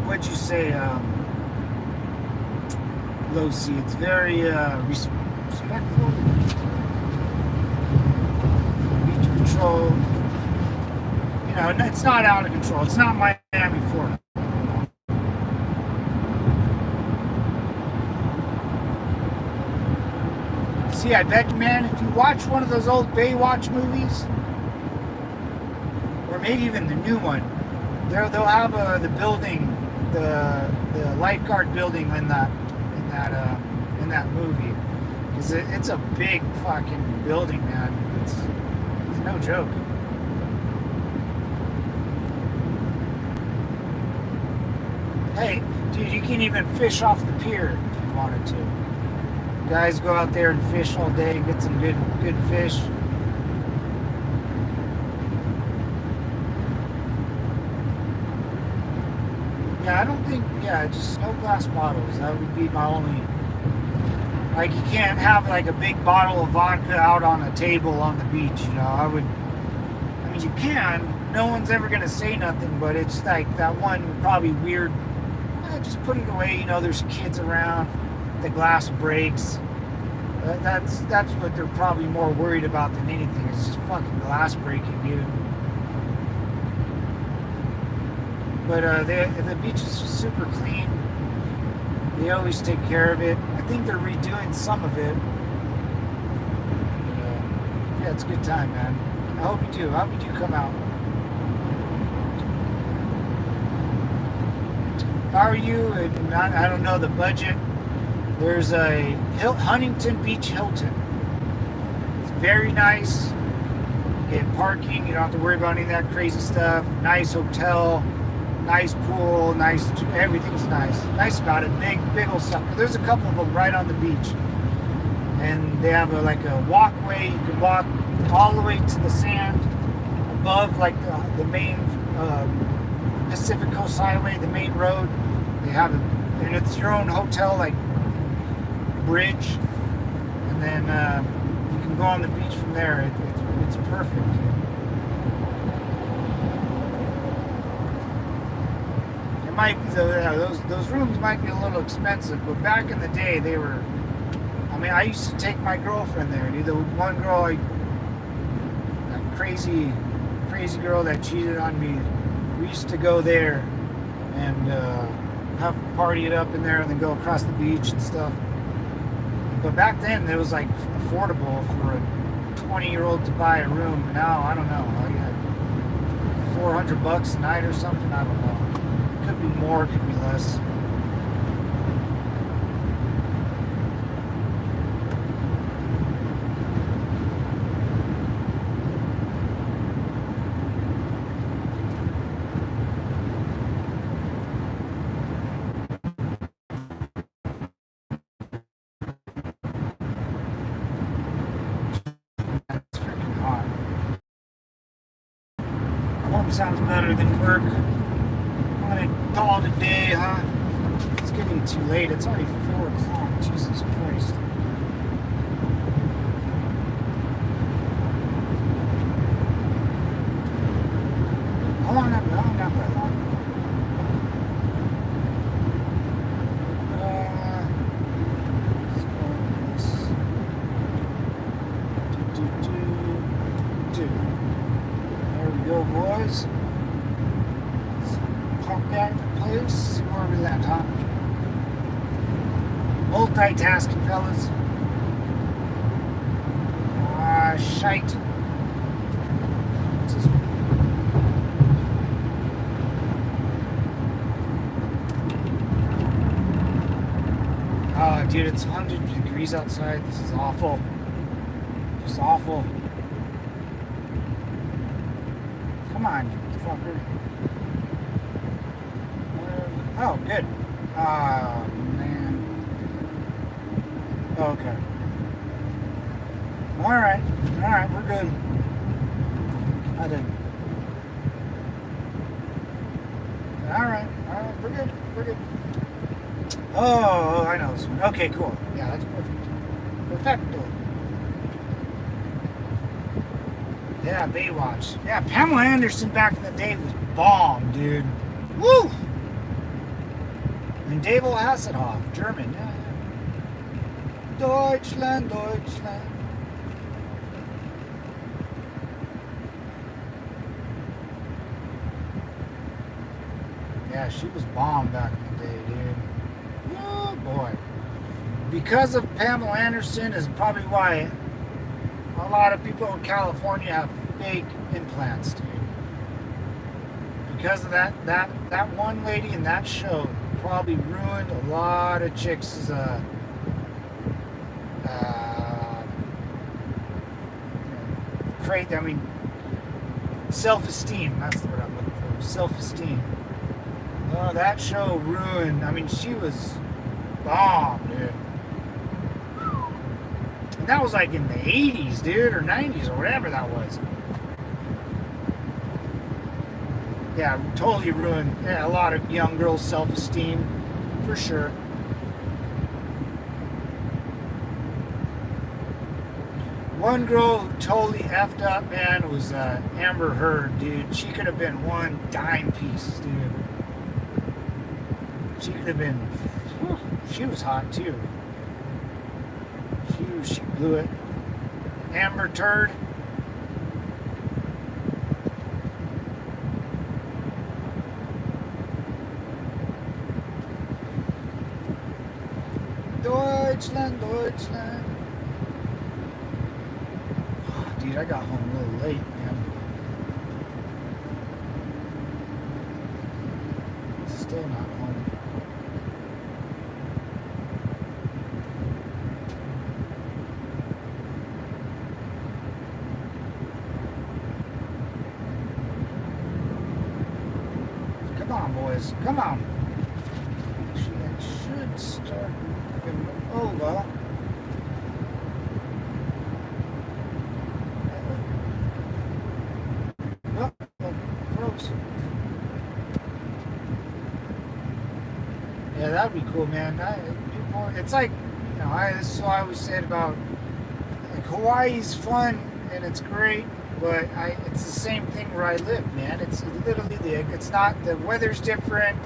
what'd you say, low C. It's very respectful. Beach patrol. It's not out of control. It's not Miami, Florida. See, I bet, man, if you watch one of those old Baywatch movies, or maybe even the new one, they'll have the building, the lifeguard building in that movie, because it's a big fucking building, man. It's no joke. Hey, dude, you can even fish off the pier if you wanted to. Guys go out there and fish all day, get some good fish. Yeah, I don't think, just no glass bottles. That would be my only, like, you can't have like a big bottle of vodka out on a table on the beach, I mean, you can, no one's ever gonna say nothing, but it's like that one probably weird, just put it away. You know, there's kids around. The glass breaks. That's what they're probably more worried about than anything. Is just fucking glass breaking, dude. But the beach is super clean. They always take care of it. I think they're redoing some of it. But, yeah, it's a good time, man. I hope you do. I hope you do come out. How are you? And I don't know the budget. There's a Huntington Beach Hilton. It's very nice. You get parking. You don't have to worry about any of that crazy stuff. Nice hotel. Nice pool. Nice. Everything's nice. Nice about it. Big old sucker. There's a couple of them right on the beach. And they have like a walkway. You can walk all the way to the sand above like the main Pacific Coast Highway, the main road. They have it, and it's your own hotel like bridge, and then you can go on the beach from there. It's perfect. It might be those rooms might be a little expensive, but back in the day they were. I mean, I used to take my girlfriend there. The one girl, that crazy girl that cheated on me. We used to go there and party it up in there, and then go across the beach and stuff. But back then, it was like affordable for a 20-year-old to buy a room. Now, I don't know. Like $400 a night or something. I don't know. Could be more, could be less. Sounds better than work. I'm gonna call it a day, huh? It's getting too late. It's already 4 o'clock. Jesus Christ. How long not that long. Go, boys. Let's pump that into place. See where we land, huh? Multitasking, fellas. Shite. What's this one? Oh, dude, it's 100 degrees outside. This is awful. Just awful. Come on, you fucker. Oh, good. Oh, man. Okay. Alright, we're good. I didn't. Alright, we're good. Oh, I know this one. Okay, cool. Yeah, that's perfect. Perfecto. Yeah, Baywatch. Yeah, Pamela Anderson back in the day was bomb, dude. Woo! And David Hasselhoff, German. Yeah. Deutschland. Yeah, she was bomb back in the day, dude. Oh, boy. Because of Pamela Anderson is probably why a lot of people in California have fake implants, dude. Because of that one lady in that show probably ruined a lot of chicks' self-esteem. That's what I'm looking for. Self-esteem. Oh, that show ruined. I mean, she was bomb, dude. And that was like in the 80s, dude, or 90s, or whatever that was. Yeah, totally ruined a lot of young girls' self-esteem, for sure. One girl who totally effed up, man, was Amber Heard, dude. She could have been one dime piece, dude. She could have been. Whew, she was hot too. She blew it. Amber Turd. Deutschland, Deutschland. Oh, dude, I got home a little late, man. Still not home. Come on, boys. Come on. Actually, I should start moving over. Oh, froze. Yeah, that'd be cool, man. It's like, you know, this is what I always said about, like, Hawaii's fun and it's great, but it's the same thing where I live, man. It's literally it's not, the weather's different,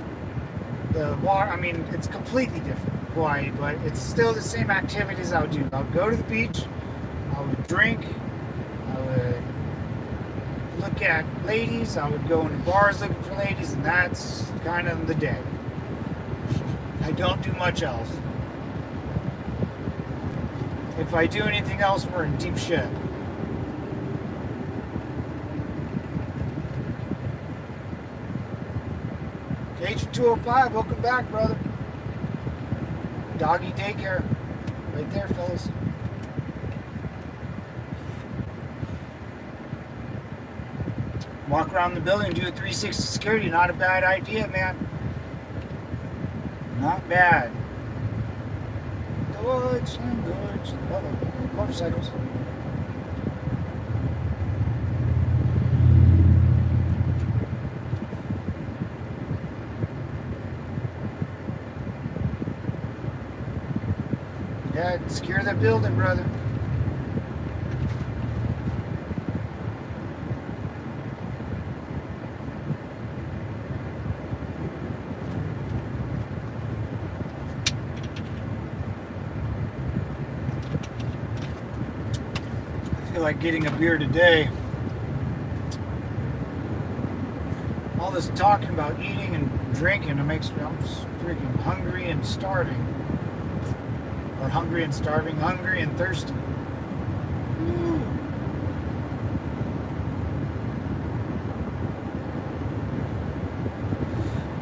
the water, I mean, it's completely different, Hawaii, but it's still the same activities I would do. I would go to the beach, I would drink, I would look at ladies, I would go into bars looking for ladies, and that's kind of the day. I don't do much else. If I do anything else, we're in deep shit. Agent 205, welcome back, brother. Doggy daycare. Right there, fellas. Walk around the building, do a 360 security. Not a bad idea, man. Not bad. Deutschland, Deutschland. Uh-oh, motorcycles. Yeah, secure that building, brother. Like getting a beer today. All this talking about eating and drinking, it makes me, I'm freaking hungry and starving. Or hungry and starving, hungry and thirsty. Ooh.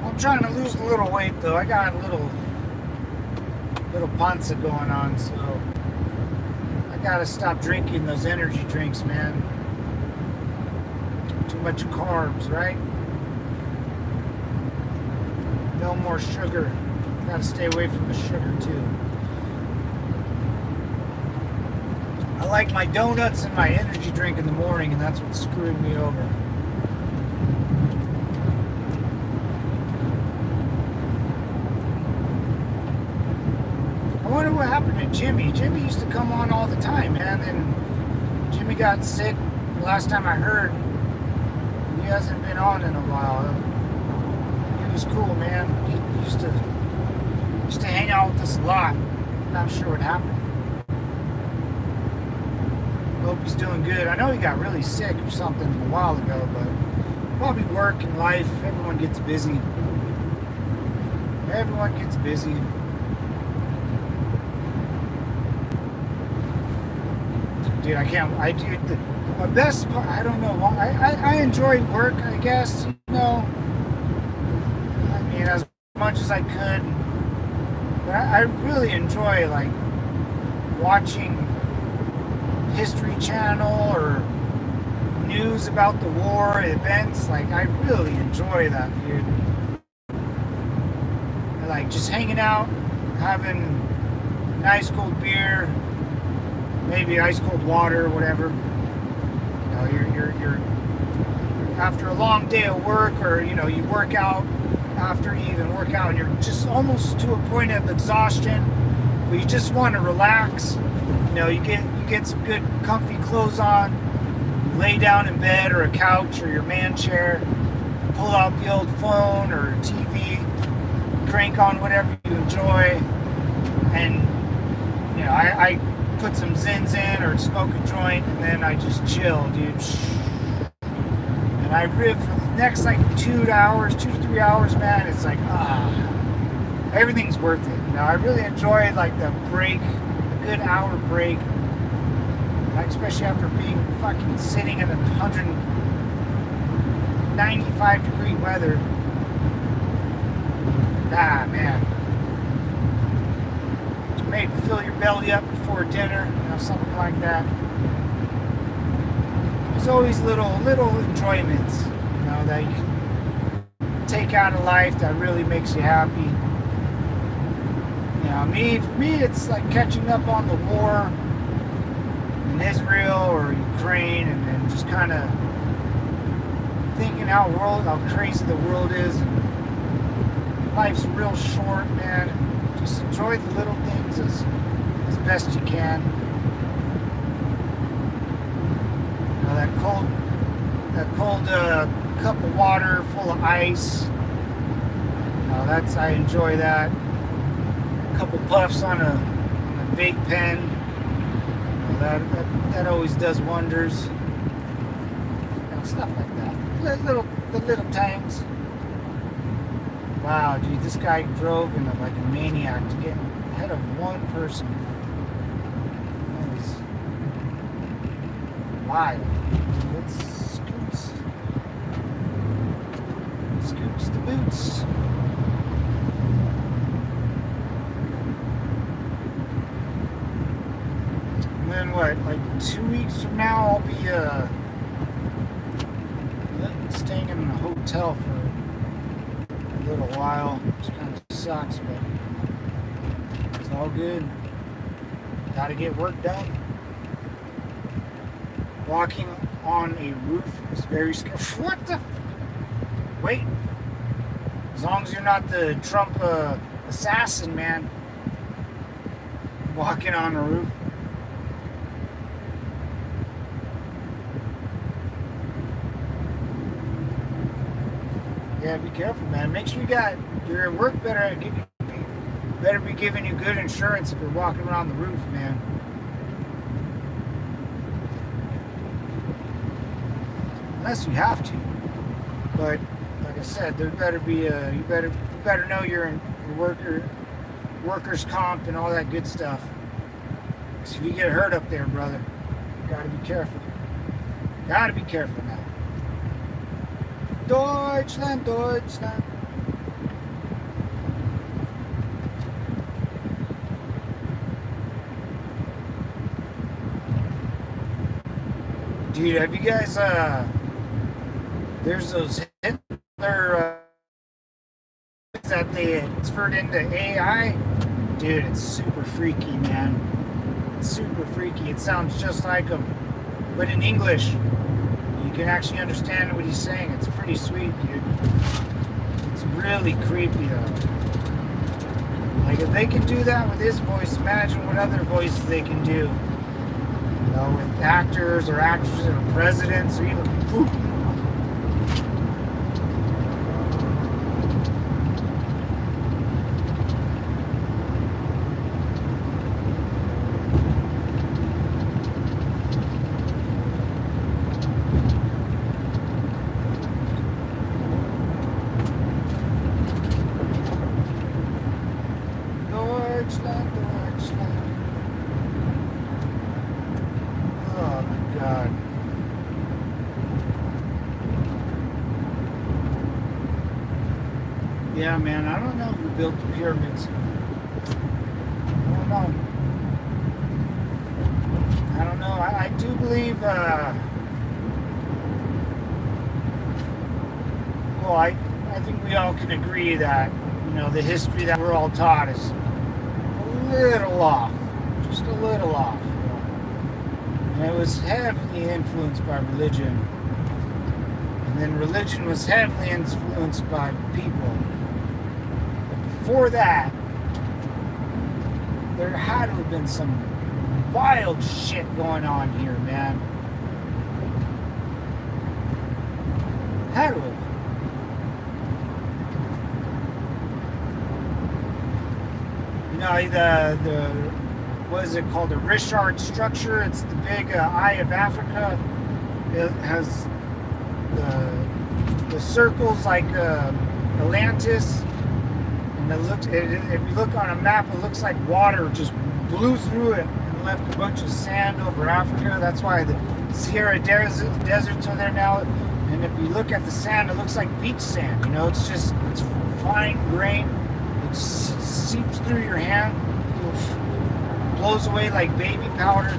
I'm trying to lose a little weight though. I got a little panza going on, so gotta stop drinking those energy drinks, man. Too much carbs, right? No more sugar. Gotta stay away from the sugar too. I like my donuts and my energy drink in the morning, and that's what's screwing me over. I wonder what happened to Jimmy. Jimmy used to come on all the time, man. And Jimmy got sick. The last time I heard, he hasn't been on in a while. He was cool, man. He used to hang out with us a lot. Not sure what happened. Hope he's doing good. I know he got really sick or something a while ago, but probably work and life. Everyone gets busy. Everyone gets busy. Dude, my best part, I don't know, I enjoy work, I guess, you know, I mean, as much as I could, but I really enjoy, like, watching History Channel or news about the war, events, like, I really enjoy that, dude. I like just hanging out, having nice cold beer, maybe ice cold water or whatever. You know, you're after a long day of work, or you know, you work out after you even work out, and you're just almost to a point of exhaustion where you just want to relax. You know, you get some good comfy clothes on, you lay down in bed or a couch or your man chair, pull out the old phone or TV, crank on whatever you enjoy, and you know, I put some zins in or smoke a joint, and then I just chill, dude. And I riff for the next like 2 to 3 hours, man. It's like everything's worth it. You know, I really enjoy like the break, a good hour break, especially after being fucking sitting in 195-degree weather. Man. Maybe fill your belly up before dinner, you know, something like that. There's always little enjoyments, you know, that you can take out of life that really makes you happy. You know, for me, it's like catching up on the war in Israel or Ukraine, and then just kind of thinking how crazy the world is. And life's real short, man. Just enjoy the little things as best you can. You know, that cold cup of water full of ice. You know, I enjoy that. A couple puffs on a vape pen. You know, that always does wonders. You know, stuff like that. The little tanks. Wow, dude, this guy drove in like a maniac to get ahead of one person. That was wild. Let's scoots the boots. And then what, like 2 weeks from now, I'll be staying in a hotel for a little while, which kind of sucks, but it's all good. Gotta get work done. Walking on a roof is very scary. What the? Wait. As long as you're not the Trump assassin, man. Walking on a roof. Yeah, be careful, man. Make sure your work better be giving you good insurance if you're walking around the roof, man. Unless you have to. But like I said, there better be you better know your workers' comp and all that good stuff. Because if you get hurt up there, brother, you gotta be careful. Gotta be careful now. Deutschland, Deutschland. Dude, have you guys, there's those Hitler, that they transferred into AI? Dude, it's super freaky, man. It's super freaky. It sounds just like him, but in English. You can actually understand what he's saying. It's pretty sweet, dude. It's really creepy, though. Like, if they can do that with his voice, imagine what other voices they can do. You know, with actors or actresses or presidents or even Putin. Oh my God. Yeah, man, I don't know who built the pyramids. I don't know. I do believe, well, I think we all can agree that, you know, the history that we're all taught is a little off. Just a little off. And it was heavily influenced by religion. And then religion was heavily influenced by people. But before that, there had to have been some wild shit going on here, man. Had to have. No, the what is it called? The Richard structure. It's the big Eye of Africa. It has the circles like Atlantis, and it looks. If you look on a map, it looks like water just blew through it and left a bunch of sand over Africa. That's why the Sahara deserts are there now. And if you look at the sand, it looks like beach sand. You know, it's fine grain. It seeps through your hand, blows away like baby powder.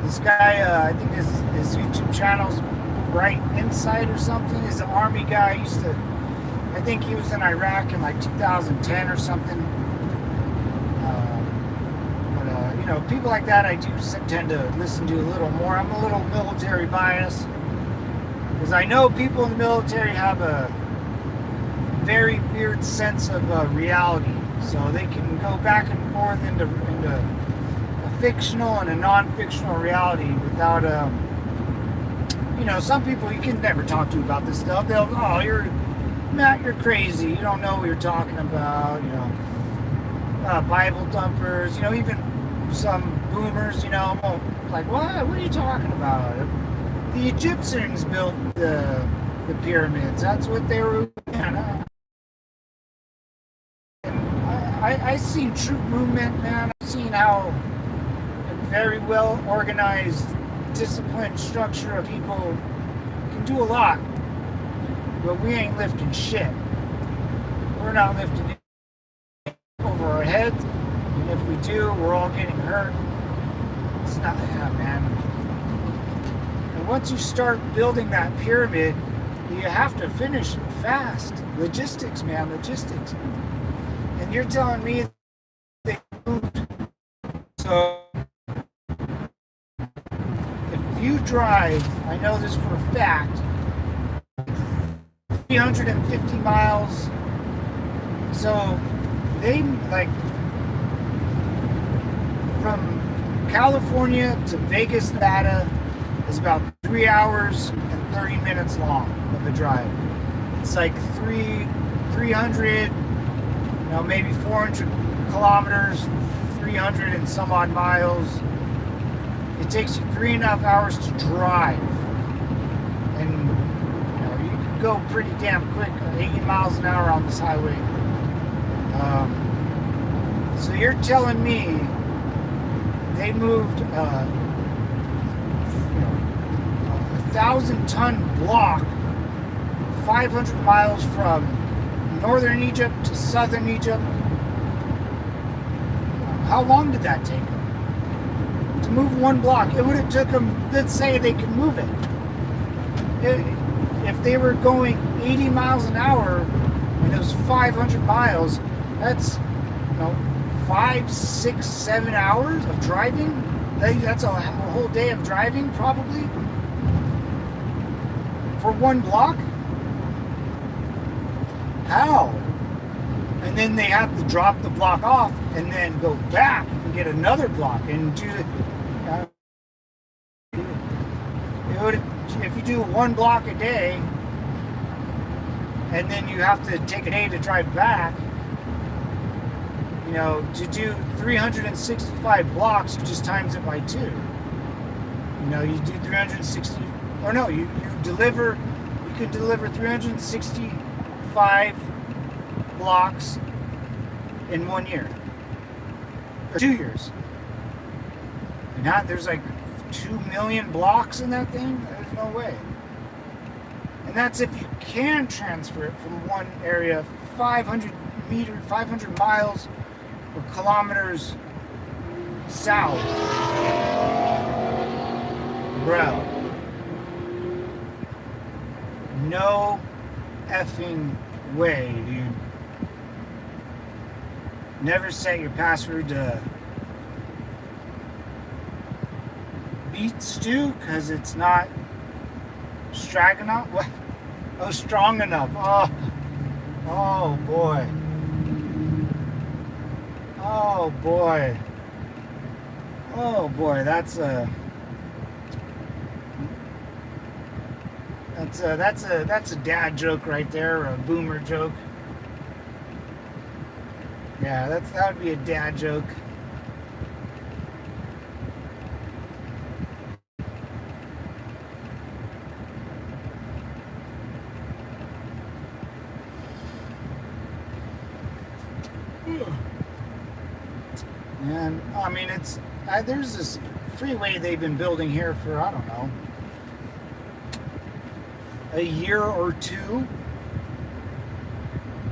This guy, I think his YouTube channel's Bright Insight or something. He's an army guy. I think he was in Iraq in like 2010 or something. You know, people like that I do tend to listen to a little more. I'm a little military biased because I know people in the military have a very weird sense of reality, so they can go back and forth into a fictional and a non-fictional reality without you know, some people you can never talk to about this stuff. They'll, oh, Matt, you're crazy, you don't know what you're talking about, you know. Bible thumpers, you know, even some boomers, you know, like, what are you talking about? The Egyptians built the pyramids. That's what they were doing. I seen troop movement, man. I've seen how a very well organized, disciplined structure of people can do a lot. But we ain't lifting shit. We're not lifting it over our heads. And if we do, we're all getting hurt. It's not that, man. And once you start building that pyramid, you have to finish it fast. Logistics, man, logistics. And you're telling me they moved. So if you drive, I know this for a fact, 350 miles. So they, like, from California to Vegas, Nevada is about 3 hours and 30 minutes long of a drive. It's like 300, you know, maybe 400 kilometers, 300 and some odd miles. It takes you 3.5 hours to drive. And, you know, you can go pretty damn quick, 80 miles an hour on this highway. So you're telling me they moved you know, 1,000-ton block 500 miles from northern Egypt to southern Egypt. How long did that take them? To move one block, it would have took them, let's say they could move it. If they were going 80 miles an hour and it was 500 miles, that's, you know, 5, 6, 7 hours of driving. That's a whole day of driving, probably, for one block. How? And then they have to drop the block off and then go back and get another block and do it. If you do one block a day and then you have to take a day to drive back, you know, to do 365 blocks, you just times it by 2. You know, you do 360, or no, you can deliver 365 blocks in 1 year. Or 2 years. And now there's like 2 million blocks in that thing? There's no way. And that's if you can transfer it from one area 500 miles or kilometers south. Bro. No effing way, dude. Never set your password to beet stew because it's not strong enough. What? Oh, strong enough. Oh boy. Oh boy. Oh boy. That's a dad joke right there, or a boomer joke. Yeah, that would be a dad joke. And I mean, there's this freeway they've been building here for, I don't know, a year or two,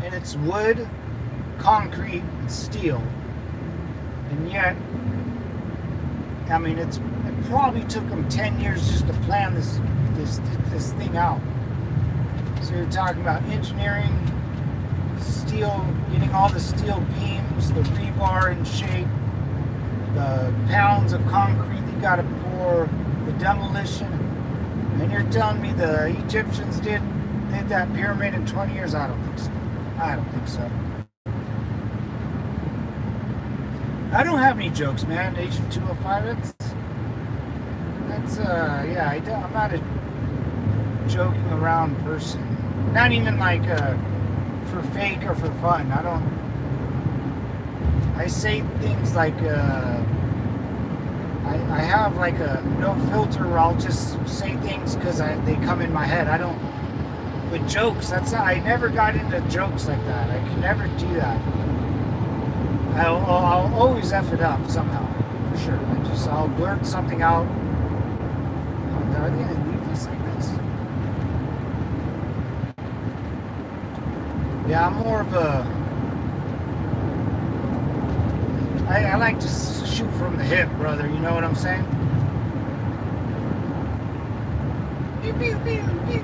and it's wood, concrete, and steel, and yet, I mean, it probably took them 10 years just to plan this thing out. So you're talking about engineering, steel, getting all the steel beams, the rebar in shape, the pounds of concrete you got to pour, the demolition. And you're telling me the Egyptians did that pyramid in 20 years? I don't think so. I don't think so. I don't have any jokes, man. Agent 205, yeah, I'm not a joking around person. Not even like for fake or for fun. I say things like, I have like a no filter where I'll just say things because they come in my head. But jokes, I never got into jokes like that. I can never do that. I'll always F it up somehow, for sure. I'll blurt something out. Are they going to leave this like this? Yeah, I'm more of I like to shoot from the hip, brother. You know what I'm saying? Beep, beep, beep, beep.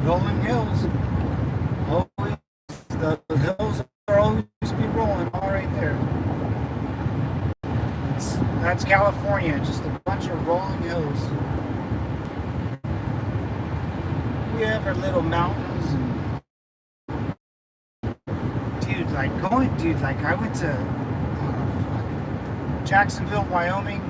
Rolling hills. Always, the hills will always be rolling, all right there. That's California, just a bunch of rolling hills. We have our little mountains, and dude, like I went to Jacksonville, Wyoming.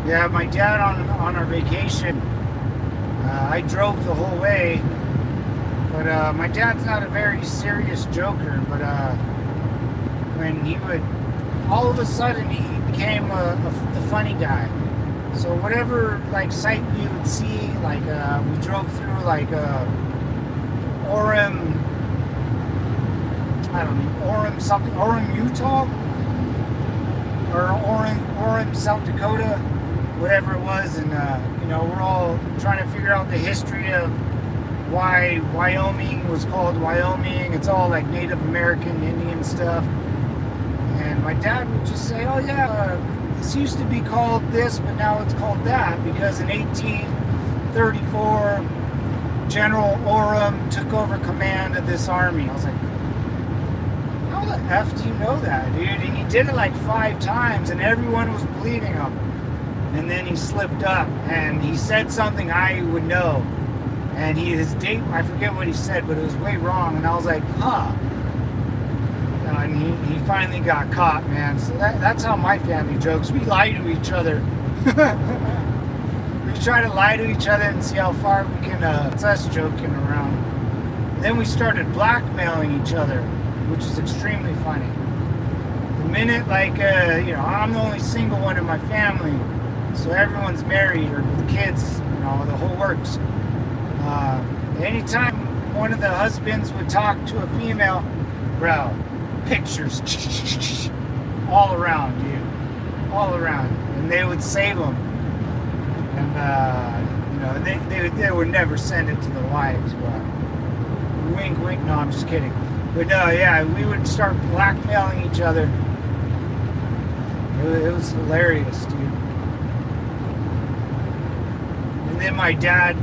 Yeah, my dad on our vacation, I drove the whole way, but my dad's not a very serious joker, but when he would, all of a sudden he became the funny guy. So whatever like sight we would see, like we drove through like Orem, I don't know, Orem, Utah, or Orem, South Dakota, whatever it was, and we're all trying to figure out the history of why Wyoming was called Wyoming. It's all like Native American Indian stuff, and my dad would just say, "Oh yeah, this used to be called this, but now it's called that because in 1834, General Orem took over command of this army." I was like, "How the F do you know that, dude?" And he did it like 5 times, and everyone was believing him. And then he slipped up and he said something I would know. And his date, I forget what he said, but it was way wrong. And I was like, huh. And he finally got caught, man. So that's how my family jokes. We lie to each other. We try to lie to each other and see how far we can, it's us joking around. Then we started blackmailing each other, which is extremely funny. The minute, like, I'm the only single one in my family. So everyone's married or with kids, the whole works. Anytime one of the husbands would talk to a female, bro, pictures all around, dude, all around, and they would save them. And they would never send it to the wives, but wink, wink. No, I'm just kidding. But yeah, we would start blackmailing each other. It was hilarious, dude. And then my dad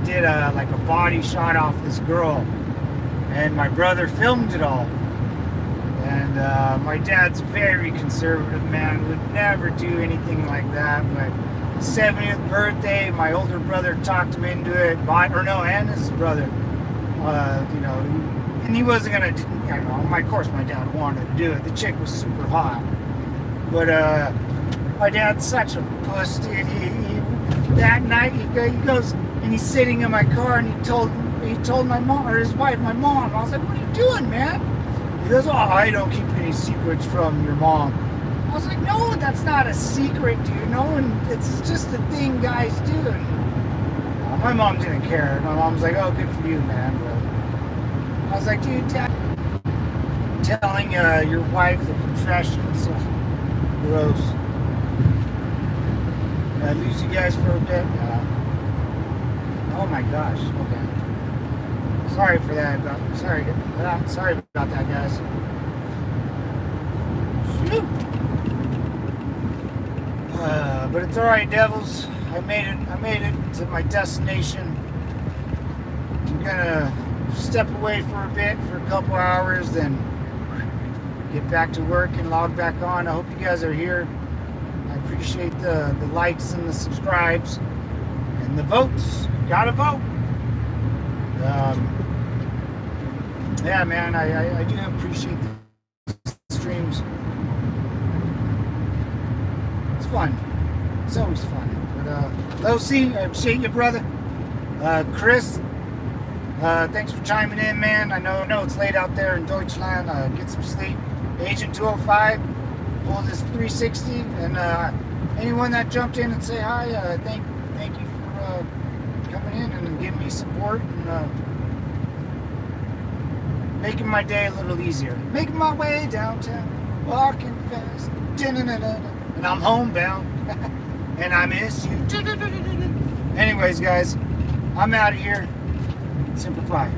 did like a body shot off this girl, and my brother filmed it all. And my dad's very conservative, man, would never do anything like that. But 70th birthday, my older brother talked him into it, and his brother, you know, and he wasn't gonna, you know, of course my dad wanted to do it. The chick was super hot. But my dad's such a puss, dude. That night he goes and he's sitting in my car, and he told my mom, or his wife, my mom. I was like, "What are you doing, man?" He goes, "Oh, I don't keep any secrets from your mom." I was like, "No, that's not a secret, dude. No one. It's just a thing guys do." And, my mom didn't care. My mom was like, "Oh, good for you, man." But I was like, "Dude, Dad, telling your wife the confessions." Gross. Did I lose you guys for a bit? Oh my gosh. Okay. Sorry for that. Sorry about that, guys. Shoot. But it's all right, devils. I made it to my destination. I'm gonna step away for a bit, for a couple hours, then get back to work and log back on. I hope you guys are here. I appreciate the likes and the subscribes and the votes. Gotta vote. Yeah, man, I do appreciate the streams. It's fun. It's always fun. But LC, I appreciate you, brother. Chris, thanks for chiming in, man. I know it's late out there in Deutschland. Get some sleep. Agent 205, pull this 360, and anyone that jumped in and say hi, thank you for coming in and giving me support and making my day a little easier. Making my way downtown, walking fast, and I'm homebound, and I miss you. Anyways, guys, I'm out of here. Simplify.